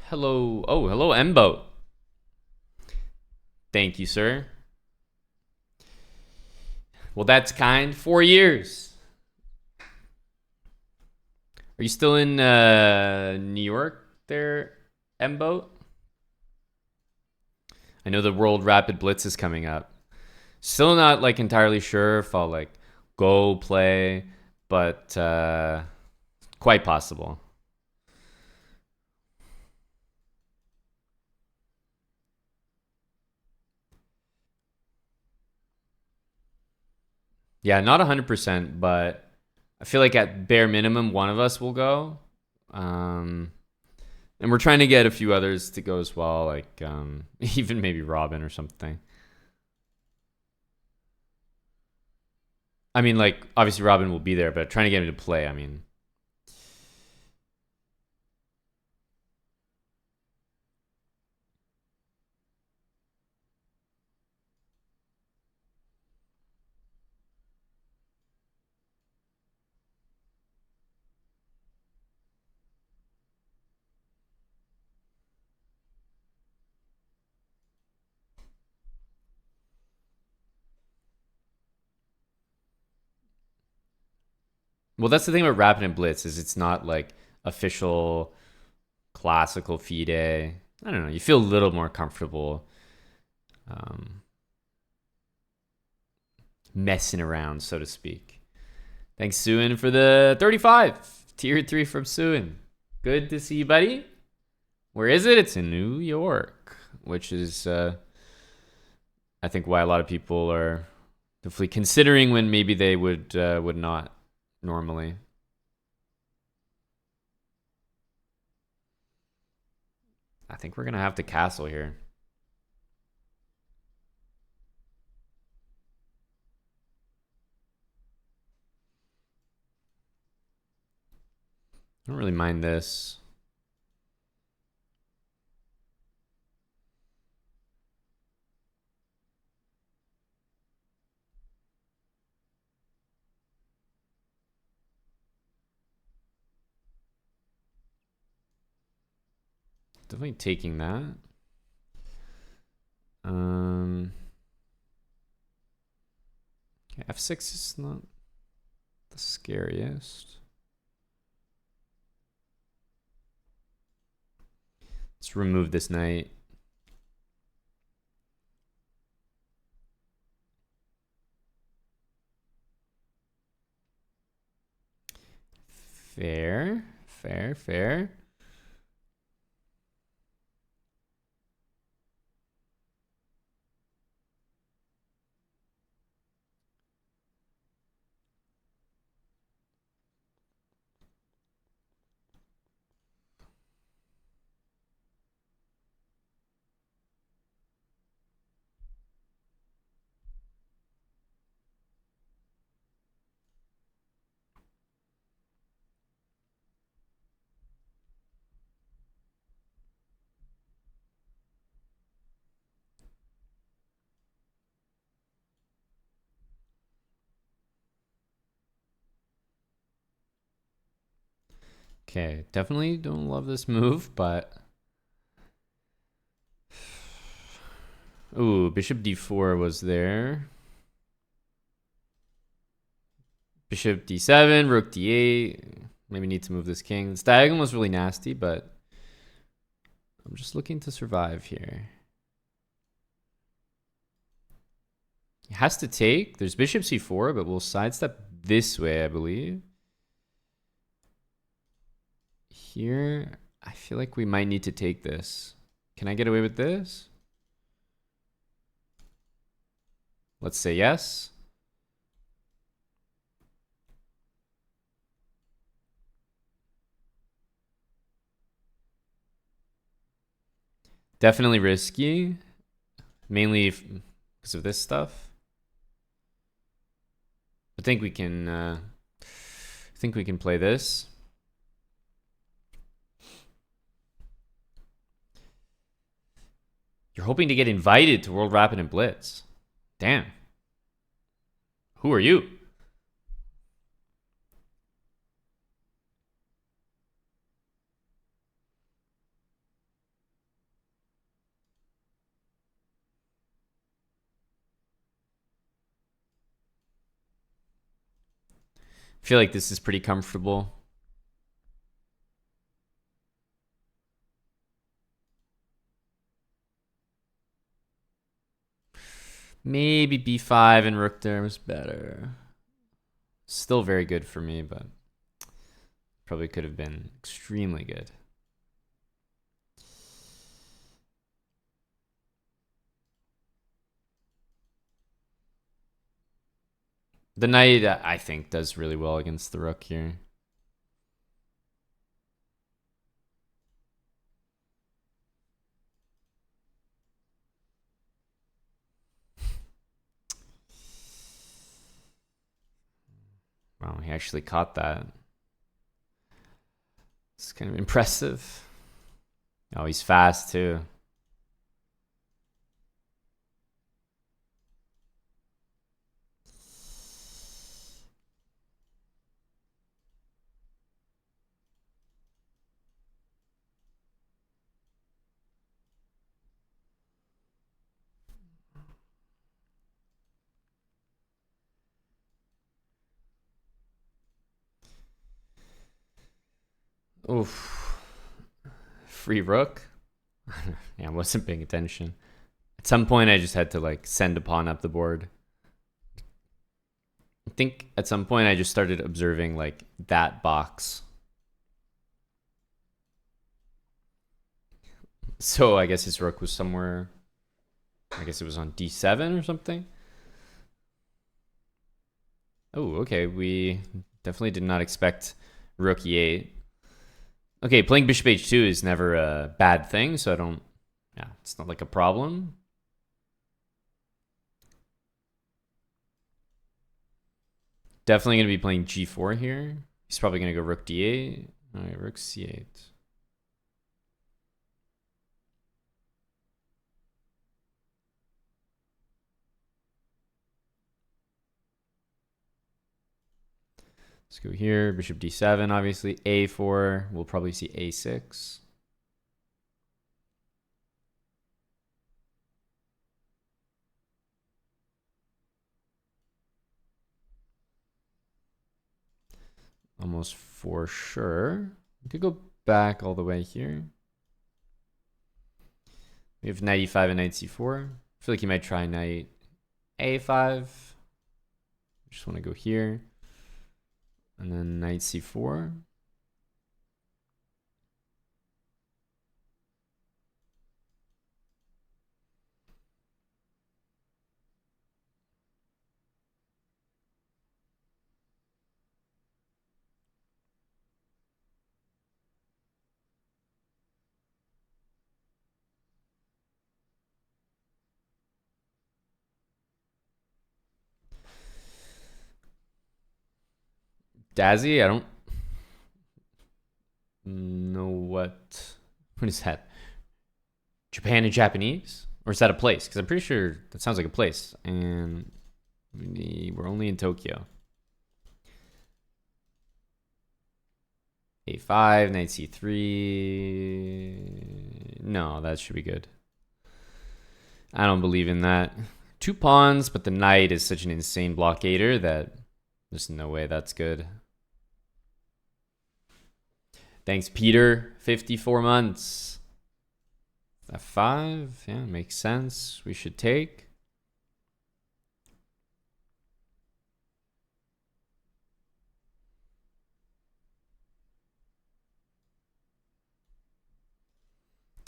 Hello. Oh, hello, M-Boat. Thank you, sir. Well, that's kind. 4 years. Are you still in New York there, M-Boat? I know the World Rapid Blitz is coming up. Still not like entirely sure if I'll like go play, but quite possible. Yeah, not 100%, but I feel like at bare minimum, one of us will go. And we're trying to get a few others to go as well, like even maybe Robin or something. I mean, like, obviously Robin will be there, but trying to get him to play, I mean. Well, that's the thing about Rapid and Blitz is it's not like official classical FIDE. I don't know. You feel a little more comfortable um, messing around, so to speak. Thanks, Suin, for the 35. Tier 3 from Suin. Good to see you, buddy. Where is it? It's in New York, which is, I think, why a lot of people are definitely considering when maybe they would not normally. I think we're gonna have to castle here. I don't really mind this. Definitely taking that. F6 is not the scariest. Let's remove this knight. Fair, fair, fair. Okay, definitely don't love this move, but... Ooh, bishop d4 was there. Bishop d7, rook d8. Maybe need to move this king. This diagonal was really nasty, but I'm just looking to survive here. He has to take. There's bishop c4, but we'll sidestep this way, I believe. Here, I feel like we might need to take this. Can I get away with this? Let's say yes. Definitely risky, mainly because of this stuff. I think we can play this. You're hoping to get invited to World Rapid and Blitz. Damn. Who are you? feel like this is pretty comfortable. Maybe b5 and rook there was better. Still very good for me, but probably could have been extremely good. The knight, I think, does really well against the rook here. Wow, he actually caught that. It's kind of impressive. Oh, he's fast too. Oof. Free rook? Yeah, I wasn't paying attention. At some point, I just had to like send a pawn up the board. I think at some point I just started observing like that box. So I guess his rook was somewhere, I guess it was on d7 or something. Oh, okay. We definitely did not expect rook e8. Okay, playing bishop h2 is never a bad thing, so I don't, yeah, it's not like a problem. Definitely going to be playing g4 here. He's probably going to go rook d8. All right, rook c8. Let's go here. Bishop d7, obviously. a4. We'll probably see a6. Almost for sure. We could go back all the way here. We have knight e5 and knight c4. I feel like he might try knight a5. Just want to go here. And then knight c4. Dazzy, I don't know what is that? Japan and Japanese? Or is that a place? Because I'm pretty sure that sounds like a place. And we're only in Tokyo. a5, knight c3. No, that should be good. I don't believe in that. 2 pawns, but the knight is such an insane blockader that there's no way that's good. Thanks, Peter. 54 months. f5. Yeah, makes sense. We should take.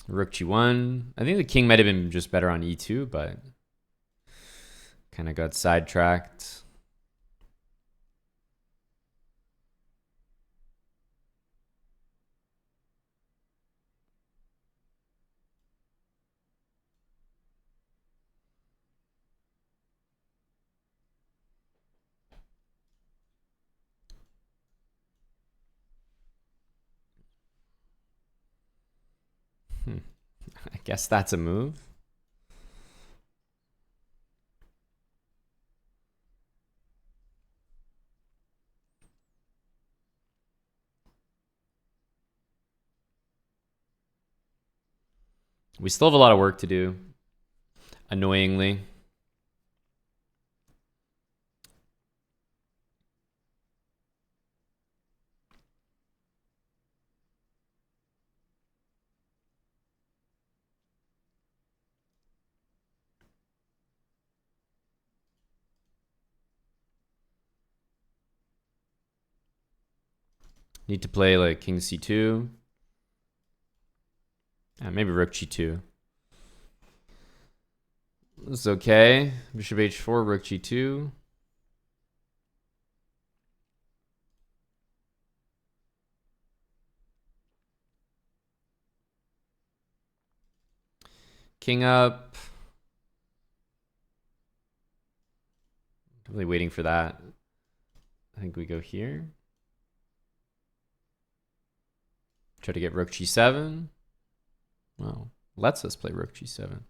Rook g1. I think the king might have been just better on e2, but kind of got sidetracked. I guess that's a move. We still have a lot of work to do, annoyingly. Need to play like king c2. Maybe rook g2. It's okay. Bishop h4, rook g2. King up. Really waiting for that. I think we go here. Try to get rook g7. Well, lets us play rook g7.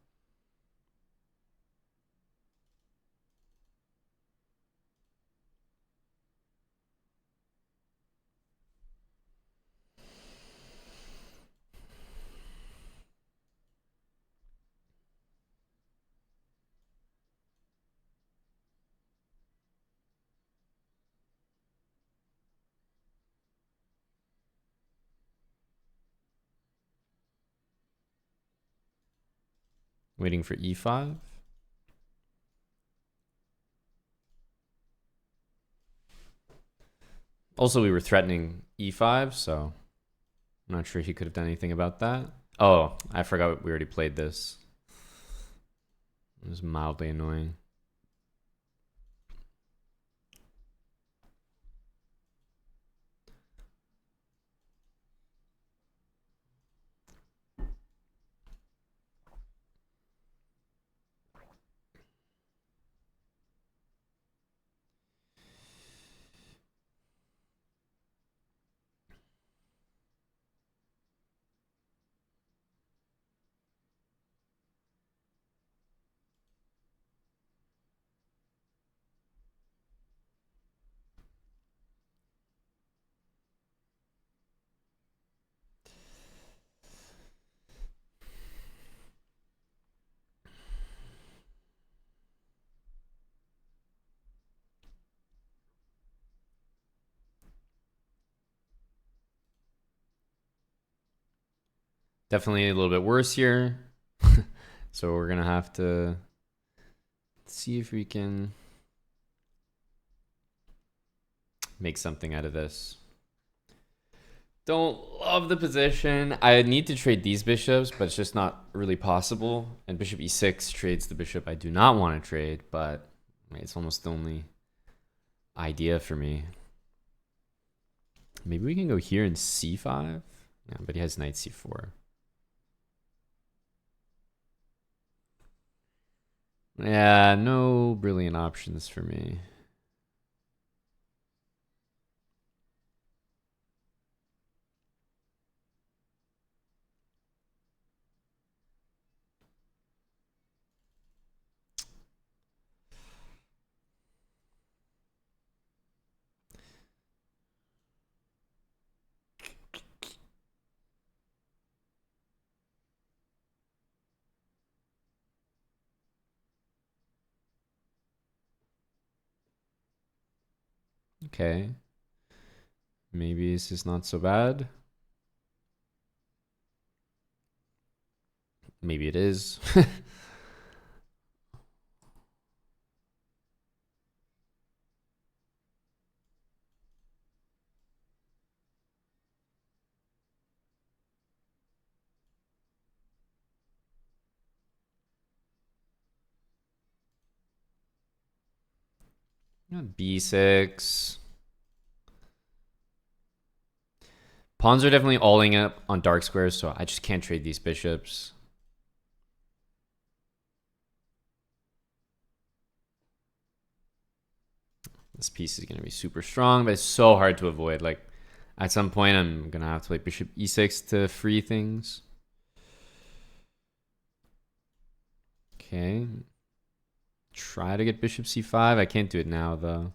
Waiting for e5. Also, we were threatening e5, so I'm not sure he could have done anything about that. Oh, I forgot we already played this. It was mildly annoying. Definitely a little bit worse here. So we're going to have to see if we can make something out of this. Don't love the position. I need to trade these bishops, but it's just not really possible. And bishop e6 trades the bishop I do not want to trade, but it's almost the only idea for me. Maybe we can go here in c5. Yeah, but he has knight c4. Yeah, no brilliant options for me. Okay. Maybe this is not so bad. Maybe it is. b6. Pawns are definitely alling up on dark squares, so I just can't trade these bishops. This piece is going to be super strong, but it's so hard to avoid. Like, at some point, I'm going to have to play bishop e6 to free things. Okay. Try to get bishop c5. I can't do it now, though.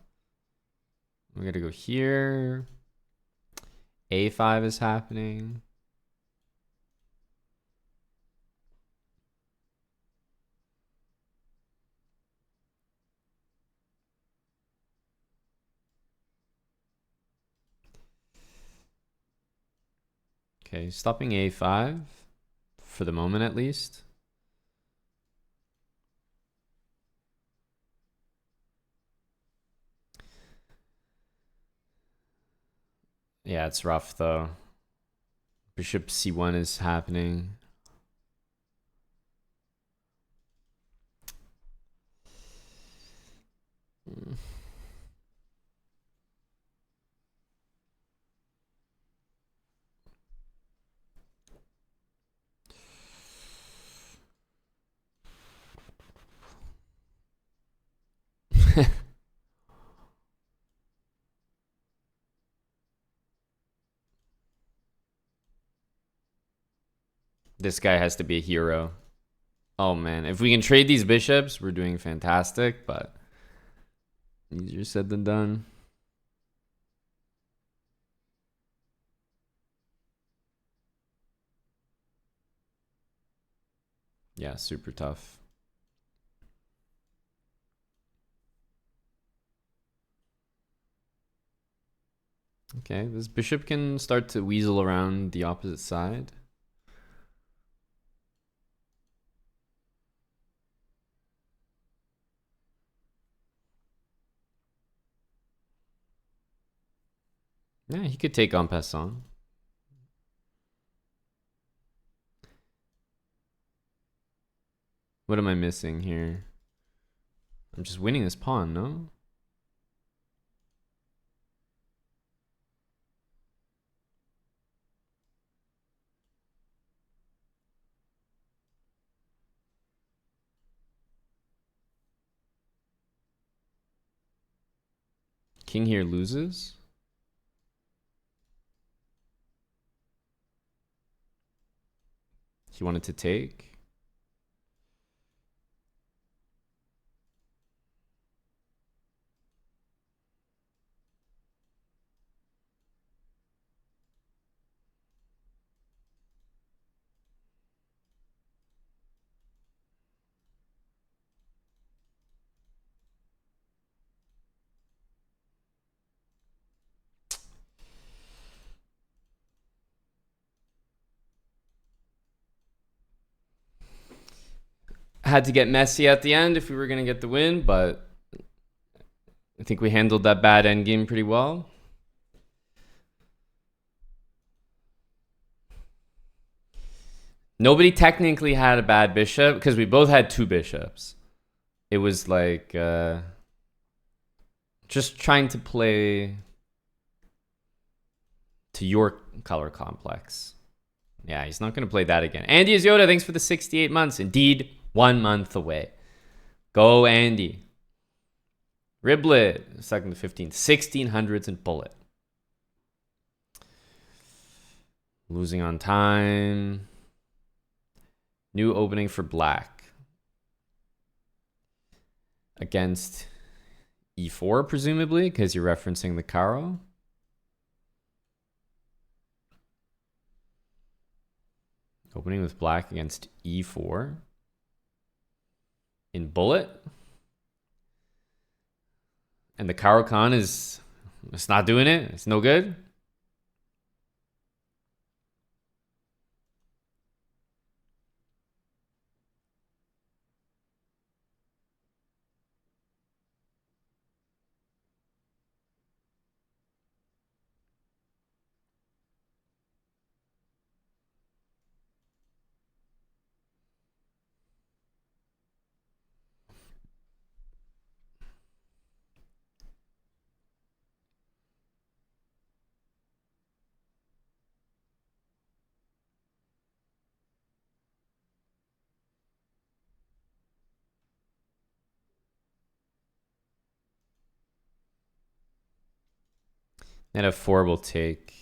I'm going to go here. a5 is happening. Okay, stopping a5 for the moment at least. Yeah, it's rough though. Bishop c1 is happening. This guy has to be a hero. Oh man, if we can trade these bishops, we're doing fantastic, but easier said than done. Yeah, super tough. Okay, this bishop can start to weasel around the opposite side. Yeah, he could take en passant. What am I missing here? I'm just winning this pawn, no? King here loses. He wanted to take. Had to get messy at the end if we were going to get the win, but I think we handled that bad endgame pretty well. Nobody technically had a bad bishop because we both had two bishops. It was like just trying to play to your color complex. Yeah, he's not going to play that again. Andy is Yoda, thanks for the 68 months. Indeed, 1 month away. Go, Andy. Riblet, second to 15. 1600s and bullet. Losing on time. New opening for black. Against e4, presumably, because you're referencing the Caro. Opening with black against e4. In bullet. And the Caro Khan is... It's not doing it. It's no good. And f4 will take.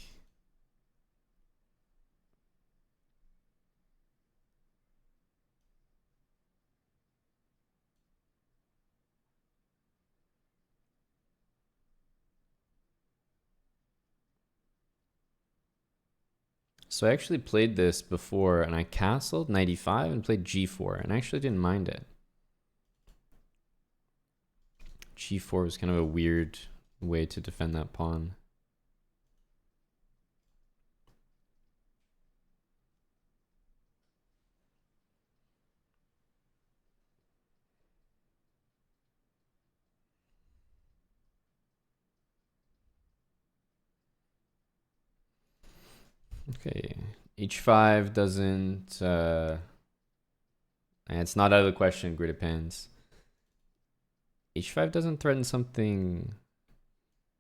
So I actually played this before and I castled 95 and played g4 and I actually didn't mind it. G4 was kind of a weird way to defend that pawn. Okay, h5 doesn't. It's not out of the question. Grid of pins. h5 doesn't threaten something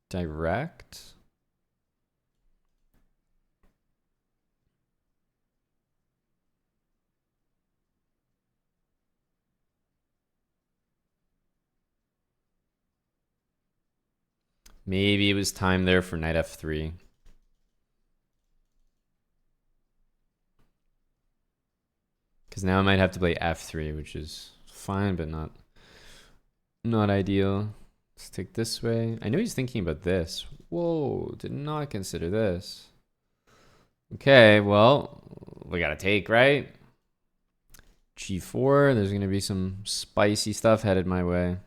direct. Maybe it was time there for knight f3. Because now I might have to play f3, which is fine, but not ideal. Let's take this way. I know he's thinking about this. Whoa, did not consider this. Okay, well, we gotta take, right? g4, there's gonna be some spicy stuff headed my way.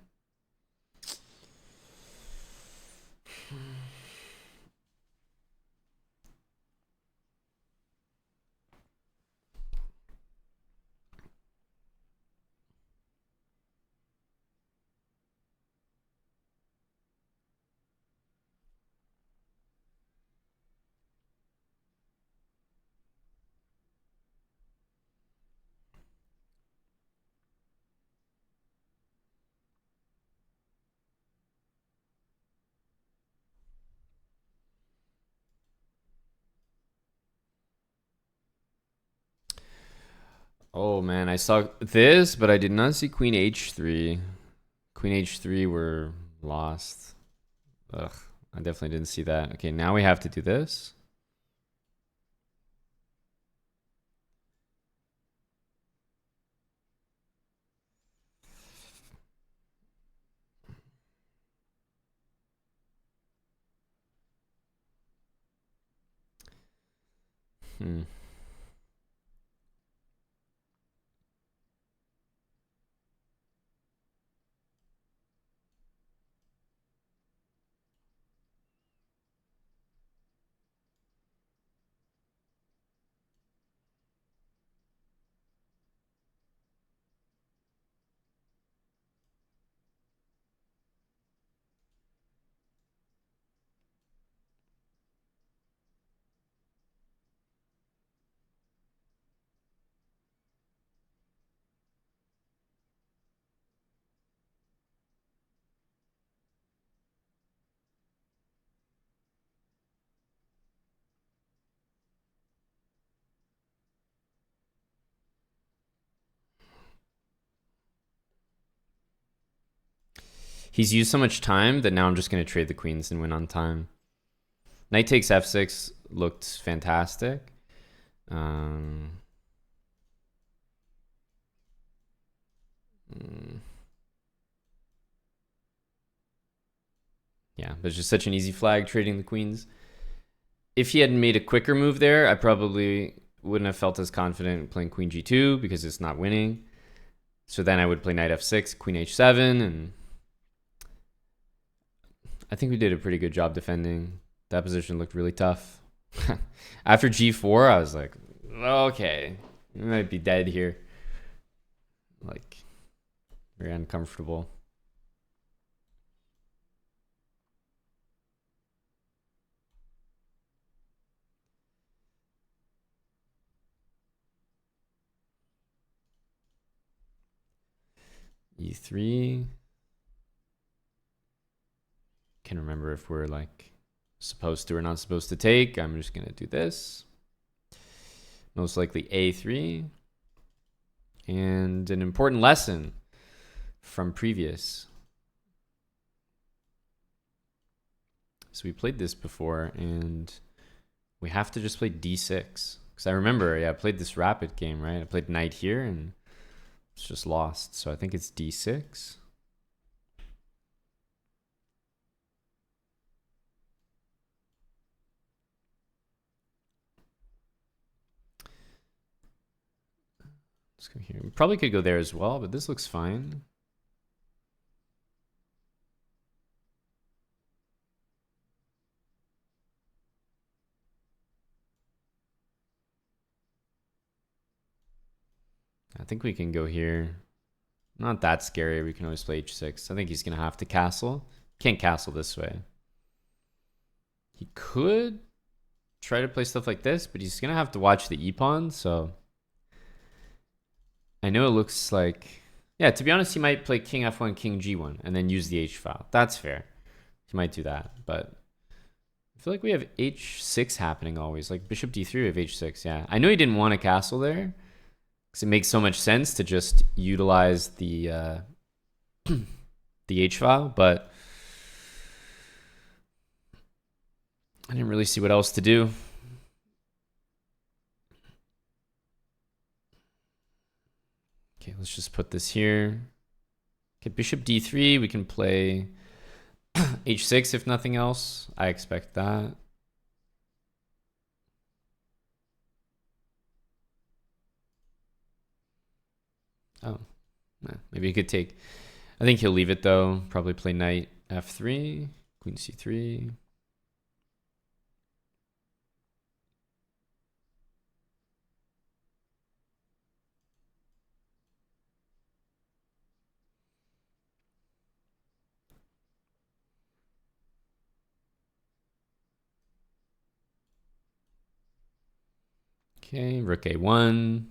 Oh man, I saw this, but I did not see queen h3. Queen h3 were lost. Ugh, I definitely didn't see that. Okay, now we have to do this. Hmm. He's used so much time that now I'm just going to trade the queens and win on time. Knight takes f6 looked fantastic. Yeah, but it's just such an easy flag trading the queens. If he had made a quicker move there, I probably wouldn't have felt as confident playing queen g2 because it's not winning. So then I would play knight f6, queen h7, and I think we did a pretty good job defending. That position looked really tough. After g4, I was like, okay, we might be dead here. Like, very uncomfortable. e3. Can't remember if we're like supposed to or not supposed to take. I'm just gonna do this. Most likely a3. And an important lesson from previous. So we played this before, and we have to just play d6. Because I remember, yeah, I played this rapid game, right? I played knight here, and it's just lost. So I think it's d6. Let's go here. We probably could go there as well, but this looks fine. I think we can go here. Not that scary. We can always play h6. I think he's going to have to castle. Can't castle this way. He could try to play stuff like this, but he's gonna have to watch the e-pawn. So I know it looks like, yeah. To be honest, he might play king f1, king g1, and then use the h file. That's fair. He might do that, but I feel like we have h6 happening always. Like bishop d3, we have h6. Yeah, I know he didn't want a castle there because it makes so much sense to just utilize the the h file, but I didn't really see what else to do. Okay, let's just put this here. Okay, bishop d3, we can play h6 if nothing else. I expect that. Oh, maybe he could take. I think he'll leave it though. Probably play knight f3, queen c3. Okay, rook a1.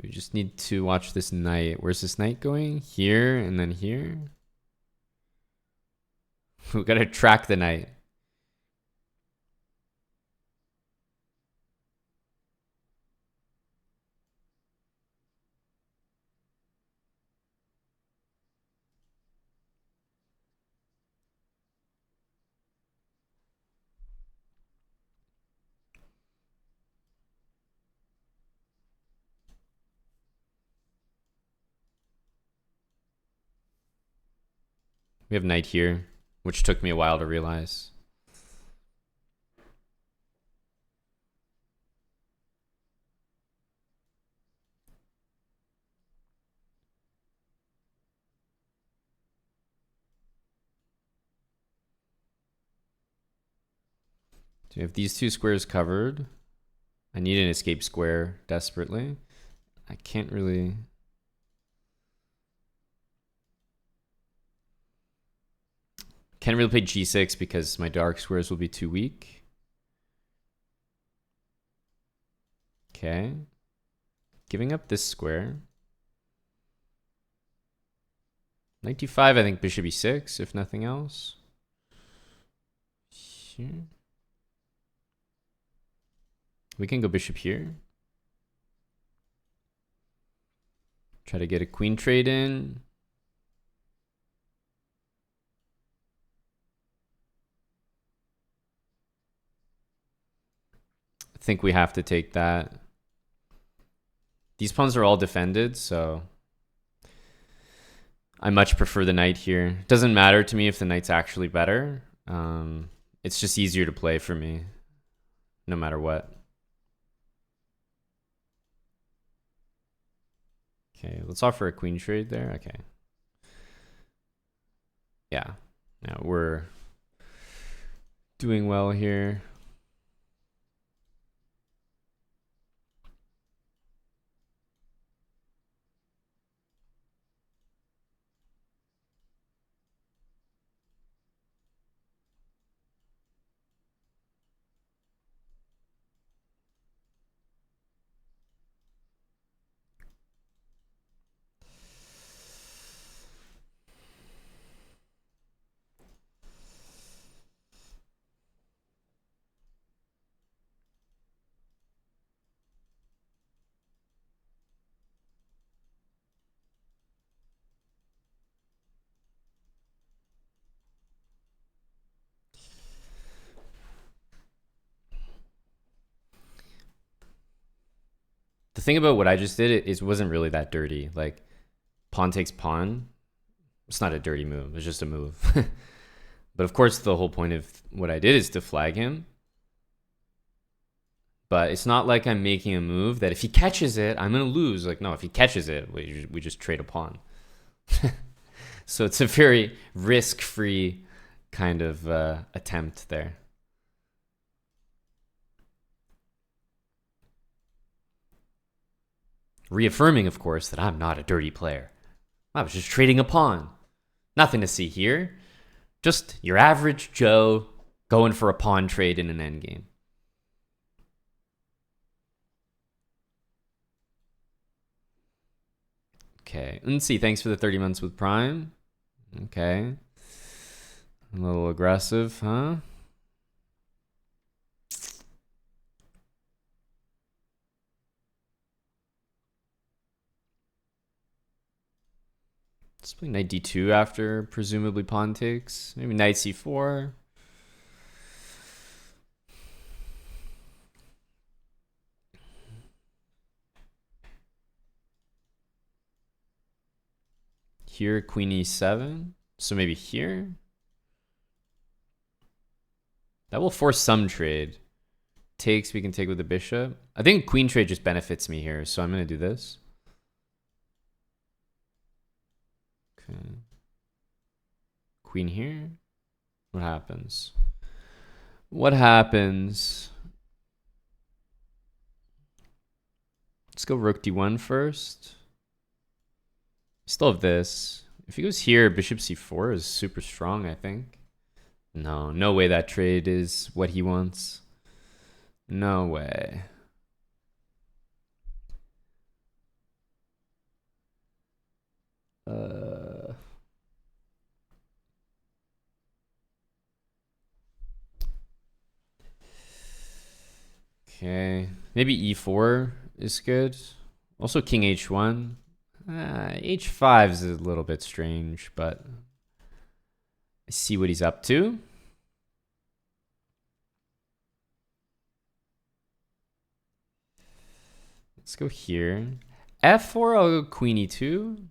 We just need to watch this knight. Where's this knight going? Here and then here. We gotta track the knight. We have knight here, which took me a while to realize. So we have these two squares covered. I need an escape square desperately. I can't really. Can't really play g6 because my dark squares will be too weak. Okay. Giving up this square. Knight d5, I think bishop e6, if nothing else. Here. We can go bishop here. Try to get a queen trade in. I think we have to take that. These pawns are all defended, so I much prefer the knight here. Doesn't matter to me if the knight's actually better. It's just easier to play for me, no matter what. Okay, let's offer a queen trade there. Okay. Yeah. Now we're doing well here. The thing about what I just did is wasn't really that dirty. Like, pawn takes pawn. It's not a dirty move. It's just a move. But of course, the whole point of what I did is to flag him. But it's not like I'm making a move that if he catches it, I'm going to lose. Like, no, if he catches it, we just trade a pawn. So it's a very risk-free kind of attempt there. Reaffirming, of course, that I'm not a dirty player. I was just trading a pawn. Nothing to see here. Just your average Joe going for a pawn trade in an endgame. Okay. Unsi, thanks for the 30 months with Prime. Okay. A little aggressive, huh? Let's play knight d2 after presumably pawn takes. Maybe knight c4. Here, queen e7. So maybe here. That will force some trade. Takes, we can take with the bishop. I think queen trade just benefits me here, so I'm going to do this. Okay. Queen here. What happens? What happens? Let's go rook d1 first. Still have this. If he goes here, bishop c4 is super strong, I think. No, no way that trade is what he wants. No way. Okay. Maybe e4 is good. Also king h1. H5 is a little bit strange, but I see what he's up to. Let's go here. F4, I'll go queen e2.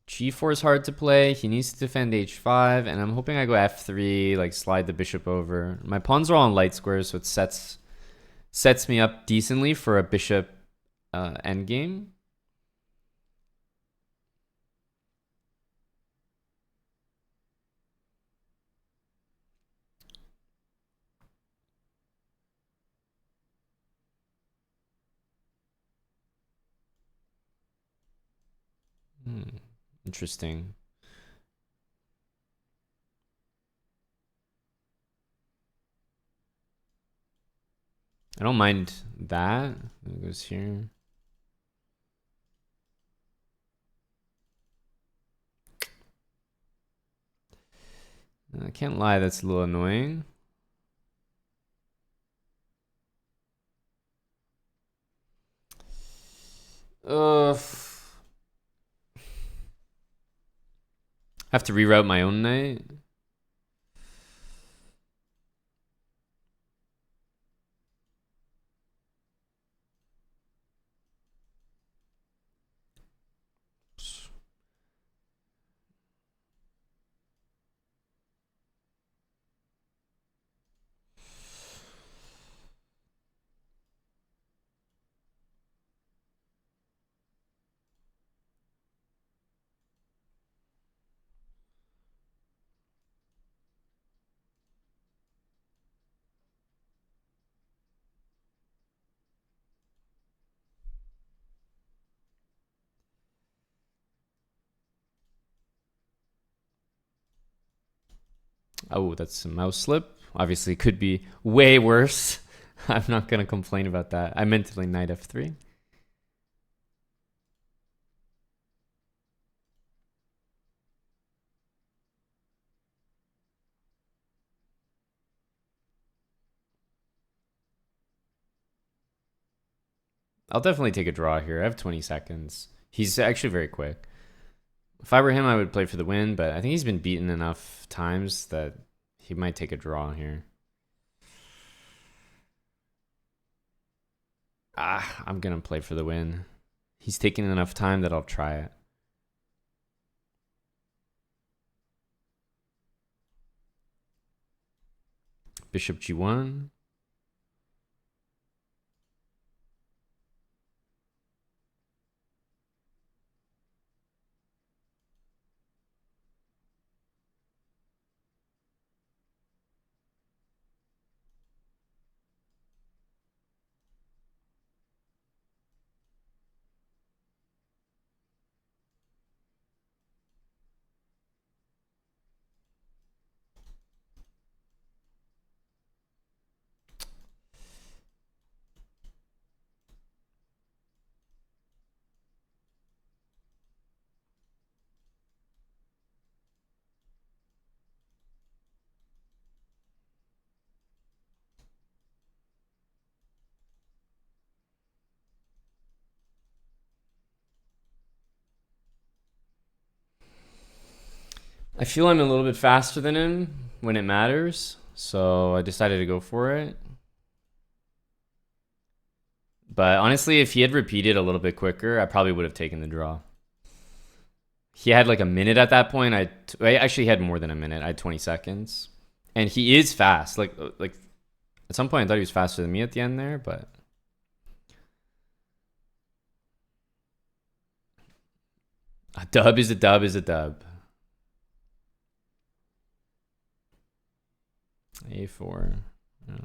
G4 is hard to play. He needs to defend h5, and I'm hoping I go f3, like slide the bishop over. My pawns are all on light squares, so it sets me up decently for a bishop endgame. Interesting. I don't mind that. It goes here. I can't lie, that's a little annoying. Have to reroute my own knight. Oh, that's a mouse slip. Obviously, could be way worse. I'm not going to complain about that. I meant to play knight f3. I'll definitely take a draw here. I have 20 seconds. He's actually very quick. If I were him, I would play for the win, but I think he's been beaten enough times that he might take a draw here. I'm going to play for the win. He's taking enough time that I'll try it. Bishop g1. I feel I'm a little bit faster than him when it matters, so I decided to go for it. But honestly, if he had repeated a little bit quicker, I probably would have taken the draw. He had like a minute at that point. I actually had more than a minute. I had 20 seconds. And he is fast. Like at some point I thought he was faster than me at the end there, but a dub is a dub is a dub. A4. Yeah.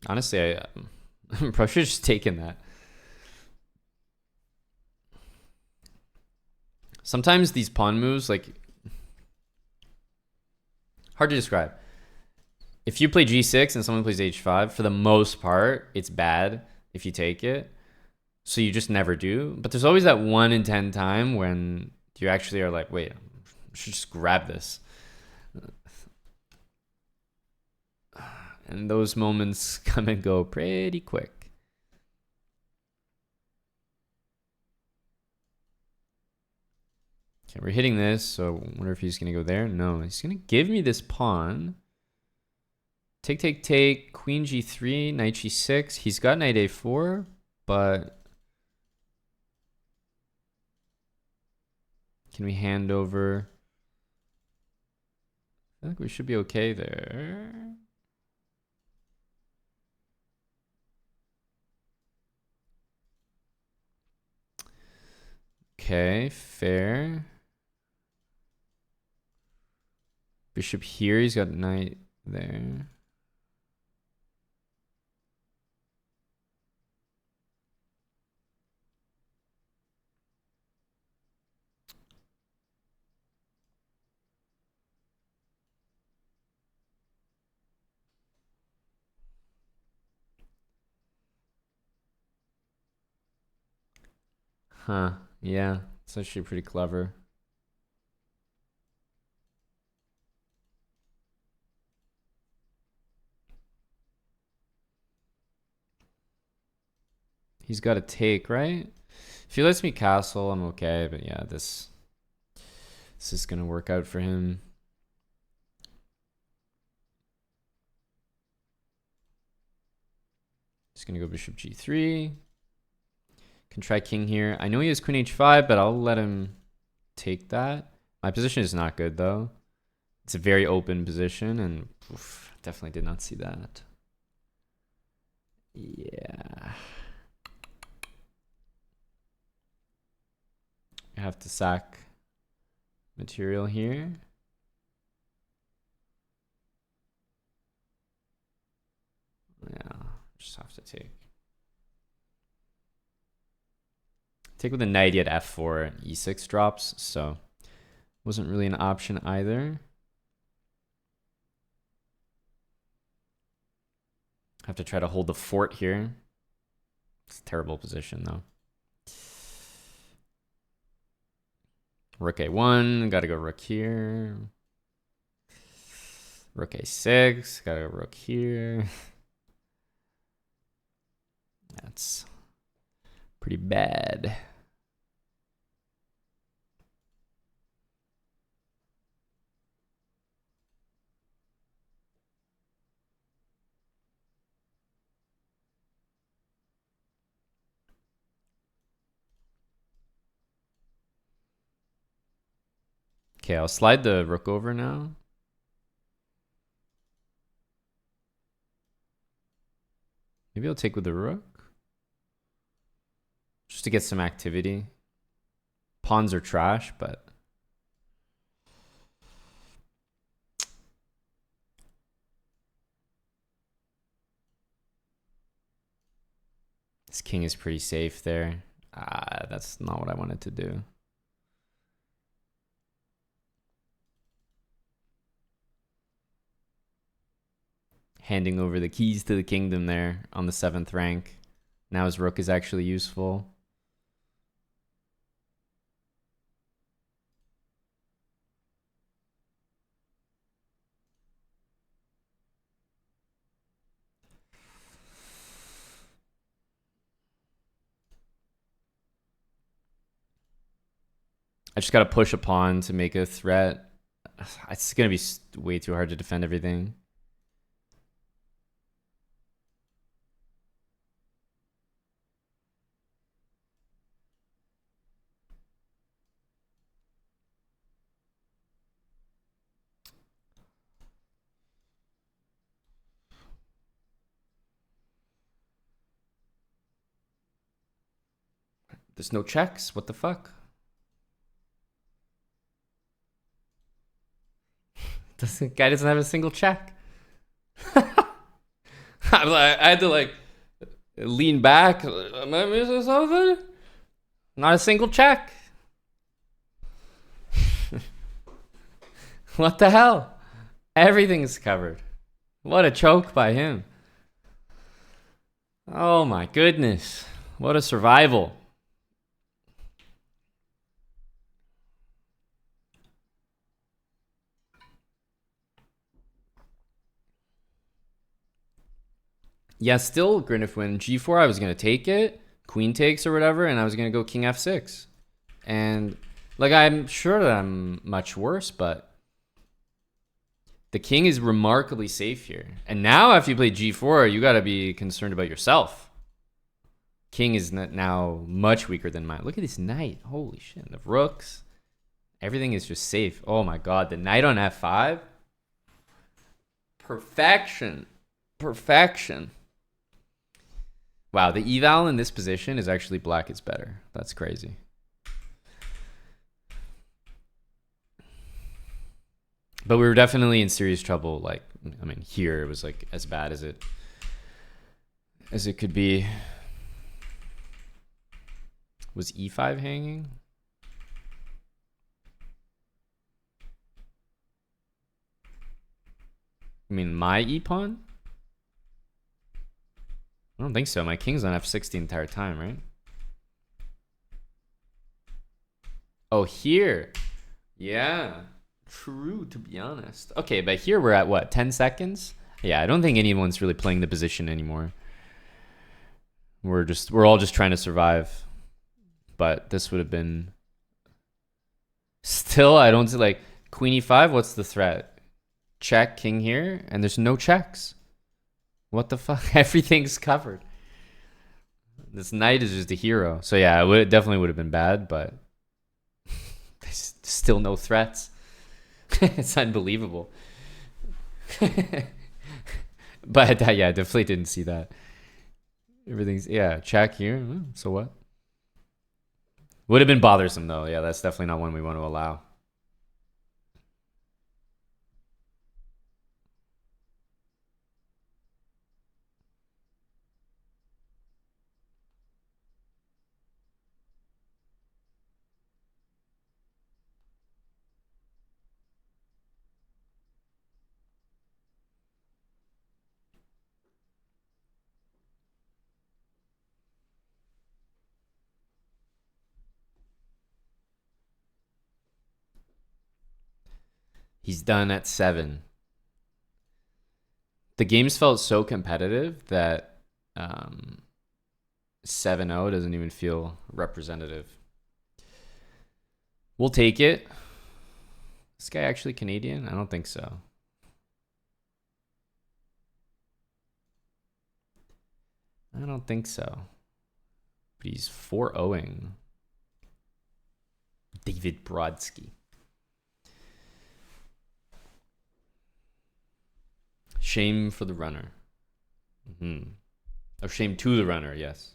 Honestly, I probably should have just taken that. Sometimes these pawn moves, like, hard to describe. If you play g6 and someone plays h5, for the most part, it's bad if you take it. So you just never do. But there's always that 1 in 10 time when you actually are like, wait, I should just grab this. And those moments come and go pretty quick. Okay, we're hitting this, so I wonder if he's going to go there. No, he's going to give me this pawn. Take, take, take, queen g3, knight g6. He's got knight a4, but can we hand over? I think we should be okay there. Okay, fair. Bishop here, he's got knight there. Huh, yeah, it's actually pretty clever. He's got to take, right? If he lets me castle, I'm okay. But yeah, this is going to work out for him. He's going to go bishop g3. Can try king here. I know he has queen h5, but I'll let him take that. My position is not good, though. It's a very open position, and definitely did not see that. Yeah. I have to sack material here. Yeah, just have to take. Take with a knight at f4, e6 drops, so wasn't really an option either. Have to try to hold the fort here. It's a terrible position, though. Rook a1, gotta go rook here. Rook a6, gotta go rook here. That's pretty bad. Okay, I'll slide the rook over now. Maybe I'll take with the rook. Just to get some activity. Pawns are trash, but... this king is pretty safe there. That's not what I wanted to do. handing over the keys to the kingdom there on the 7th rank. Now his rook is actually useful. I just got to push a pawn to make a threat. It's going to be way too hard to defend everything. There's no checks. What the fuck? This guy doesn't have a single check. I had to like lean back. Am I missing something? Not a single check. What the hell? Everything's covered. What a choke by him. Oh my goodness. What a survival. Yeah, still Grinnith win. G4, I was going to take it. Queen takes or whatever, and I was going to go king f6. And, like, I'm sure that I'm much worse, but the king is remarkably safe here. And now after you play G4, you got to be concerned about yourself. King is now much weaker than mine. Look at this knight. Holy shit. The rooks. Everything is just safe. Oh, my God. The knight on f5. Perfection. Perfection. Wow, the eval in this position is actually black is better. That's crazy. But we were definitely in serious trouble. Like, I mean, here it was like as bad as it could be. Was e5 hanging? I mean, my e-pawn? I don't think so. My king's on f6 the entire time, right? Oh, here. Yeah. True, to be honest. Okay, but here we're at what? 10 seconds? Yeah, I don't think anyone's really playing the position anymore. We're all just trying to survive. But this would have been... Still, I don't see, like, queen e5, what's the threat? Check, king here, and there's no checks. What the fuck? Everything's covered. This knight is just a hero. So yeah, it definitely would have been bad, but there's still no threats. It's unbelievable. But yeah, I definitely didn't see that. Everything's, yeah, check here. So what? Would have been bothersome though. Yeah, that's definitely not one we want to allow. He's done at 7. The games felt so competitive that 7-0 doesn't even feel representative. We'll take it. This guy actually Canadian? I don't think so. I don't think so. But he's 4-0ing. David Brodsky. Shame for the runner. Or shame to the runner, yes.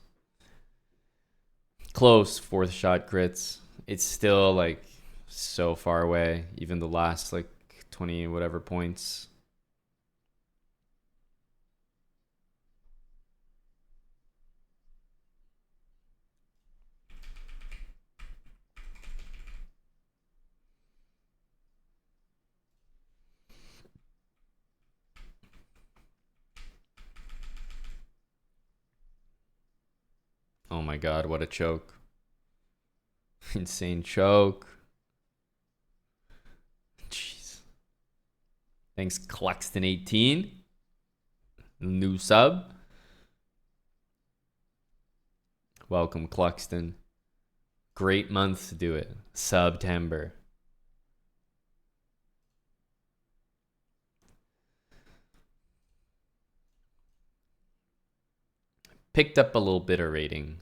Close, 4th shot crits. It's still like so far away. Even the last like 20 whatever points. Oh my god, what a choke. Insane choke. Jeez. Thanks, Cluxton18. New sub. Welcome, Cluxton. Great month to do it. September. Picked up a little bit of rating.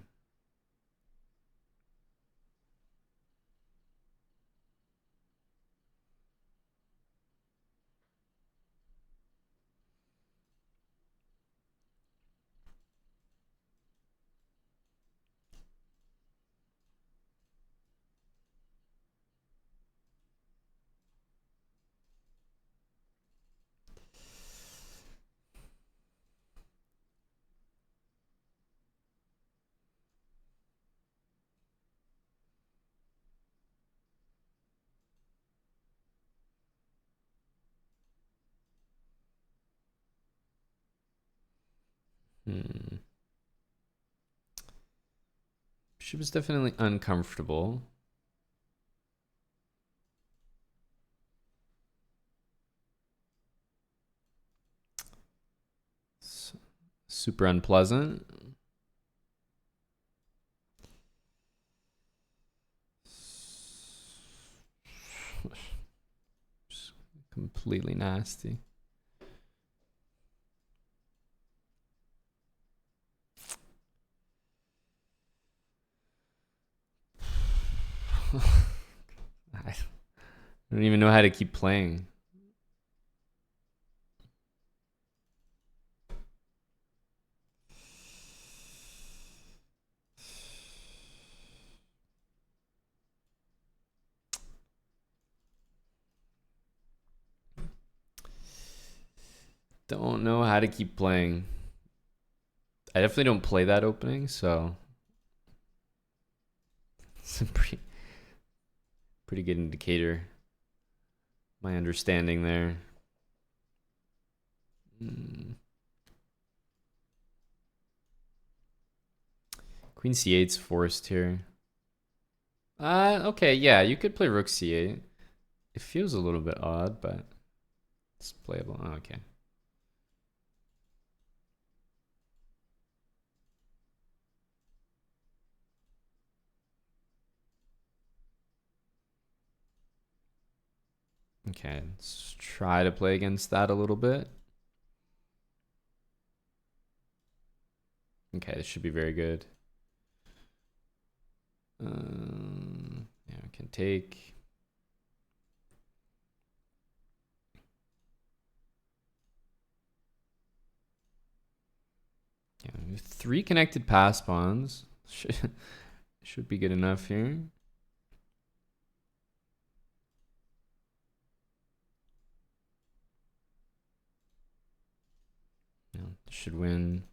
She was definitely uncomfortable. Super unpleasant. Just completely nasty. I don't even know how to keep playing. Don't know how to keep playing. I definitely don't play that opening, so it's a pretty good indicator. My understanding there. Queen c8's forced here. Okay, yeah, you could play rook c8. It feels a little bit odd, but it's playable. Oh, okay. Okay, let's try to play against that a little bit. Okay, this should be very good. Yeah, we can take. Yeah, we have 3 connected pass pawns. Should be good enough here. Yeah, should win.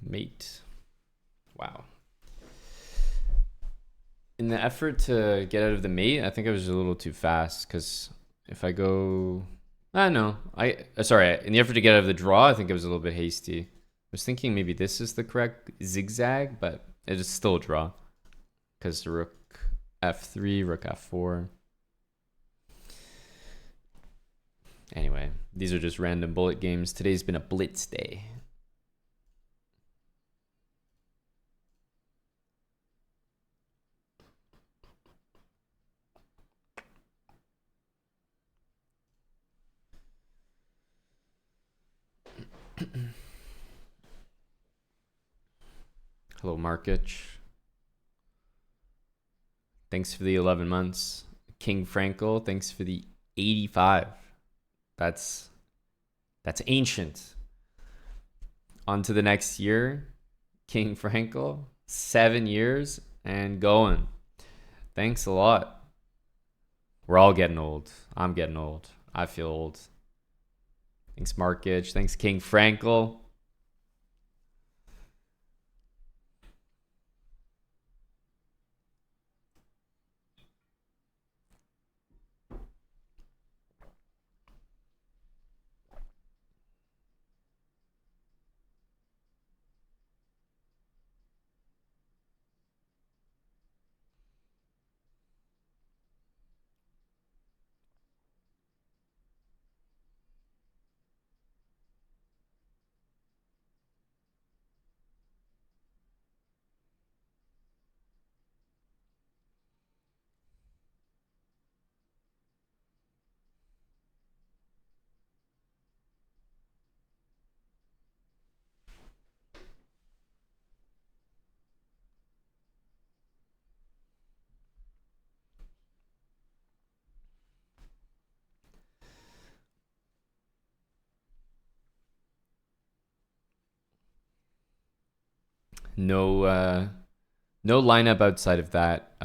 Mate. Wow. In the effort to get out of the mate, I think I was a little too fast because if I go, no, sorry. In the effort to get out of the draw, I think I was a little bit hasty. I was thinking maybe this is the correct zigzag, but it is still a draw because the rook f3, rook f4. Anyway, these are just random bullet games. Today's been a blitz day. Hello, Markich. Thanks for the 11 months. King Frankel, thanks for the 85. That's ancient. On to the next year. King Frankel, 7 years and going. Thanks a lot. We're all getting old. I'm getting old. I feel old. Thanks, Markich. Thanks, King Frankel. No lineup outside of that.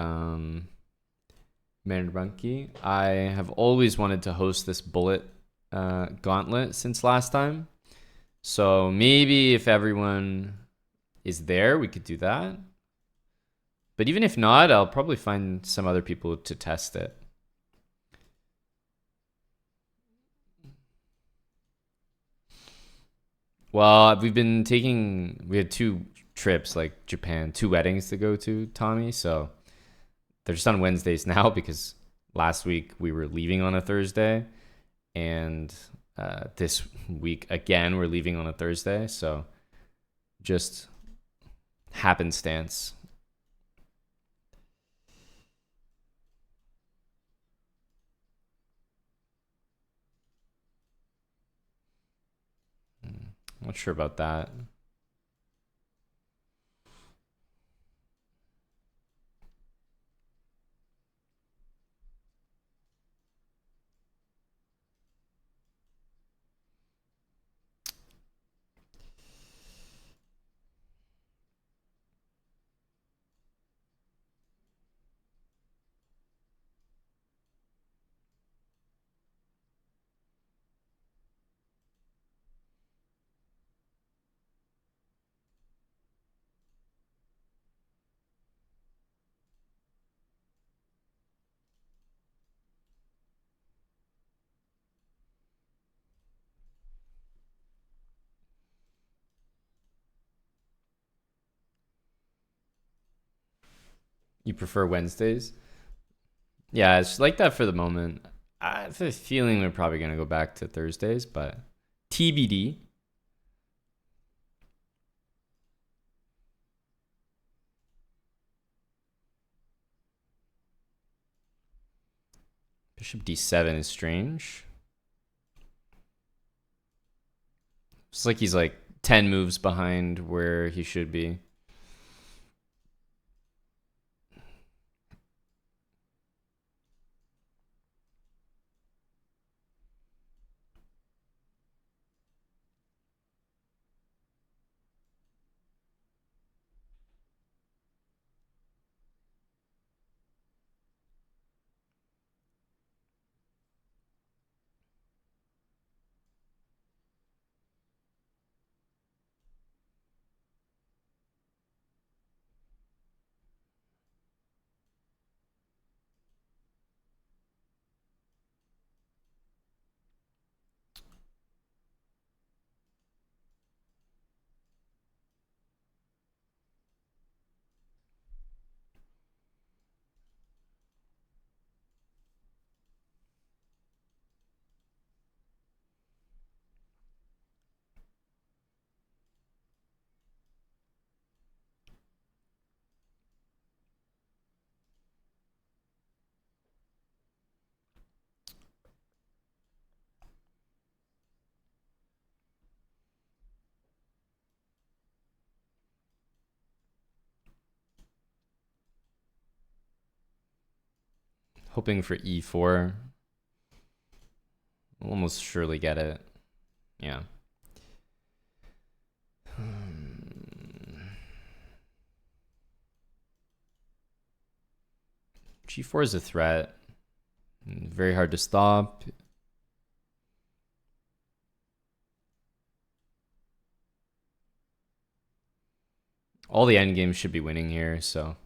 Mandrabanki. I have always wanted to host this bullet gauntlet since last time. So maybe if everyone is there, we could do that. But even if not, I'll probably find some other people to test it. Well, we had 2 trips, like Japan, 2 weddings to go to, Tommy. So they're just on Wednesdays now because last week we were leaving on a Thursday. And this week, again, we're leaving on a Thursday. So just happenstance. Not sure about that. You prefer Wednesdays? Yeah, it's like that for the moment. I have a feeling we're probably going to go back to Thursdays, but TBD. Bishop D7 is strange. It's like he's like 10 moves behind where he should be. Hoping for E4. We'll almost surely get it. Yeah. G4 is a threat. Very hard to stop. All the endgames should be winning here, so.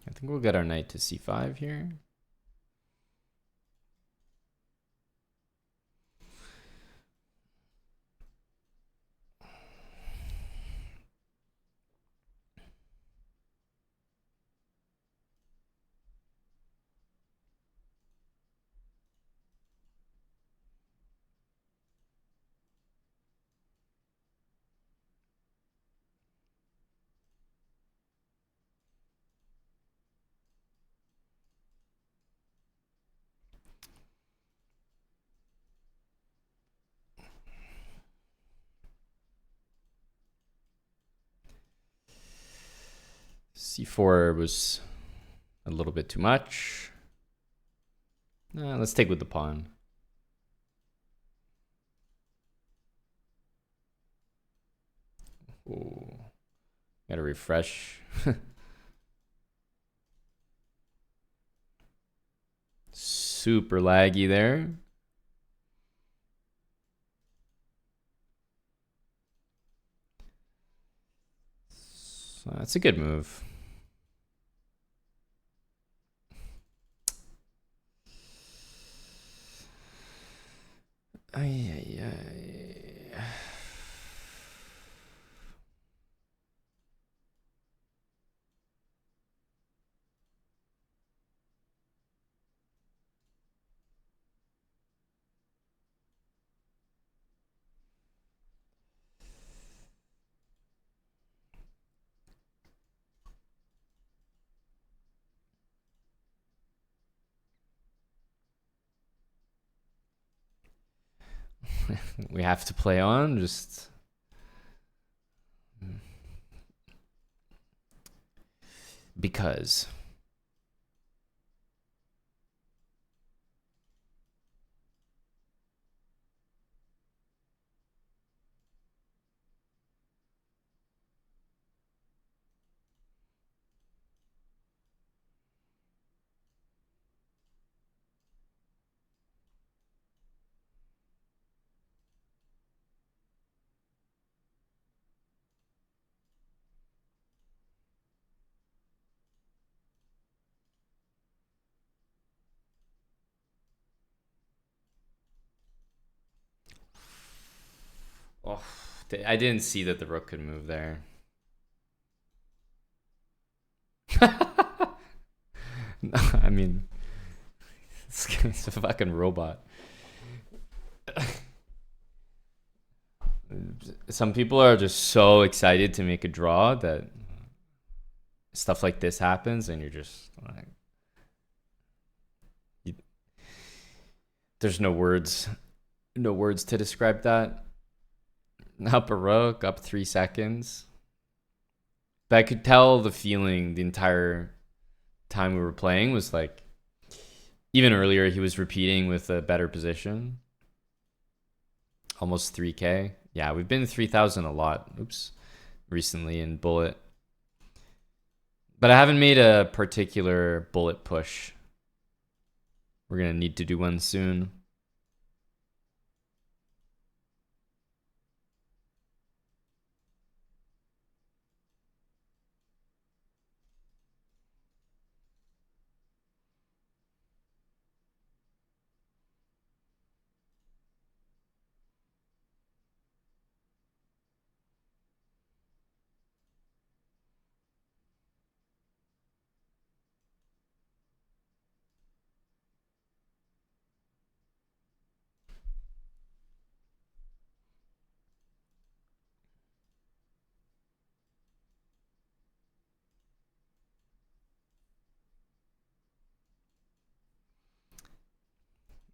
I think we'll get our knight to C5 here. C4 was a little bit too much. Let's take with the pawn. Ooh. Gotta refresh. Super laggy there. So that's a good move. Ay. We have to play on, just because. Oh, I didn't see that the rook could move there. I mean, this guy's a fucking robot. Some people are just so excited to make a draw that stuff like this happens, and you're just like, there's no words to describe that. Up a rook, up 3 seconds. But I could tell the feeling the entire time we were playing was like, even earlier he was repeating with a better position. Almost 3K. Yeah, we've been 3,000 a lot. Oops. Recently in bullet. But I haven't made a particular bullet push. We're going to need to do one soon.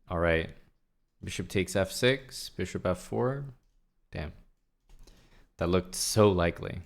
All right. Bishop takes f6, bishop f4. Damn. That looked so likely.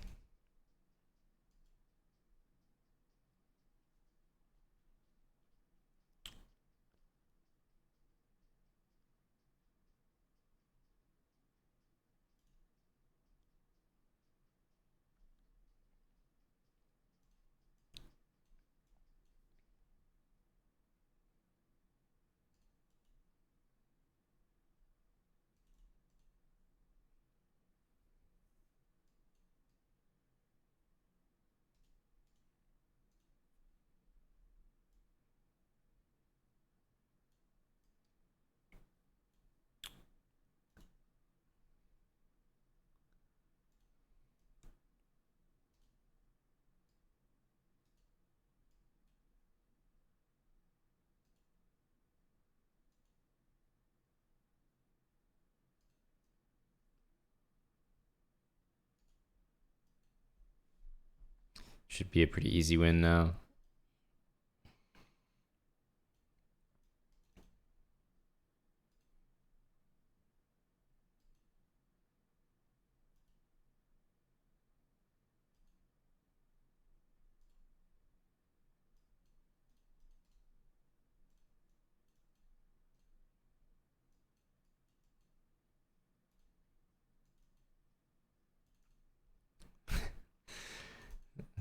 Should be a pretty easy win now.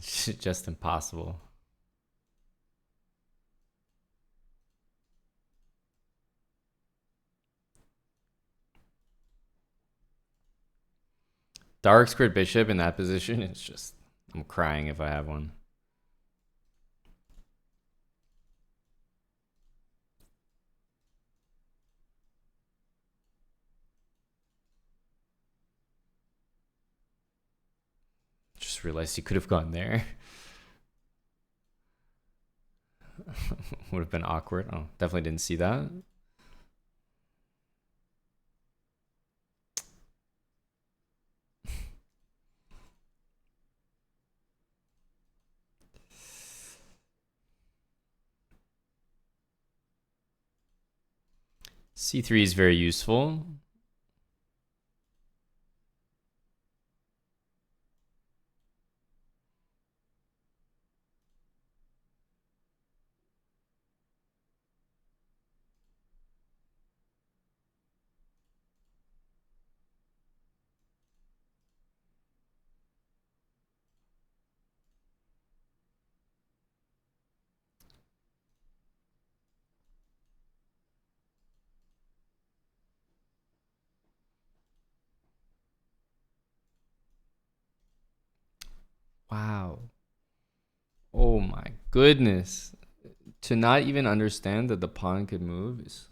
It's just impossible. Dark squared bishop in that position, it's just, I'm crying if I have one. Just realized he could have gone there. Would have been awkward. Oh, definitely didn't see that. C3 is very useful. Wow. Oh my goodness. To not even understand that the pawn could move is...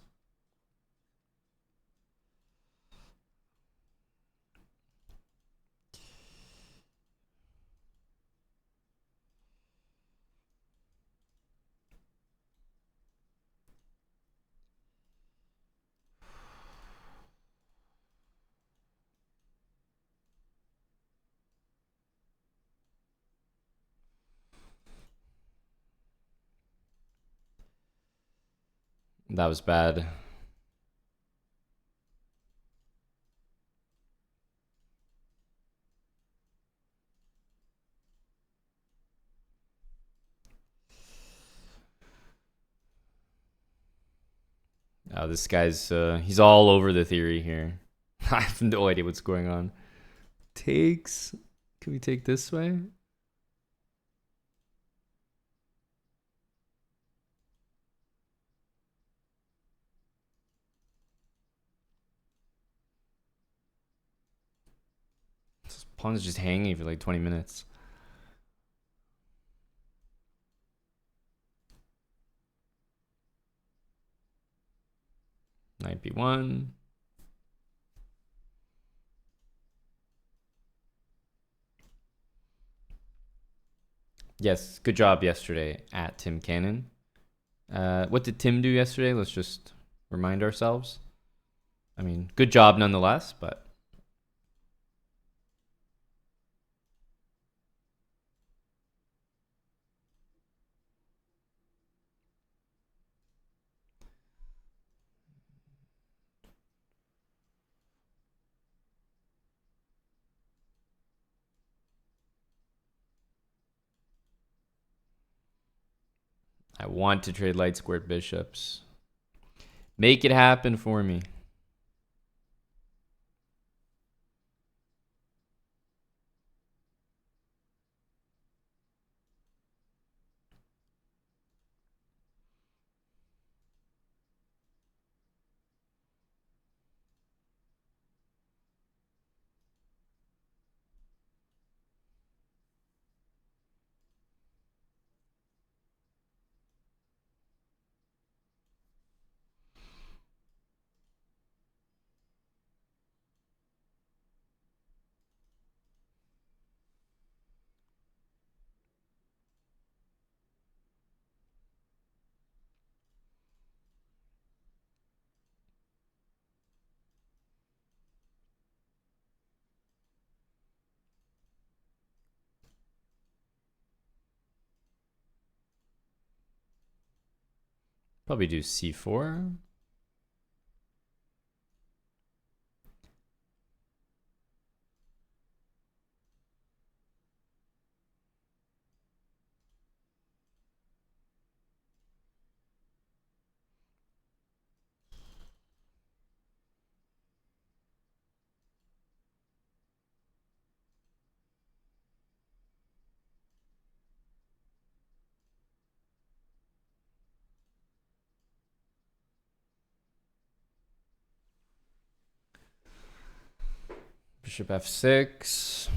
That was bad. Oh, this guy's he's all over the theory here. I have no idea what's going on. Takes. Can we take this way? This pawn is just hanging for like 20 minutes. Knight b1. Yes, good job yesterday at Tim Cannon. What did Tim do yesterday? Let's just remind ourselves. I mean, good job nonetheless, but I want to trade light squared bishops. Make it happen for me. Probably do c4. Bishop f6.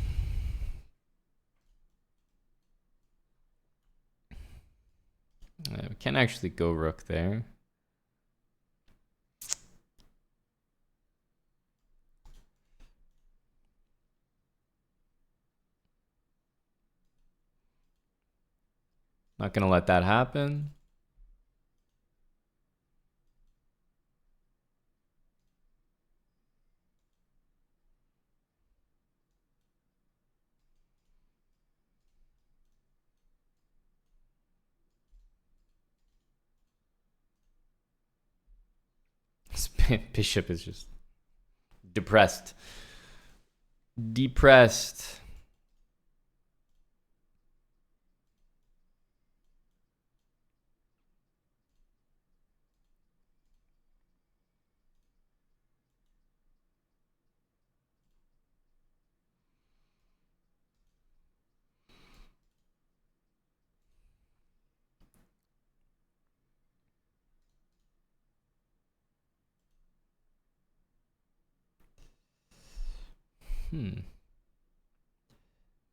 We can't actually go rook there. Not gonna let that happen. Bishop is just depressed. Depressed.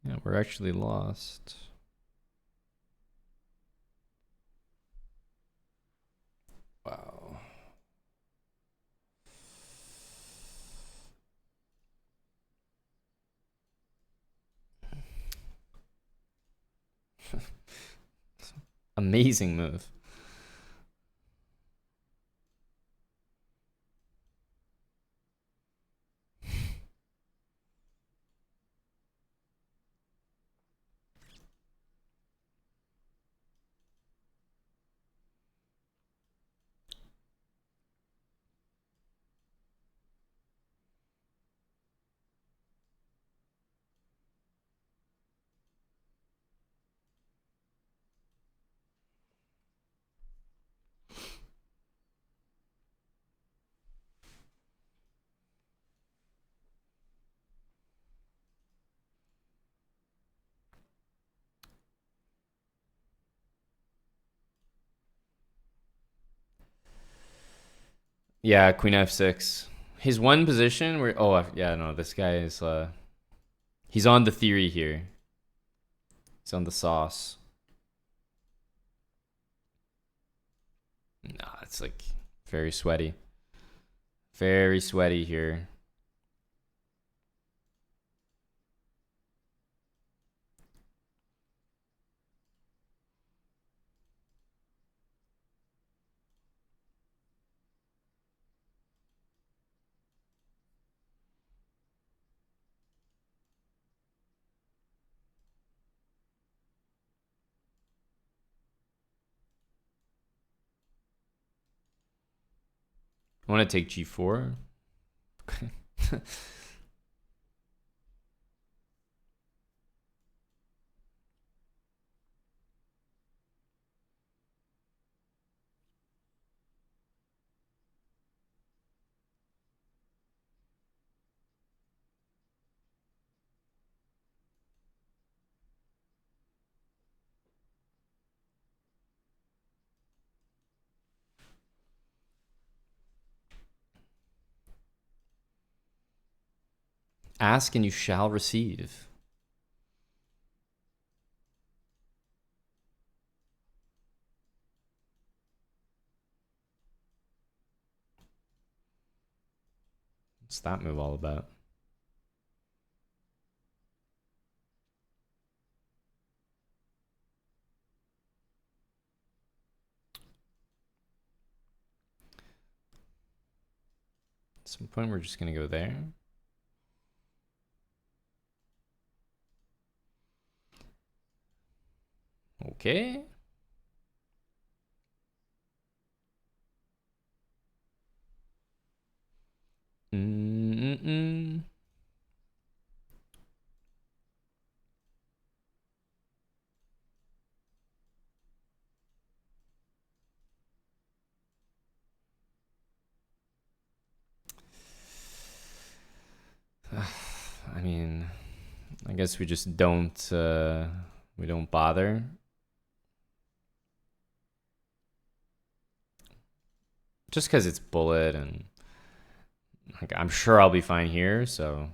Yeah, we're actually lost. Wow. Amazing move. Yeah, queen f6. His one position where yeah, no, this guy is he's on the theory here. He's on the sauce. Nah, it's like very sweaty. Very sweaty here. I want to take g4. Ask and you shall receive. What's that move all about? At some point, we're just going to go there. Okay. I mean, I guess we just don't bother. Just because it's bullet and like I'm sure I'll be fine here, so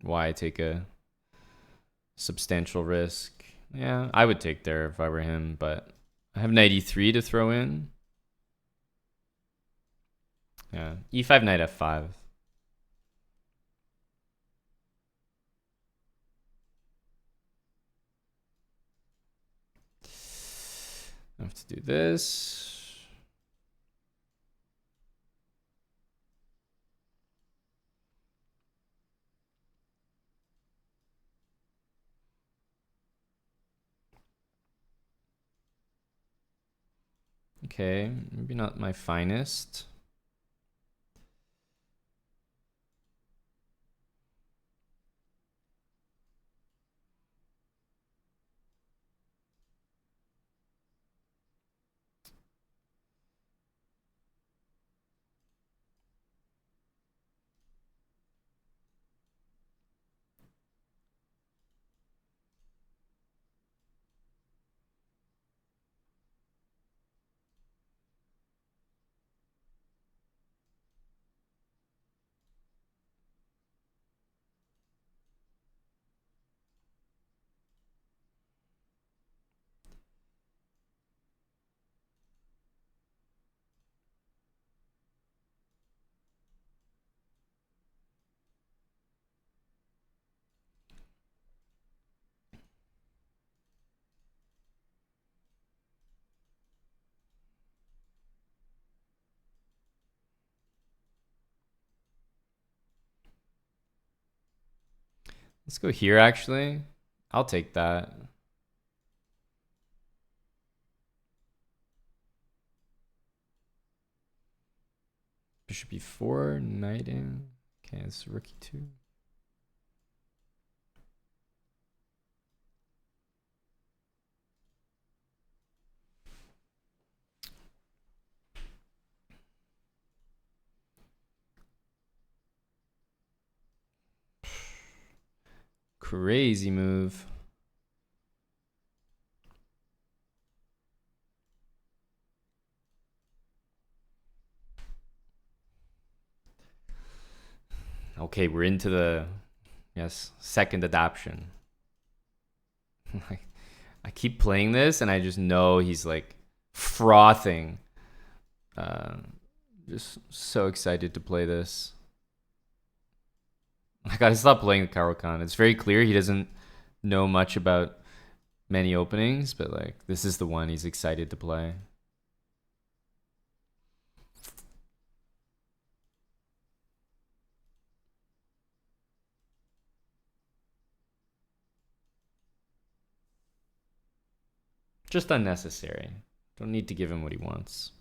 why take a substantial risk? Yeah, I would take there if I were him, but I have 93 to throw in. Yeah, e5 knight f5. I have to do this. Okay, maybe not my finest. Let's go here, actually. I'll take that. Bishop e4, knight in. Okay, it's rook e2. Crazy move. Okay, we're into the second adoption. I keep playing this and I just know he's like frothing. Just so excited to play this. I gotta stop playing the Caro-Kann. It's very clear he doesn't know much about many openings, but like this is the one he's excited to play. Just unnecessary. Don't need to give him what he wants.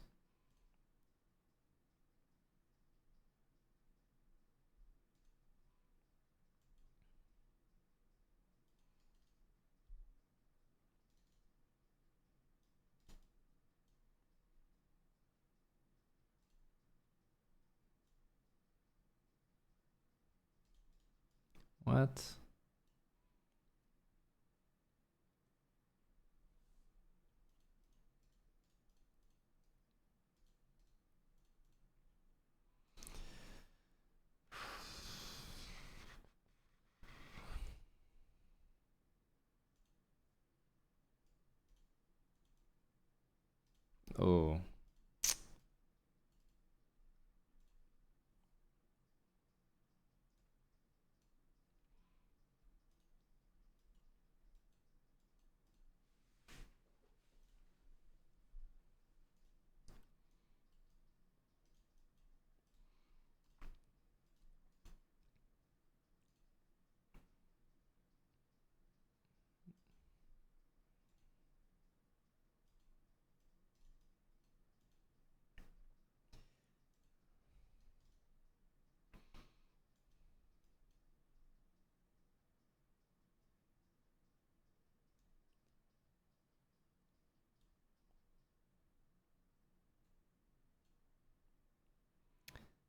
What? Oh.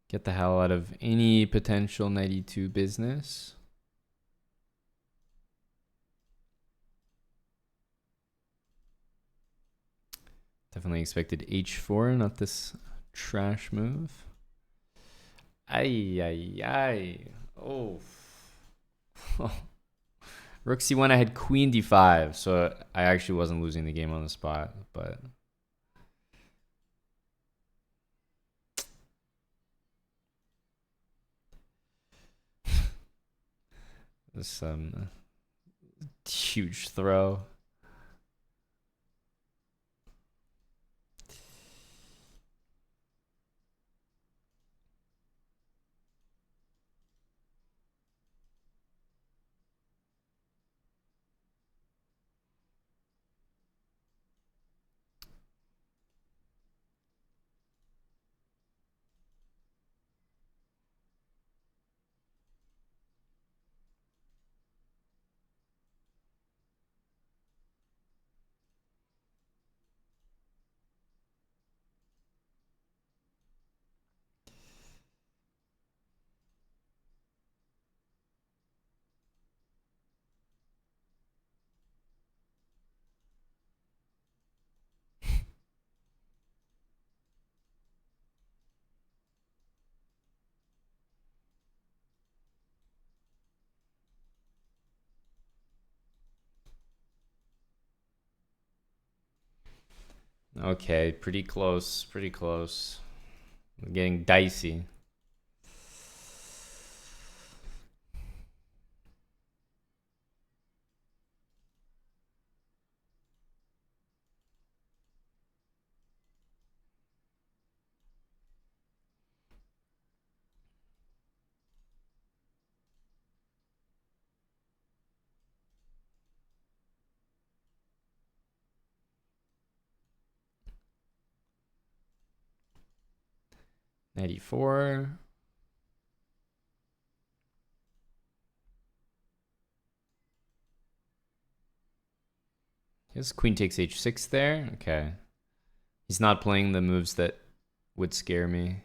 Get the hell out of any potential 92 business. Definitely expected h4, not this trash move. Ay, ay, ay. Oh. Rook c1, I had queen d5, so I actually wasn't losing the game on the spot, but this huge throw. Okay, pretty close, pretty close. I'm getting dicey. Knight e4. His queen takes h6 there. Okay. He's not playing the moves that would scare me.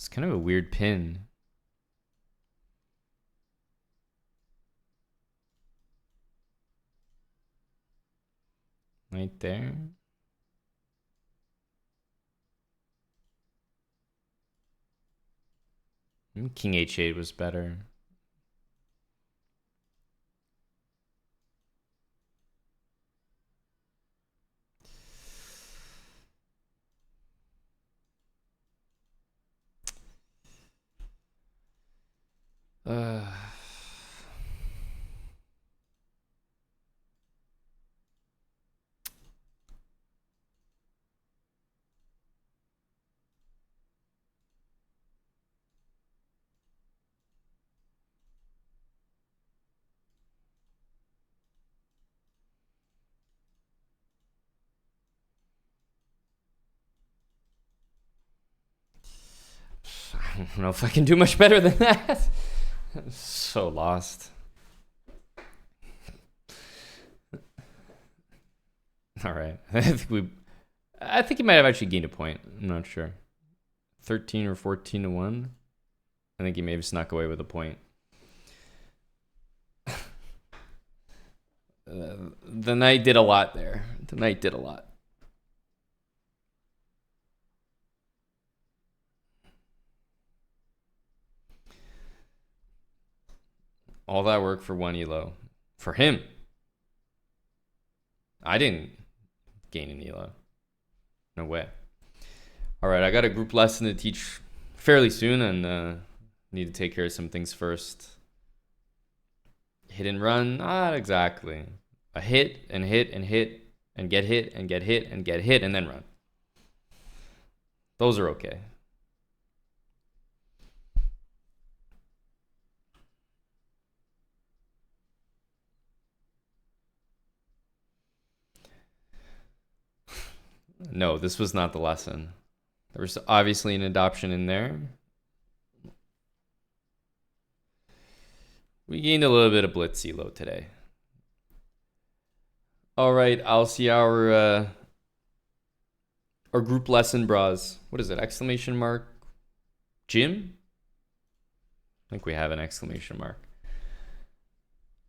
It's kind of a weird pin. Right there. King h8 was better. Uh, I don't know if I can do much better than that. I'm so lost. All right. I think he might have actually gained a point. I'm not sure. 13 or 14 to 1. I think he may have snuck away with a point. The knight did a lot there. The knight did a lot. All that work for one elo. For him. I didn't gain an elo. No way. All right, I got a group lesson to teach fairly soon, and need to take care of some things first. Hit and run? Not exactly. A hit and hit and hit and get hit and get hit and get hit and then run. Those are okay. No, this was not the lesson. There was obviously an adoption in there. We gained a little bit of blitz elo today. All right, I'll see our Our group lesson bras. What is it? Exclamation mark. Gym? I think we have an exclamation mark.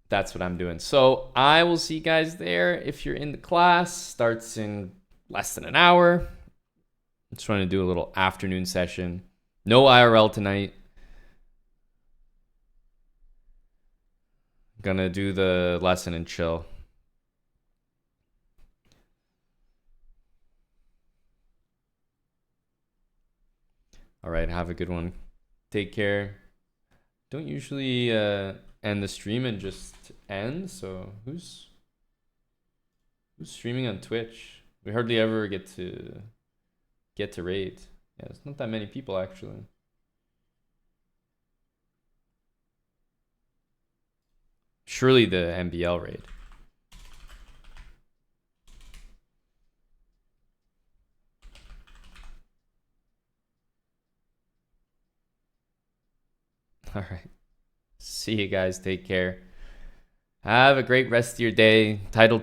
That's what I'm doing. So I will see you guys there. If you're in the class, starts in less than an hour. I'm just trying to do a little afternoon session. No IRL tonight. Gonna do the lesson and chill. All right, have a good one. Take care. Don't usually end the stream and just end. So who's streaming on Twitch? We hardly ever get to raid. Yeah, it's not that many people actually. Surely the MBL raid. All right. See you guys. Take care. Have a great rest of your day. Title 2.